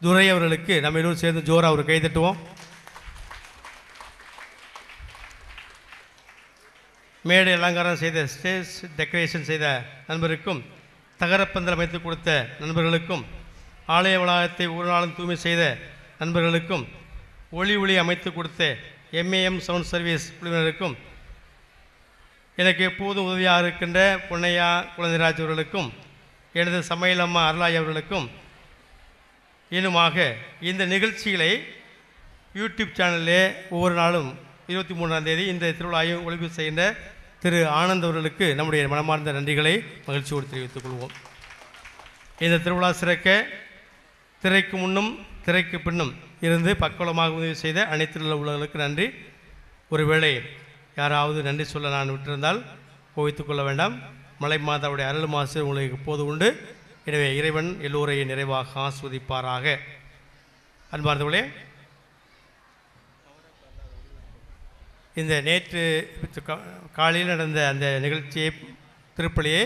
துரை அவர்களுக்கு நம்ம எல்லோரும் சேர்ந்து ஜோரா ஒரு கை தட்டுவோம். மேடை அலங்காரம் செய்த, ஸ்டேஜ் டெக்கரேஷன் செய்த நண்பருக்கும், தகரப்பந்தல் அமைத்து கொடுத்த நண்பர்களுக்கும், ஆலய வளாகத்தை ஒரு நாளும் தூய்மை செய்த நண்பர்களுக்கும், ஒளி அமைத்து கொடுத்த எம்ஏஎம் சவுண்ட் சர்வீஸ் குழுவினருக்கும், எனக்கு எப்போதும் உதவியாக இருக்கின்ற பொன்னையா குழந்தைராஜ் அவர்களுக்கும், எனது சமையல் அம்மா அருளாய் அவர்களுக்கும், இன்னுமாக இந்த நிகழ்ச்சிகளை யூடியூப் சேனலிலே ஒவ்வொரு நாளும் 23ஆம் தேதி இந்த திருவிழாவையும் ஒளிபரப்பு செய்கின்ற திரு ஆனந்த் அவர்களுக்கு நம்முடைய மனமார்ந்த நன்றிகளை மகிழ்ச்சியோடு தெரிவித்துக் கொள்வோம். இந்த திருவிழா சிறக்க திரைக்கு முன்னும் திரைக்கு பின்னும் இருந்து பக்கவலமாக உதவி செய்த அனைத்து உள்ளவர்களுக்கு நன்றி. ஒருவேளை யாராவது நன்றி சொல்ல நான் விட்டிருந்தால் கோவித்துக் கொள்ள வேண்டாம். மலை மாதாவுடைய அருள் மாசு உங்களுக்கு எப்போது உண்டு. எனவே இறைவன் எல்லோரையும் நிறைவாக ஆஸ்வதிப்பாராக. அன்பார்ந்தவர்களே, இந்த நேற்று காலையில் நடந்த அந்த நிகழ்ச்சியை திருப்பலியை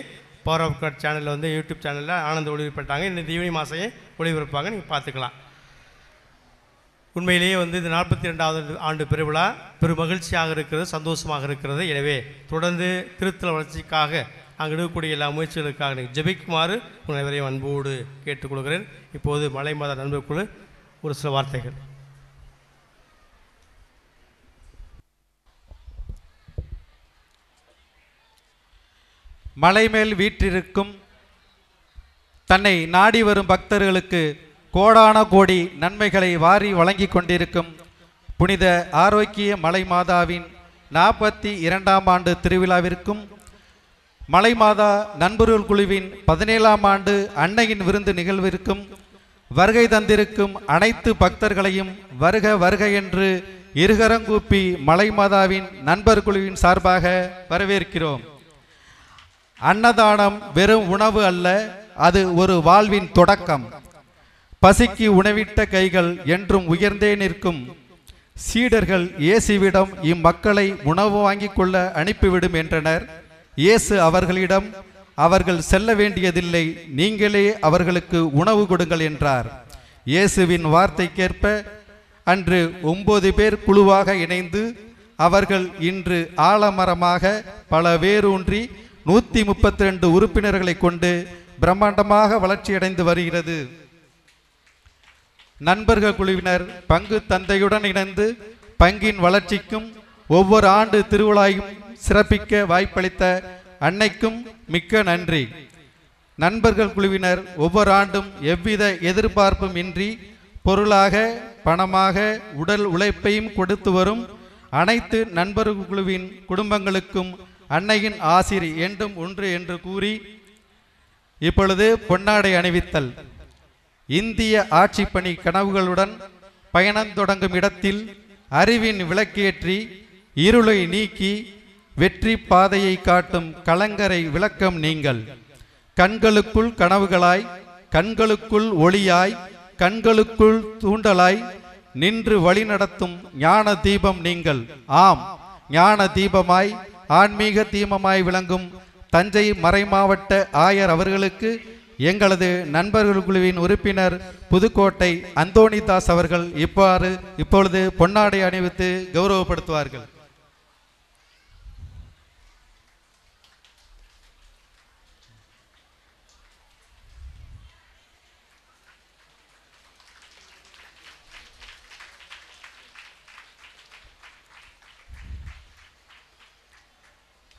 பவர் ஆஃப் காட் சேனலில் வந்து யூடியூப் சேனலில் ஆனந்த ஒளிபரப்பாங்க. இந்த ஈவினிங் மாதமே ஒளிபரப்பாங்க, நீங்கள் பார்த்துக்கலாம். உண்மையிலேயே வந்து இந்த 42வது ஆண்டு பெருவிழா பெரும் மகிழ்ச்சியாக இருக்கிறது, சந்தோஷமாக இருக்கிறது. எனவே தொடர்ந்து திருத்தல வளர்ச்சிக்காக அங்கே எடுக்கக்கூடிய எல்லா முயற்சிகளுக்காக நீங்கள் ஜெபிக்குமாறு அனைவரையும் அன்போடு கேட்டுக்கொள்கிறேன். இப்போது மலை மாதா நண்பர் குழு ஒரு சில வார்த்தைகள். மலைமேல் வீற்றிருக்கும் தன்னை நாடி வரும் பக்தர்களுக்கு கோடான கோடி நன்மைகளை வாரி வழங்கி கொண்டிருக்கும் புனித ஆரோக்கிய மலை மாதாவின் 42ஆம் ஆண்டு திருவிழாவிற்கும், மலை மாதா நண்பர்கள் குழுவின் 17ஆம் ஆண்டு அன்னையின் விருந்து நிகழ்விற்கும் வருகை தந்திருக்கும் அனைத்து பக்தர்களையும் வருக வருக என்று இருகரங்கூப்பி மலை மாதாவின் நண்பர் குழுவின் சார்பாக வரவேற்கிறோம். அன்னதானம் வெறும் உணவு அல்ல, அது ஒரு வாழ்வின் தொடக்கம். பசிக்கு உணவிட்ட கைகள் என்றும் உயர்ந்தே நிற்கும். சீடர்கள் இயேசுவிடம் இம்மக்களை உணவு வாங்கி கொள்ள அனுப்பிவிடும் என்றனர். இயேசு அவர்களிடம், அவர்கள் செல்ல வேண்டியதில்லை, நீங்களே அவர்களுக்கு உணவு கொடுங்கள் என்றார். இயேசுவின் வார்த்தைக்கேற்ப அன்று 9 பேர் குழுவாக இணைந்து அவர்கள் இன்று ஆலமரமாக பல வேரூன்றி 132 உறுப்பினர்களை கொண்டு பிரம்மாண்டமாக வளர்ச்சியடைந்து வருகிறது. நண்பர்கள் குழுவினர் பங்கு தந்தையுடன் இணைந்து பங்கின் வளர்ச்சிக்கும் ஒவ்வொரு ஆண்டு திருவிழாயும் சிறப்பிக்க வாய்ப்பளித்த அன்னைக்கும் மிக்க நன்றி. நண்பர்கள் குழுவினர் ஒவ்வொரு ஆண்டும் எவ்வித எதிர்பார்ப்பும் இன்றி பொருளாக, பணமாக, உடல் உழைப்பையும் கொடுத்து வரும் அனைத்து நண்பர்கள் குழுவின் குடும்பங்களுக்கும் அன்னையின் ஆசிர் என்றும் ஒன்று என்று கூறி, இப்பொழுது பொன்னாடை அணிவித்தல். இந்திய ஆட்சி பணி கனவுகளுடன் பயணம் தொடங்கும் இடத்தில் அறிவின் விளக்கேற்றி இருளை நீக்கி வெற்றி பாதையை காட்டும் கலங்கரை விளக்கம் நீங்கள். கண்களுக்குள் கனவுகளாய், கண்களுக்குள் ஒளியாய், கண்களுக்குள் தூண்டலாய் நின்று வழி நடத்தும் ஞான தீபம் நீங்கள். ஆம், ஞான தீபமாய் ஆன்மீக தீபமாய் விளங்கும் தஞ்சை மறைமாவட்ட ஆயர் அவர்களுக்கு எங்களது நண்பர்கள் குழுவின் உறுப்பினர் புதுக்கோட்டை அந்தோணிதாஸ் அவர்கள் இப்பொழுது பொன்னாடை அணிவித்து கௌரவப்படுத்துவார்கள்.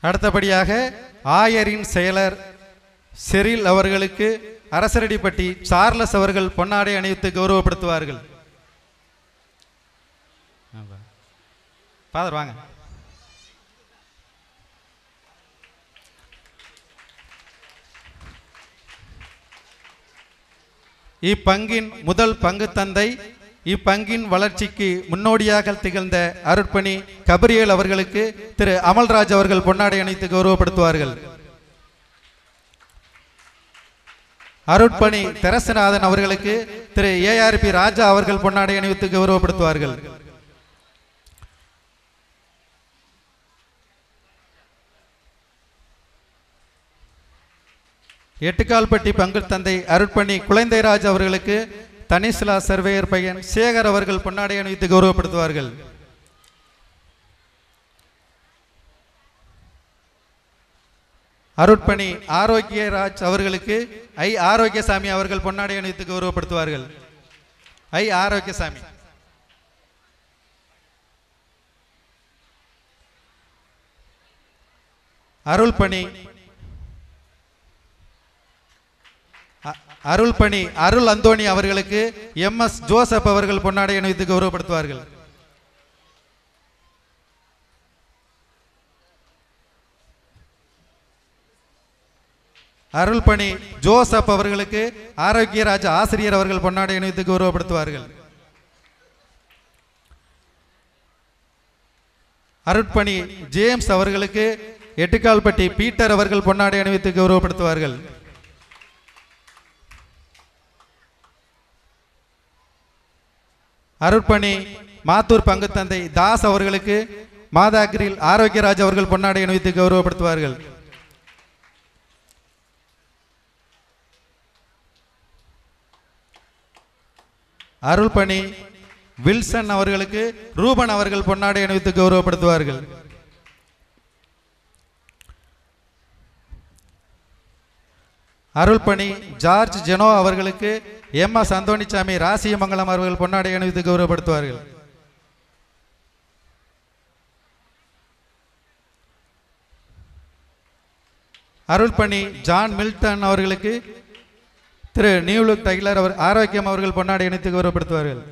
அடுத்தபடியாக ஆயரின் செயலர் செரில் அவர்களுக்கு அரசரடிப்பட்டி சார்லஸ் அவர்கள் பொன்னாடை அணிவித்து கௌரவப்படுத்துவார்கள். ஃபாதர் வாங்க. இப்பங்கின் முதல் பங்கு தந்தை, இப்பங்கின் வளர்ச்சிக்கு முன்னோடியாக திகழ்ந்த அருட்பணி கபிரியேல் அவர்களுக்கு திரு அமல்ராஜ் அவர்கள் பொன்னாடை அணிவித்து கௌரவப்படுத்துவார்கள். அருட்பணி தெரசநாதன் அவர்களுக்கு திரு ஏஆர்பி ராஜா அவர்கள் பொன்னாடை அணிவித்து கௌரவப்படுத்துவார்கள். எட்டுக்கால்பட்டி பங்கு தந்தை அருட்பணி குழந்தைராஜ் அவர்களுக்கு தனிசிலா சர்வேயர் பையன் சேகர் அவர்கள் பொன்னாடை அணிவித்து கௌரவப்படுத்துவார்கள். அருட்பணி ஆரோக்கியராஜ் அவர்களுக்கு ஐ ஆரோக்கியசாமி அவர்கள் பொன்னாடை அணிவித்து கௌரவப்படுத்துவார்கள். ஐ ஆரோக்கியசாமி. அருள்பணி அருள் அந்தோணி அவர்களுக்கு MS ஜோசப் அவர்கள் பொன்னாடை அணிவித்து கௌரவப்படுத்துவார்கள். அருள்பணி ஜோசப் அவர்களுக்கு ஆரோக்கியராஜ் ஆசிரியர் அவர்கள் பொன்னாடை அணிவித்து கௌரவப்படுத்துவார்கள். அருட்பணி ஜேம்ஸ் அவர்களுக்கு எட்டுக்கால்பட்டி பீட்டர் அவர்கள் பொன்னாடை அணிவித்து கௌரவப்படுத்துவார்கள். அருட்பணி மாத்தூர் பங்கு தந்தை தாஸ் அவர்களுக்கு மாதாகிரில் ஆரோக்கியராஜ் அவர்கள் பொன்னாடை அணிவித்து கௌரவப்படுத்துவார்கள். அருள்பணி வில்சன் அவர்களுக்கு ரூபன் அவர்கள் பொன்னாடை அணிவித்து கௌரவப்படுத்துவார்கள். அருள்பணி ஜார்ஜ் ஜெனோ அவர்களுக்கு MS அந்தோணிசாமி ராசியமங்கலம் அவர்கள் பொன்னாடை அணிவித்து கௌரவப்படுத்துவார்கள். அருள்பணி ஜான் மில்டன் அவர்களுக்கு திரு நியூலுக் டைலர் அவர் ஆரோக்கியம் அவர்கள் பொன்னாடை அணிவித்து கௌரவப்படுத்துவார்கள்.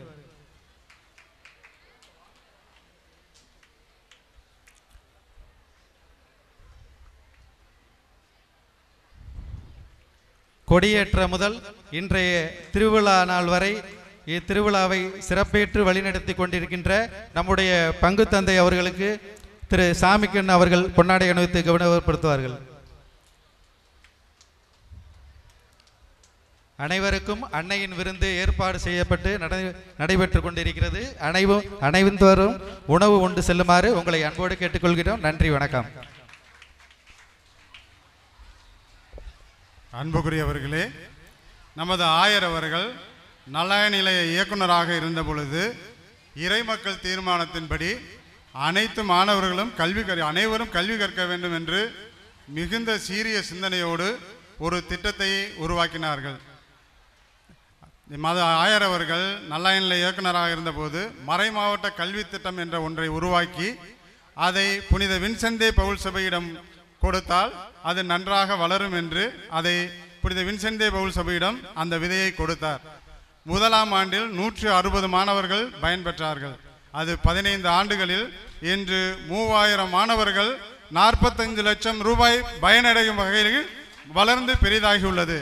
கொடியேற்ற முதல் இன்றைய திருவிழா நாள் வரை இத்திருவிழாவை சிறப்பேற்று வழிநடத்தி கொண்டிருக்கின்ற நம்முடைய பங்கு தந்தை அவர்களுக்கு திரு சாமிக்கண்ணன் அவர்கள் பொன்னாடை அணிவித்து கௌரவப்படுத்துவார்கள். அனைவருக்கும் அன்னையின் விருந்து ஏற்பாடு செய்யப்பட்டு நடைபெற்று கொண்டிருக்கிறது. அனைவரும் உணவு உண்டு செல்லுமாறு உங்களை அன்போடு கேட்டுக்கொள்கிறோம். நன்றி, வணக்கம். அன்புக்குரியவர்களே, நமது ஆயர் அவர்கள் நலய நிலைய இயக்குநராக இருந்த பொழுது இறைமக்கள் தீர்மானத்தின்படி அனைத்து மாணவர்களும் அனைவரும் கல்வி கற்க வேண்டும் என்று மிகுந்த சீரிய சிந்தனையோடு ஒரு திட்டத்தை உருவாக்கினார்கள். மத ஆயர் அவர்கள் நலய நிலைய இயக்குநராக இருந்தபோது மறை மாவட்ட கல்வி திட்டம் என்ற ஒன்றை உருவாக்கி அதை புனித வின்சென்தே பவுல் சபையிடம் கொடுத்தால் அது நன்றாக வளரும் என்று அதை புனித வின்சென்தே பவுல் சபையிடம் அந்த விதையை கொடுத்தார். முதலாம் ஆண்டில் 160 மாணவர்கள் பயன்பெற்றார்கள். அது 15 ஆண்டுகளில் இன்று 3000 மாணவர்கள் 45 லட்சம் ரூபாய் பயனடையும் வகையில் வளர்ந்து பெரிதாகியுள்ளது.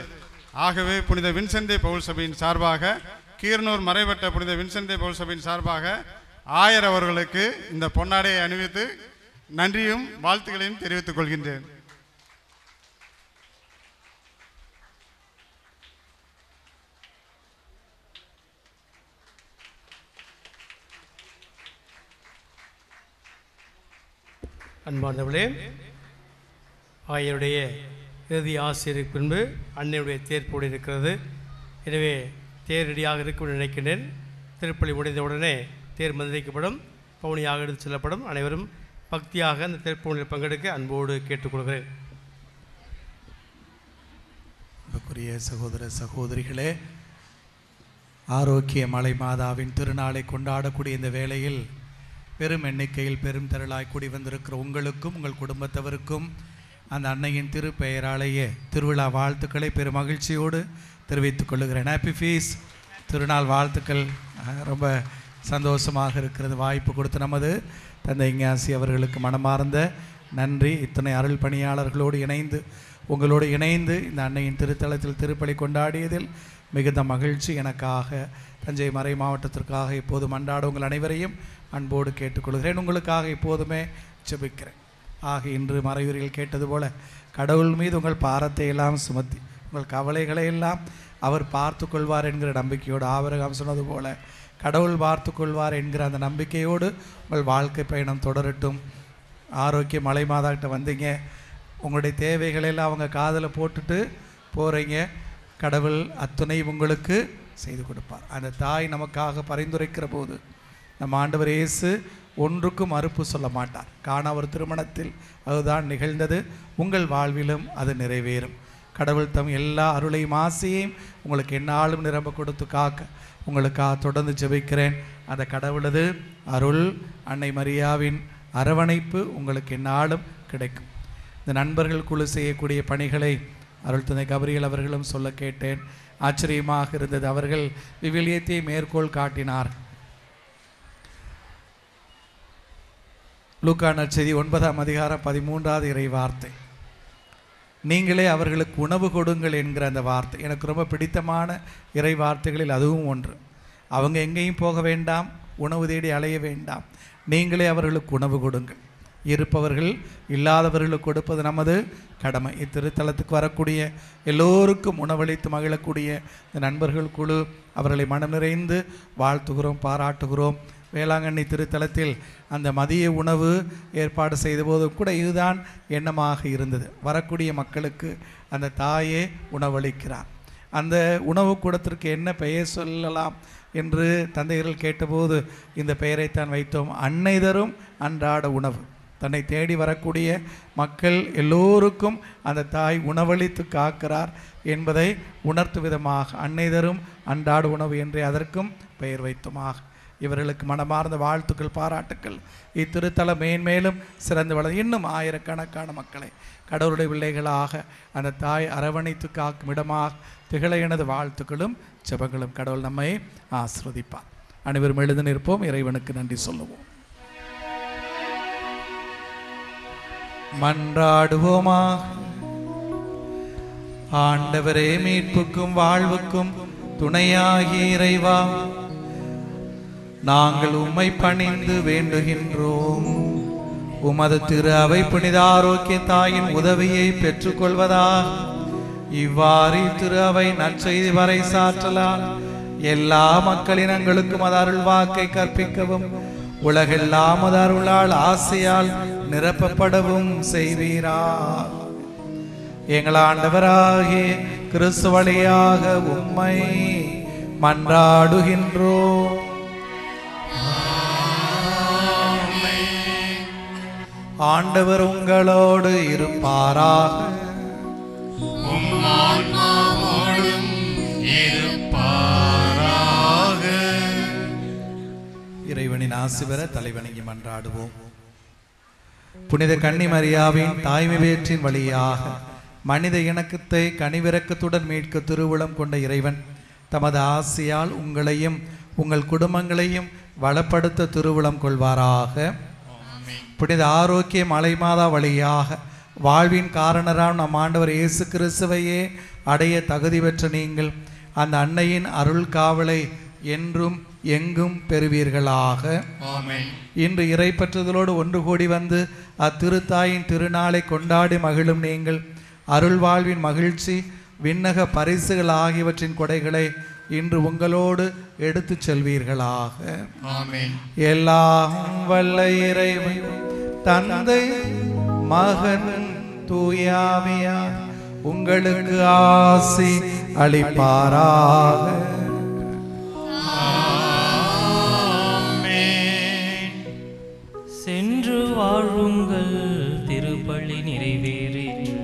ஆகவே புனித வின்சென்தே பவுல் சபையின் சார்பாக, கீரனூர் மறைவட்ட புனித வின்சென்தே பவுல் சபையின் சார்பாக ஆயர் அவர்களுக்கு இந்த பொன்னாடையை அணிவித்து நன்றியும் வாழ்த்துக்களையும் தெரிவித்துக் கொள்கின்றேன். அன்பார்ந்தவர்களே, ஆயருடைய இறுதி ஆசிரியருக்கு பின்பு அன்னையுடைய தேர்ப்போடு இருக்கிறது. எனவே தேர் ரெடியாக இருக்கும் நினைக்கின்றேன். திருப்பலி முடிந்தவுடனே தேர் மந்திரிக்கப்படும், பவுனியாக எடுத்து செல்லப்படும். அனைவரும் பக்தியாக அந்த தேர்ப்பூனில் பங்கெடுக்க அன்போடு கேட்டுக்கொள்கிறேன். அன்புக்குரிய சகோதர சகோதரிகளே, ஆரோக்கிய மலை மாதாவின் திருநாளை கொண்டாடக்கூடிய இந்த வேளையில் பெரும் எண்ணிக்கையில் பெரும் திரளாய் கூடி வந்திருக்கிற உங்களுக்கும் உங்கள் குடும்பத்தவருக்கும் அந்த அன்னையின் திருப்பெயராலேயே திருவிழா வாழ்த்துக்களை பெரும் மகிழ்ச்சியோடு தெரிவித்துக் கொள்ளுகிறேன். ஹாப்பி ஃபீஸ் திருநாள் வாழ்த்துக்கள். ரொம்ப சந்தோஷமாக இருக்கிறது. வாய்ப்பு கொடுத்த நமது தந்தை இஞ்ஞாசி அவர்களுக்கு மனமார்ந்த நன்றி. இத்தனை அருள் பணியாளர்களோடு இணைந்து உங்களோடு இணைந்து இந்த அன்னையின் திருத்தலத்தில் திருப்பலி கொண்டாடியதில் மிகுந்த மகிழ்ச்சி. எனக்காக தஞ்சை மறை மாவட்டத்திற்காக இப்போது மன்றாட உங்கள் அனைவரையும் அன்போடு கேட்டுக்கொள்கிறேன். உங்களுக்காக இப்போதுமே ஜெபிக்கிறேன். ஆக இன்று மறையுரையில் கேட்டது போல கடவுள் மீது உங்கள் பாரத்தை எல்லாம் சுமத்தி உங்கள் கவலைகளை எல்லாம் அவர் பார்த்து கொள்வார் என்கிற நம்பிக்கையோடு, ஆபிரகாம் சொன்னது போல கடவுள் பார்த்து கொள்வார் என்கிற அந்த நம்பிக்கையோடு உங்கள் வாழ்க்கை பயணம் தொடரட்டும். ஆரோக்கிய மலை மாதாக்கிட்ட வந்தீங்க, உங்களுடைய தேவைகளெல்லாம் அவங்க காதில் போட்டுட்டு போகிறீங்க. கடவுள் அத்துணை உங்களுக்கு செய்து கொடுப்பார். அந்த தாய் நமக்காக பரிந்துரைக்கிற போது நம்ம ஆண்டவர் இயேசு ஒன்றுக்கும் மறுப்பு சொல்ல மாட்டார். காணா ஒரு திருமணத்தில் அதுதான் நிகழ்ந்தது, உங்கள் வாழ்விலும் அது நிறைவேறும். கடவுள் தம் எல்லா அருளையும் ஆசையையும் உங்களுக்கு எந்நாளும் நிரம்ப கொடுத்து காக்க உங்களுக்காக தொடர்ந்து ஜெபிக்கிறேன். அந்த கடவுளது அருள், அன்னை மரியாவின் அரவணைப்பு உங்களுக்கு எந்நாளும் கிடைக்கும். இந்த நண்பர்கள் குழு செய்யக்கூடிய பணிகளை அருள் தந்தை கபரியல் அவர்களும் சொல்ல கேட்டேன். ஆச்சரியமாக இருந்தது. அவர்கள் விவிலியத்தை மேற்கோள் காட்டினார். லூக்கா நற்செய்தி 9ஆம் அதிகாரம் 13வது இறை வார்த்தை, நீங்களே அவர்களுக்கு உணவு கொடுங்கள் என்கிற அந்த வார்த்தை எனக்கு ரொம்ப பிடித்தமான இறை வார்த்தைகளில் அதுவும் ஒன்று. அவங்க எங்கேயும் போக வேண்டாம், உணவு தேடி அலைய வேண்டாம், நீங்களே அவர்களுக்கு உணவு கொடுங்கள். இருப்பவர்கள் இல்லாதவர்களுக்கு கொடுப்பது நமது கடமை. இத்திருத்தலத்துக்கு வரக்கூடிய எல்லோருக்கும் உணவளித்து மகிழக்கூடிய இந்த நண்பர்கள் குழு, அவர்களை மனம் நிறைந்து வாழ்த்துகிறோம், பாராட்டுகிறோம். வேளாங்கண்ணி திருத்தலத்தில் அந்த மதிய உணவு ஏற்பாடு செய்த போதும் கூட இதுதான் எண்ணமாக இருந்தது. வரக்கூடிய மக்களுக்கு அந்த தாயே உணவளிக்கிறார். அந்த உணவு கூடத்திற்கு என்ன பெயர் சொல்லலாம் என்று தந்தையர்கள் கேட்டபோது இந்த பெயரைத்தான் வைத்தோம், அன்னை தரும் அன்றாட உணவு. தன்னை தேடி வரக்கூடிய மக்கள் எல்லோருக்கும் அந்த தாய் உணவளித்து காக்கிறார் என்பதை உணர்த்தும் விதமாக அன்னை தரும் அன்றாட உணவு என்றே அதற்கும் பெயர் வைத்தோமாக. இவர்களுக்கு மனமார்ந்த வாழ்த்துக்கள், பாராட்டுக்கள். இத்திருத்தலம் மேன்மேலும் சிறந்து வளர இன்னும் ஆயிரக்கணக்கான மக்களை கடவுளுடைய பிள்ளைகளாக அந்த தாய் அரவணைத்து காக்கும் இடமாக திகழ எனது வாழ்த்துக்களும் ஜெபங்களும். கடவுள் நம்மை ஆசீர்வதிப்பார். அனைவரும் எழுந்து நிற்போம், இறைவனுக்கு நன்றி சொல்லுவோம். மன்றாடுவோமாக. ஆண்டவரே, மீட்புக்கும் வாழ்வுக்கும் துணையாகிய இறைவா, நாங்கள் உம்மை பணிந்து வேண்டுகின்றோம். உமது திரு அவை புனித ஆரோக்கிய தாயின் உதவியை பெற்றுக்கொள்வதாக இவ்வாறு திரு அவை நற்செய்தி வரை சாற்றலால் எல்லா மக்களினங்களுக்கும் அது அருள் வாக்கை கற்பிக்கவும் உலகெல்லாம் அது அருளால் ஆசையால் நிரப்பப்படவும் செய்வீரா. எங்கள் ஆண்டவராகிய கிறிஸ்து வழியாக உம்மை மன்றாடுகின்றோம். ஆண்டவர் உங்களோடு இருப்பாராக. இறைவனின் ஆசி பெற தலைவணங்கி மன்றாடுவோம். புனித கன்னி மரியாவின் தாய்மை பேற்றின் வழியாக மனித இணக்கத்தை கனிவிரக்கத்துடன் மீட்க திருவுளம் கொண்ட இறைவன் தமது ஆசியால் உங்களையும் உங்கள் குடும்பங்களையும் வளப்படுத்த திருவுளம் கொள்வாராக. புனித ஆரோக்கிய மலை மாதா வழியாக வாழ்வின் காரணராம் நம் ஆண்டவர் இயேசு கிறிஸ்துவையே அடைய தகுதி பெற்ற நீங்கள் அந்த அன்னையின் அருள் காவலை என்றும் எங்கும் பெறுவீர்களாக. இன்று இறைப்பற்றுதலோடு ஒன்று கூடி வந்து அத்திருத்தாயின் திருநாளை கொண்டாடி மகிழும் நீங்கள் அருள் வாழ்வின் மகிழ்ச்சி விண்ணக பரிசுகள் ஆகியவற்றின் கொடைகளை இன்று உங்களோடு எடுத்து செல்வீர்களாக. எல்லாம் வல்ல இறைவன் தந்தை மகன் தூயாவியார் உங்களுக்கு ஆசி அளிப்பாராக. சென்று வாழுங்கள், திருப்பலி நிறைவேறிற்று.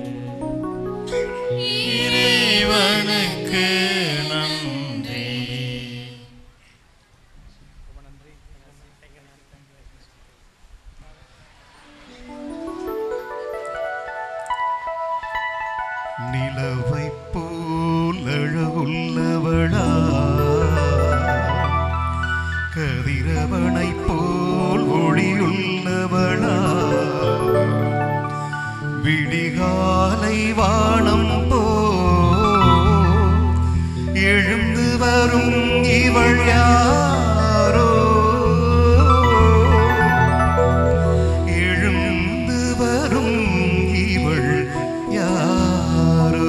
இறைவனுக்கு நன்றி. நிலவை போல் அழகுள்ளவளா எழுந்து வரும் இவள் யாரோ எழுந்து வரும் இவள் யாரோ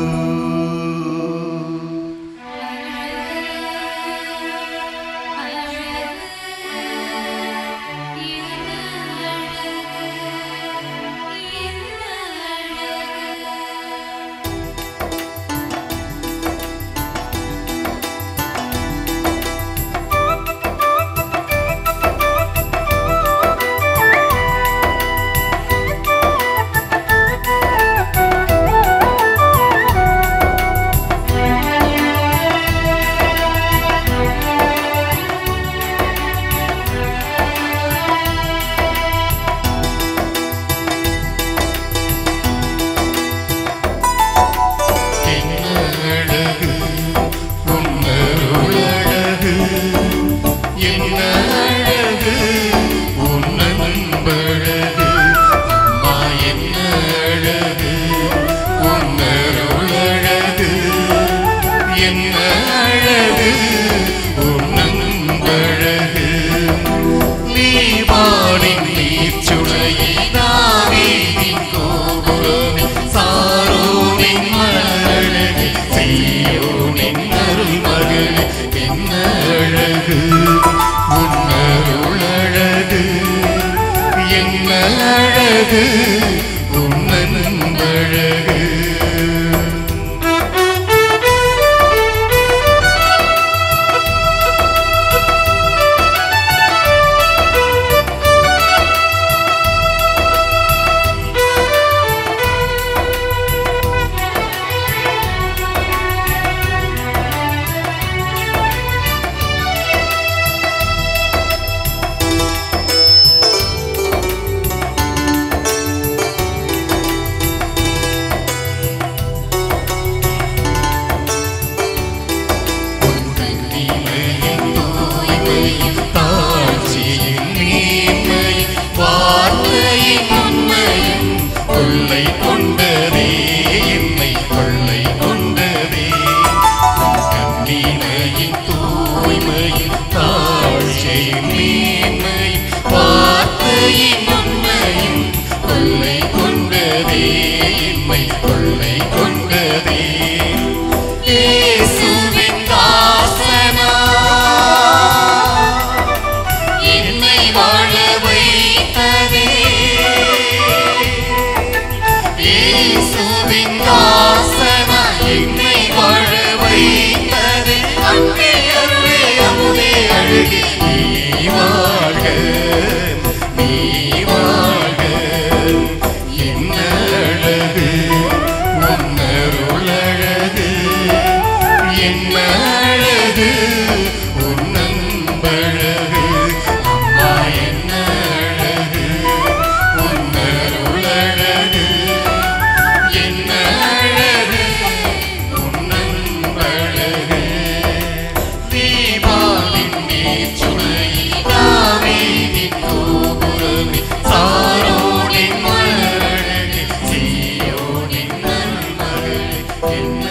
என்ன